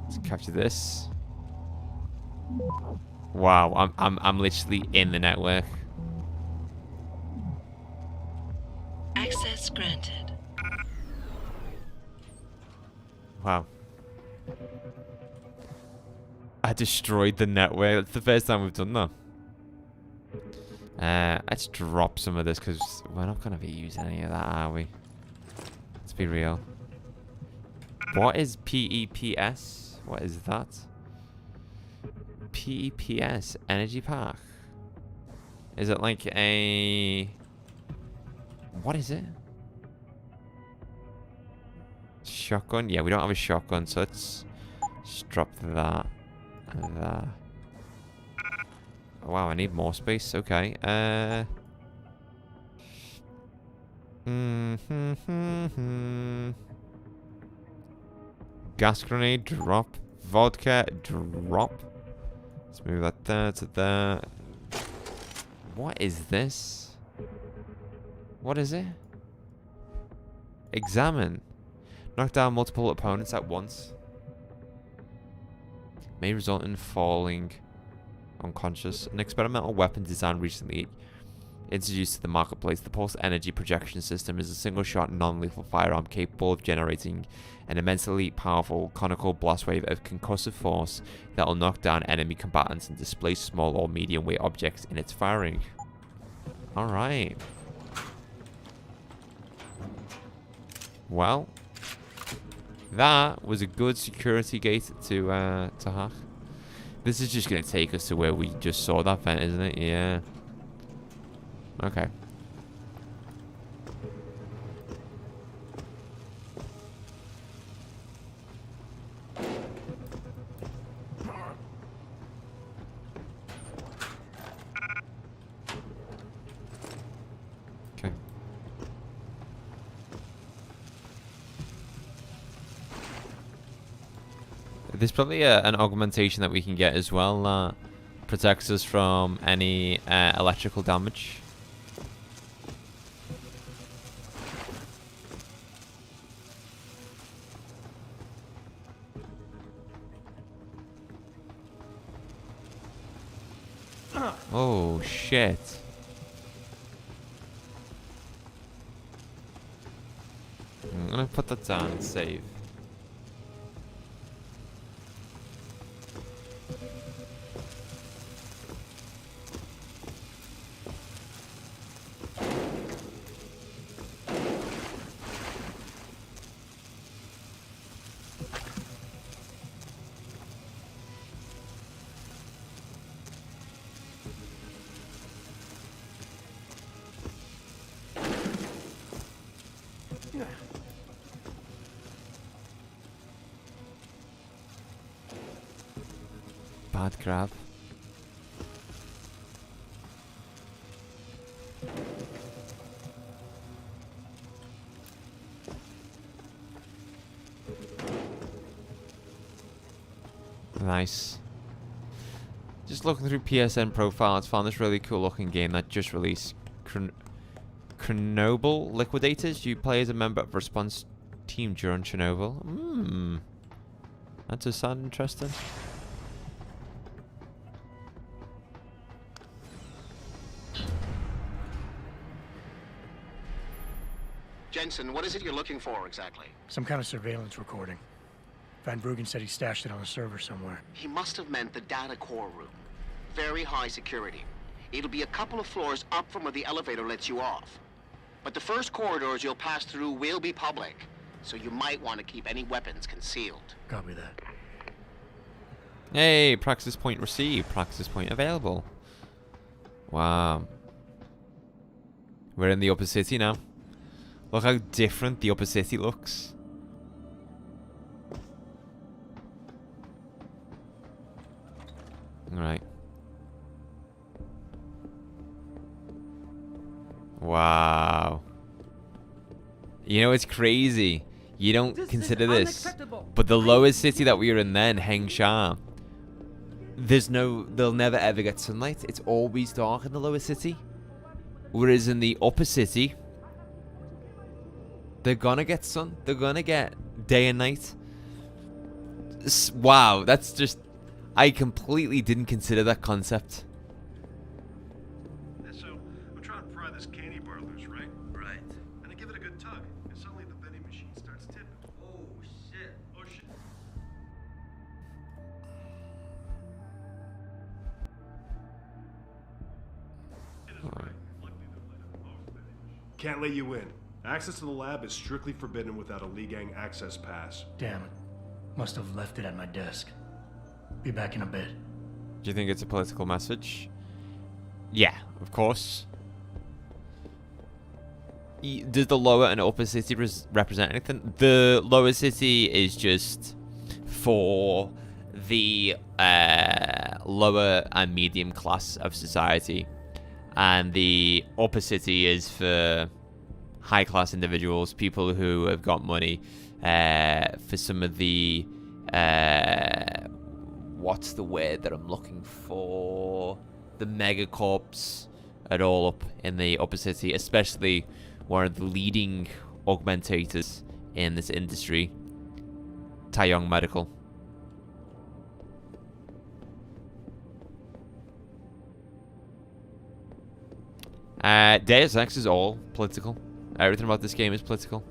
Let's capture this. Wow, I'm literally in the network. Access granted. Wow. I destroyed the network. That's the first time we've done that. Let's drop some of this because we're not going to be using any of that, are we? Let's be real. What is PEPS? What is that? PEPS Energy Park. Is it like a... What is it? Shotgun? Yeah, we don't have a shotgun, so let's just drop that and that. Oh, wow, I need more space. Okay. Gas grenade, drop. Vodka, drop. Let's move that there to there. What is this? What is it? Examine. Knock down multiple opponents at once. May result in falling unconscious. An experimental weapon design recently introduced to the marketplace, the Pulse Energy Projection System is a single-shot, non-lethal firearm capable of generating an immensely powerful conical blast wave of concussive force that will knock down enemy combatants and displace small or medium-weight objects in its firing. Alright. Well, that was a good security gate to hack. This is just going to take us to where we just saw that vent, isn't it? Yeah. Okay. Okay. There's probably an augmentation that we can get as well that protects us from any electrical damage. Oh shit. I'm gonna put that down and save. Bad grab. Nice. Just looking through PSN profiles, found this really cool looking game that just released. Chernobyl Liquidators. You play as a member of response team during Chernobyl. That does sound interesting. Jensen, what is it you're looking for exactly? Some kind of surveillance recording. Van Bruggen said he stashed it on a server somewhere. He must have meant the data core room. Very high security. It'll be a couple of floors up from where the elevator lets you off. But the first corridors you'll pass through will be public, so you might want to keep any weapons concealed. Copy that. Hey, practice point received. Practice point available. Wow. We're in the upper city now. Look how different the upper city looks. Alright. Wow. You know, it's crazy. You don't consider this. But the lowest city that we were in then, Hengsha, they'll never ever get sunlight. It's always dark in the lower city. Whereas in the upper city, they're gonna get sun. They're gonna get day and night. Wow, that's just... I completely didn't consider that concept. So, I'm trying to pry this candy bar loose, right? Right. And I give it a good tug, and suddenly the vending machine starts tipping. Oh, shit. Oh, shit. Can't let you in. Access to the lab is strictly forbidden without a Lee Gang access pass. Damn it. Must have left it at my desk. Be back in a bit. Do you think it's a political message? Yeah, of course. Does the lower and upper city represent anything? The lower city is just for the lower and medium class of society. And the upper city is for high class individuals, people who have got money, for some of the what's the word that I'm looking for? The megacorps are all up in the upper city, especially one of the leading augmentators in this industry, Taeyong Medical. Deus Ex is all political. Everything about this game is political.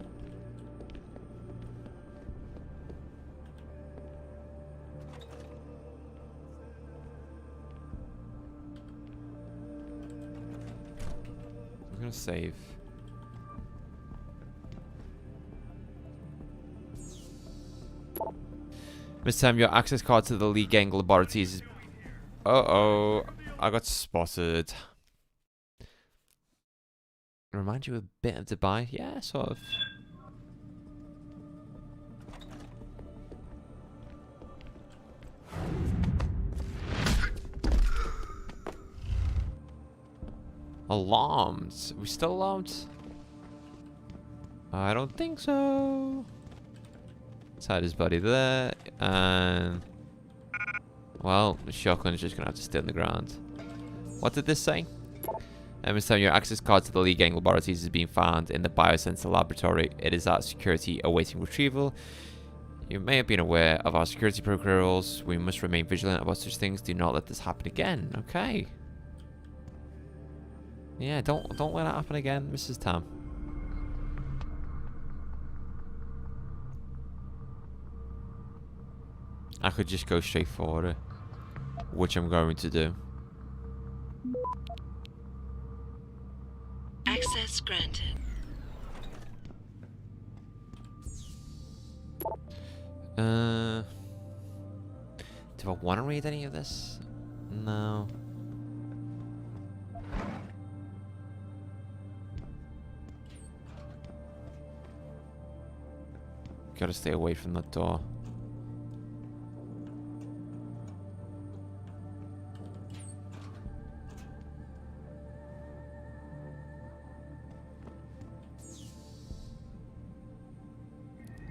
I'm gonna save. Miss Tam, your access card to the Lee Gang laboratories is... Uh-oh. I got spotted. Remind you a bit of Dubai? Yeah, sort of. Alarmed? Are we still alarmed? I don't think so. Let's hide his body there. And... well, the shotgun's just gonna have to stay on the ground. What did this say? Miss Tam, your access card to the Lee Gang laboratories is being found in the biosensor laboratory. It is at security awaiting retrieval. You may have been aware of our security protocols. We must remain vigilant about such things. Do not let this happen again. Okay. Yeah, don't let it happen again, Mrs. Tam. I could just go straight for it, which I'm going to do. Access granted. Do I want to read any of this? No. Gotta stay away from that door.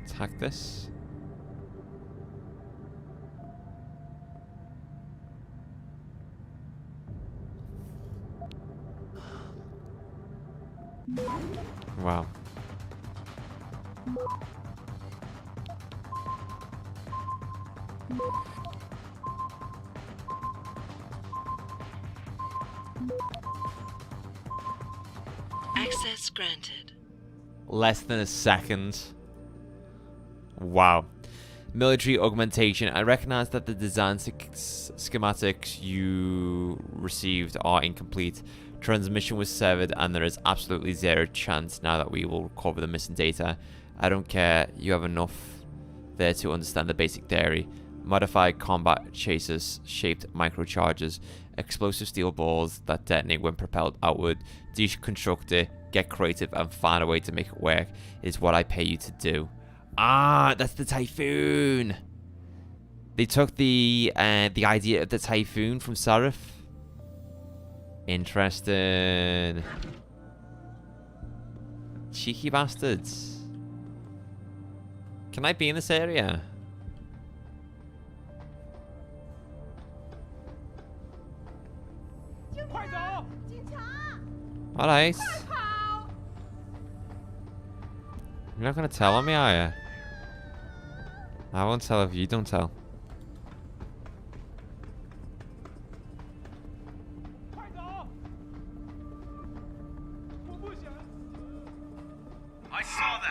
Attack this. Wow. Access granted. Less than a second. Wow. Military augmentation. I recognize that the design schematics you received are incomplete. Transmission was severed and there is absolutely zero chance now that we will recover the missing data. I don't care. You have enough there to understand the basic theory. Modified combat chasers, shaped microchargers, explosive steel balls that detonate when propelled outward. Deconstruct it, get creative and find a way to make it work is what I pay you to do. Ah, that's the Typhoon. They took the idea of the Typhoon from Sarif. Interesting. Cheeky bastards. Can I be in this area? Alright. You're not gonna tell on me, are you? I won't tell if you don't tell.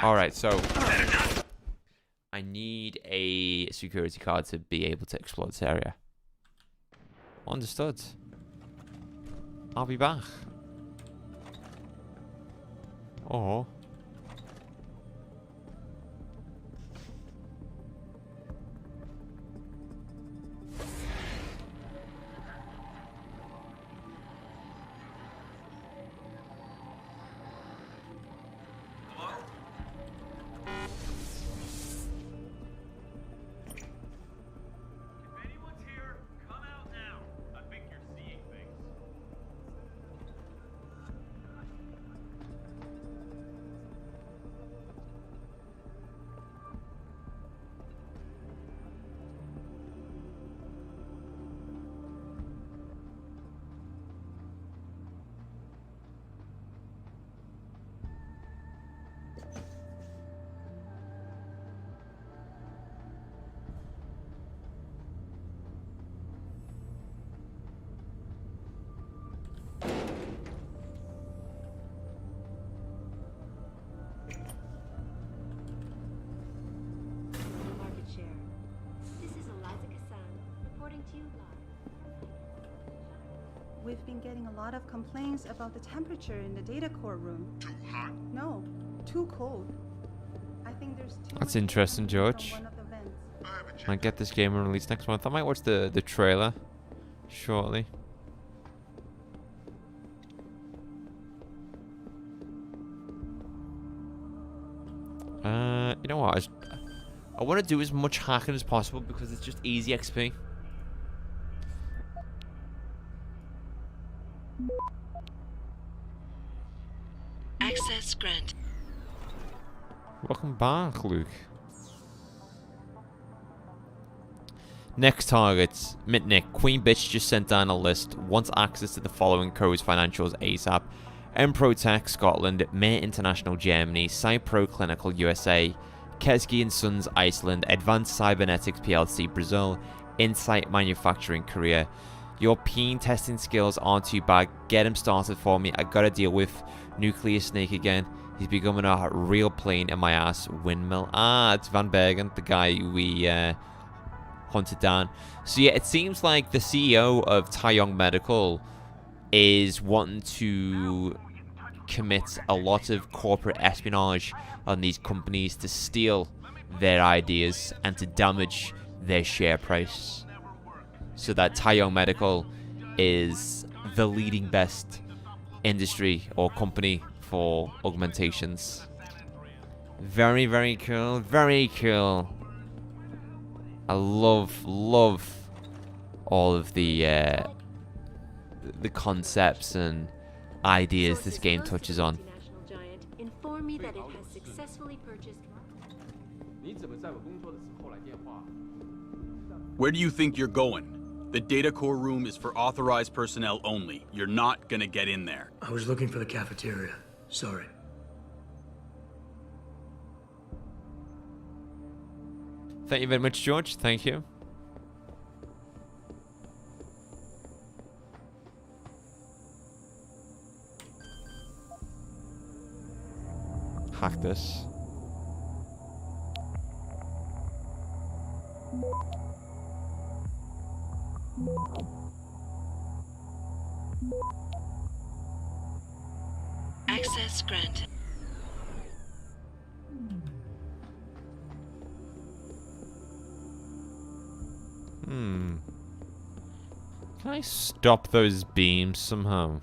Alright, so I need a security card to be able to explore this area. Understood. I'll be back. Oh. We've been getting a lot of complaints about the temperature in the data core room. Too hot? No, too cold. I think there's too That's much interesting, George. from one of the vents. Might get this game released next month. I might watch the trailer shortly. You know what? I want to do as much hacking as possible because it's just easy XP. Access granted. Welcome back, Luke. Next targets. Mitnick. Queen Bitch just sent down a list. Wants access to the following codes financials ASAP. Emprotech Scotland, May International Germany, Cypro Clinical USA, Kesky & Sons Iceland, Advanced Cybernetics PLC Brazil, Insight Manufacturing Korea. Your peen testing skills aren't too bad. Get him started for me. I gotta deal with Nuclear Snake again. He's becoming a real pain in my ass. Windmill. Ah, it's Van Bergen, the guy we hunted down. So yeah, it seems like the CEO of Taeyong Medical is wanting to commit a lot of corporate espionage on these companies to steal their ideas and to damage their share price, so that Taeyong Medical is the leading best industry or company for augmentations. Very, very cool. Very cool. I love all of the concepts and ideas this game touches on. Inform me that it has successfully purchased. Where do you think you're going? The data core room is for authorized personnel only. You're not gonna get in there. I was looking for the cafeteria. Sorry. Thank you very much, George. Thank you. Hack this. Access granted. Can I stop those beams somehow?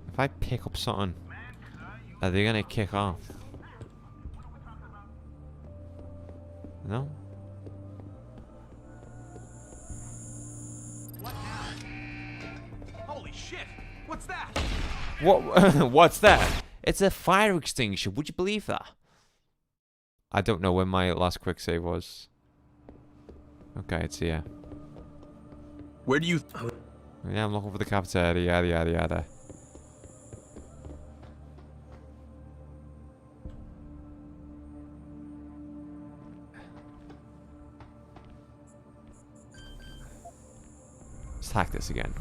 If I pick up something, are they gonna kick off? No? Holy shit! What's that? What? What's that? It's a fire extinguisher. Would you believe that? I don't know when my last quick save was. Okay, it's here. Where do you... Yeah, I'm looking for the cafeteria. Yada, yada, yada. Let's hack this again.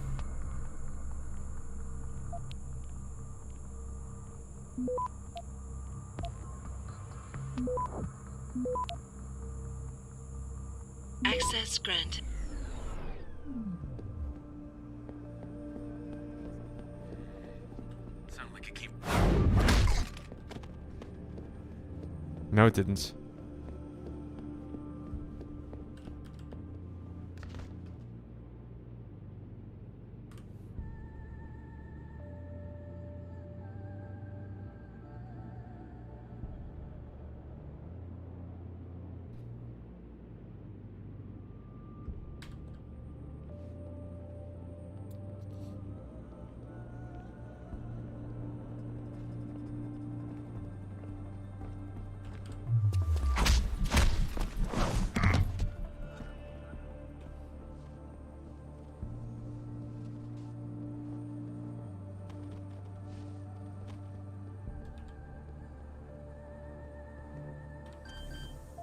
Access granted. Sound like a key. No, it didn't.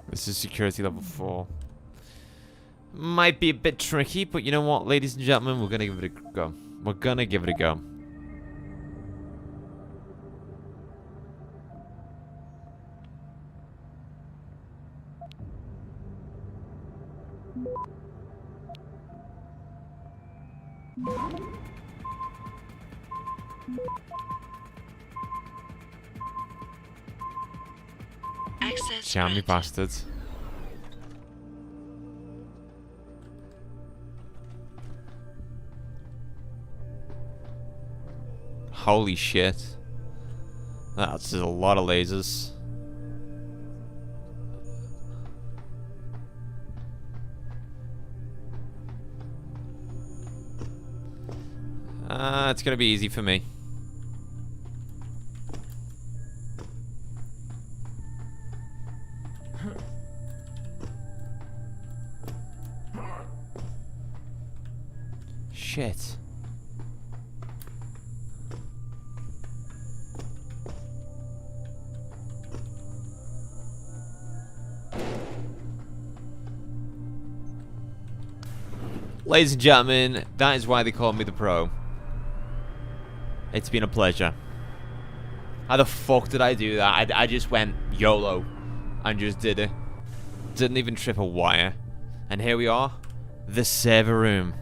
This is security level 4. Might be a bit tricky, but you know what, ladies and gentlemen, we're gonna give it a go. We're gonna give it a go. Access Charmy bastards. Holy shit. That's a lot of lasers. It's gonna be easy for me. Shit. Ladies and gentlemen, that is why they call me the pro. It's been a pleasure. How the fuck did I do that? I just went YOLO and just did it. Didn't even trip a wire. And here we are, the server room.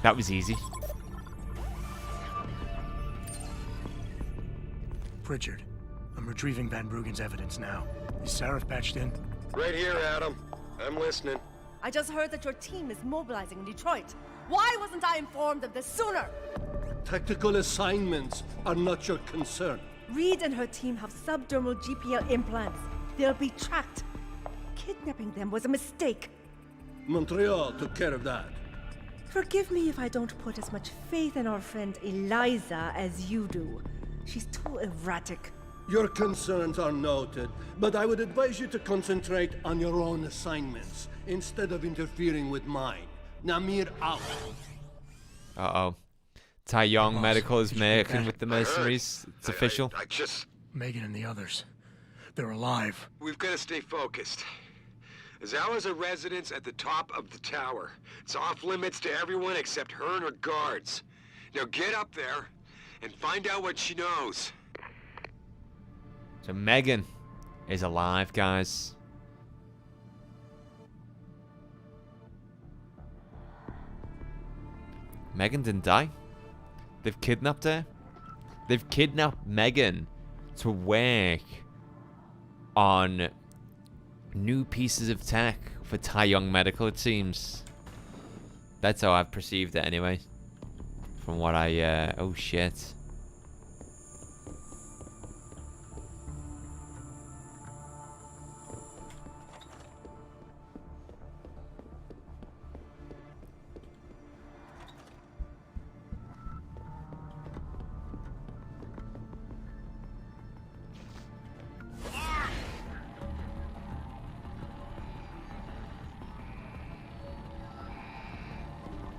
That was easy. Pritchard, I'm retrieving Van Bruggen's evidence now. Is Sarif patched in? Right here, Adam. I'm listening. I just heard that your team is mobilizing in Detroit. Why wasn't I informed of this sooner? Tactical assignments are not your concern. Reed and her team have subdermal GPL implants. They'll be tracked. Kidnapping them was a mistake. Montreal took care of that. Forgive me if I don't put as much faith in our friend Eliza as you do. She's too erratic. Your concerns are noted, but I would advise you to concentrate on your own assignments instead of interfering with mine. Namir out. Uh-oh. Taeyong Medical is making with the mercenaries. It's official. I just... Megan and the others. They're alive. We've got to stay focused. Zawa's a residence at the top of the tower. It's off limits to everyone except her and her guards. Now get up there and find out what she knows. So Megan is alive, guys. Megan didn't die. They've kidnapped her. They've kidnapped Megan to work on new pieces of tech for Taeyong Medical, it seems. That's how I've perceived it anyway. From what I, oh shit.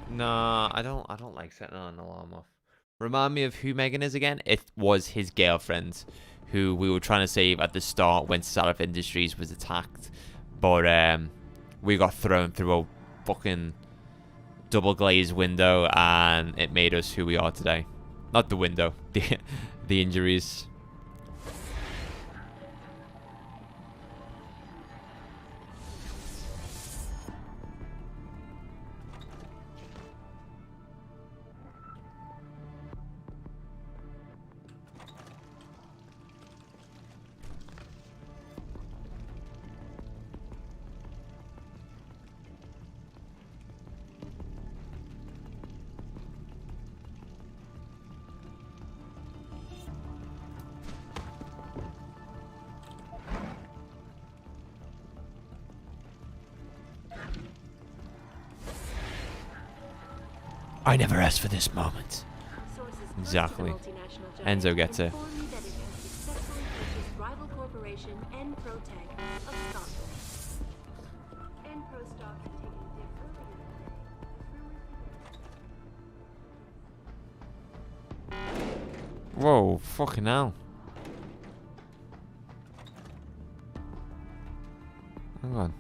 No, I don't like setting an alarm off. Remind me of who Megan is again? It was his girlfriend, who we were trying to save at the start when Sarif Industries was attacked. But we got thrown through a fucking double glazed window and it made us who we are today. Not the window, the injuries. I never asked for this moment. Exactly. Enzo gets it. Rival corporation N-Protec of Scotland. N-Pro stock had taken a dip earlier. Whoa, fucking hell. Hang on.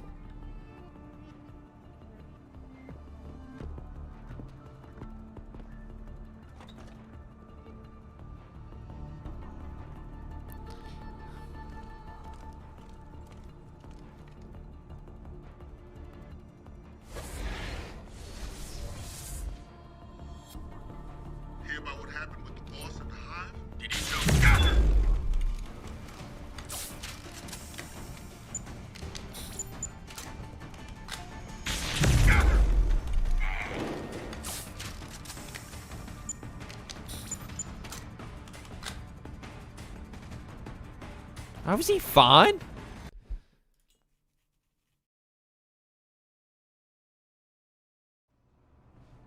Hear about what happened with the boss at the Hive? Did you know? How was he fine?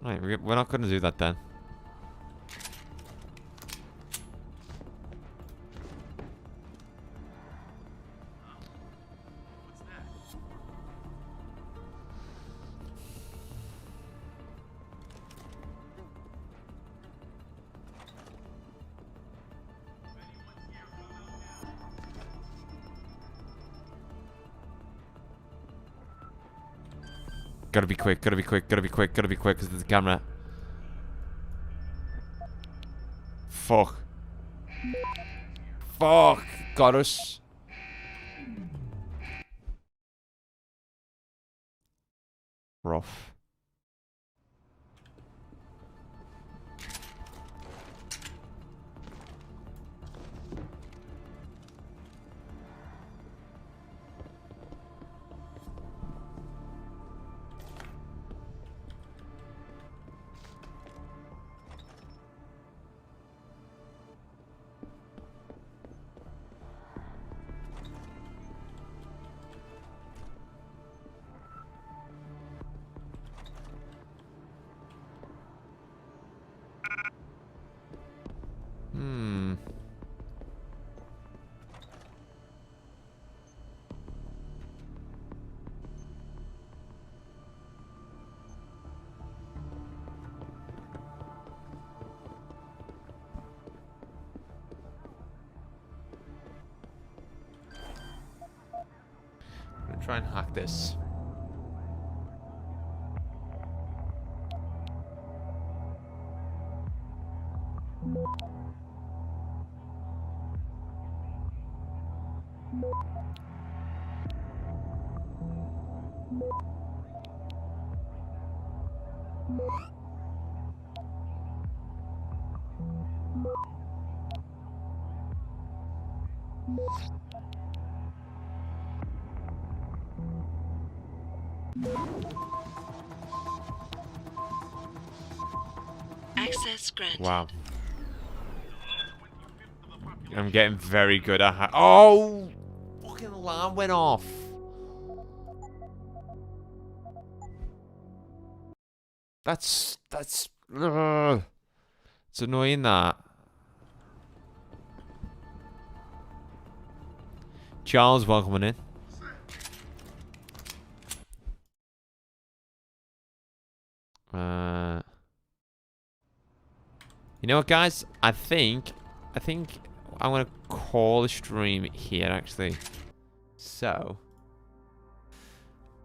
Right, we're not going to do that then. Gotta be quick, gotta be quick, gotta be quick, gotta be quick, because there's a camera. Fuck. Fuck. Got us. Rough. try and hack this. Access granted. Wow. I'm getting very good at oh! Fucking alarm went off. That's it's annoying that. Charles, welcome in. You know what, guys? I think I'm gonna call the stream here, actually. So,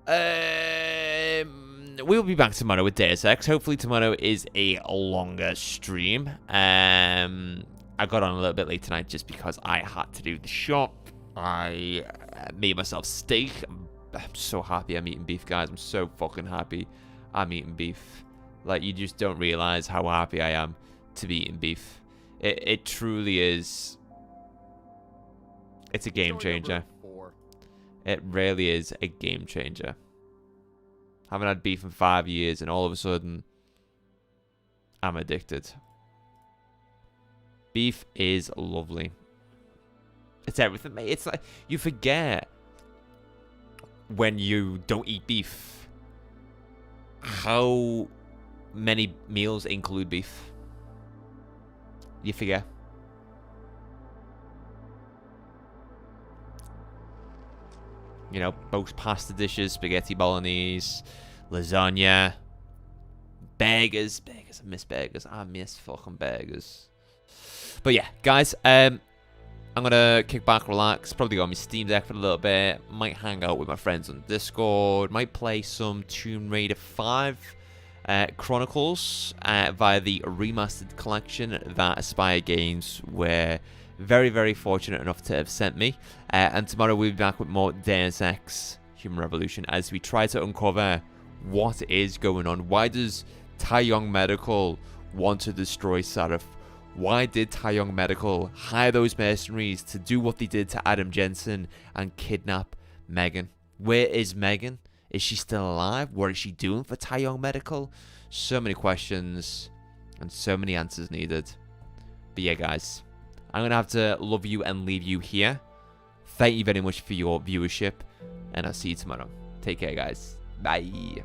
we'll be back tomorrow with Deus Ex. Hopefully tomorrow is a longer stream. I got on a little bit late tonight just because I had to do the shop. I made myself steak. I'm so happy I'm eating beef, guys. I'm so fucking happy I'm eating beef. Like, you just don't realize how happy I am to be eating beef. It truly is. It's a game changer. It really is a game changer. Haven't had beef in 5 years, and all of a sudden, I'm addicted. Beef is lovely. It's everything, mate. It's like, you forget when you don't eat beef how many meals include beef. You forget. You know, most pasta dishes, spaghetti bolognese, lasagna, burgers. Burgers, I miss burgers. I miss fucking burgers. But yeah, guys, I'm gonna kick back, relax, probably go on my Steam Deck for a little bit, might hang out with my friends on Discord, might play some Tomb Raider 5 Chronicles via the remastered collection that Aspire Games were very, very fortunate enough to have sent me. And tomorrow we'll be back with more Deus Ex Human Revolution as we try to uncover what is going on. Why does Taeyong Medical want to destroy Sarif? Why did Taeyong Medical hire those mercenaries to do what they did to Adam Jensen and kidnap Megan? Where is Megan? Is she still alive? What is she doing for Taeyong Medical? So many questions and so many answers needed. But yeah, guys, I'm going to have to love you and leave you here. Thank you very much for your viewership, and I'll see you tomorrow. Take care, guys. Bye.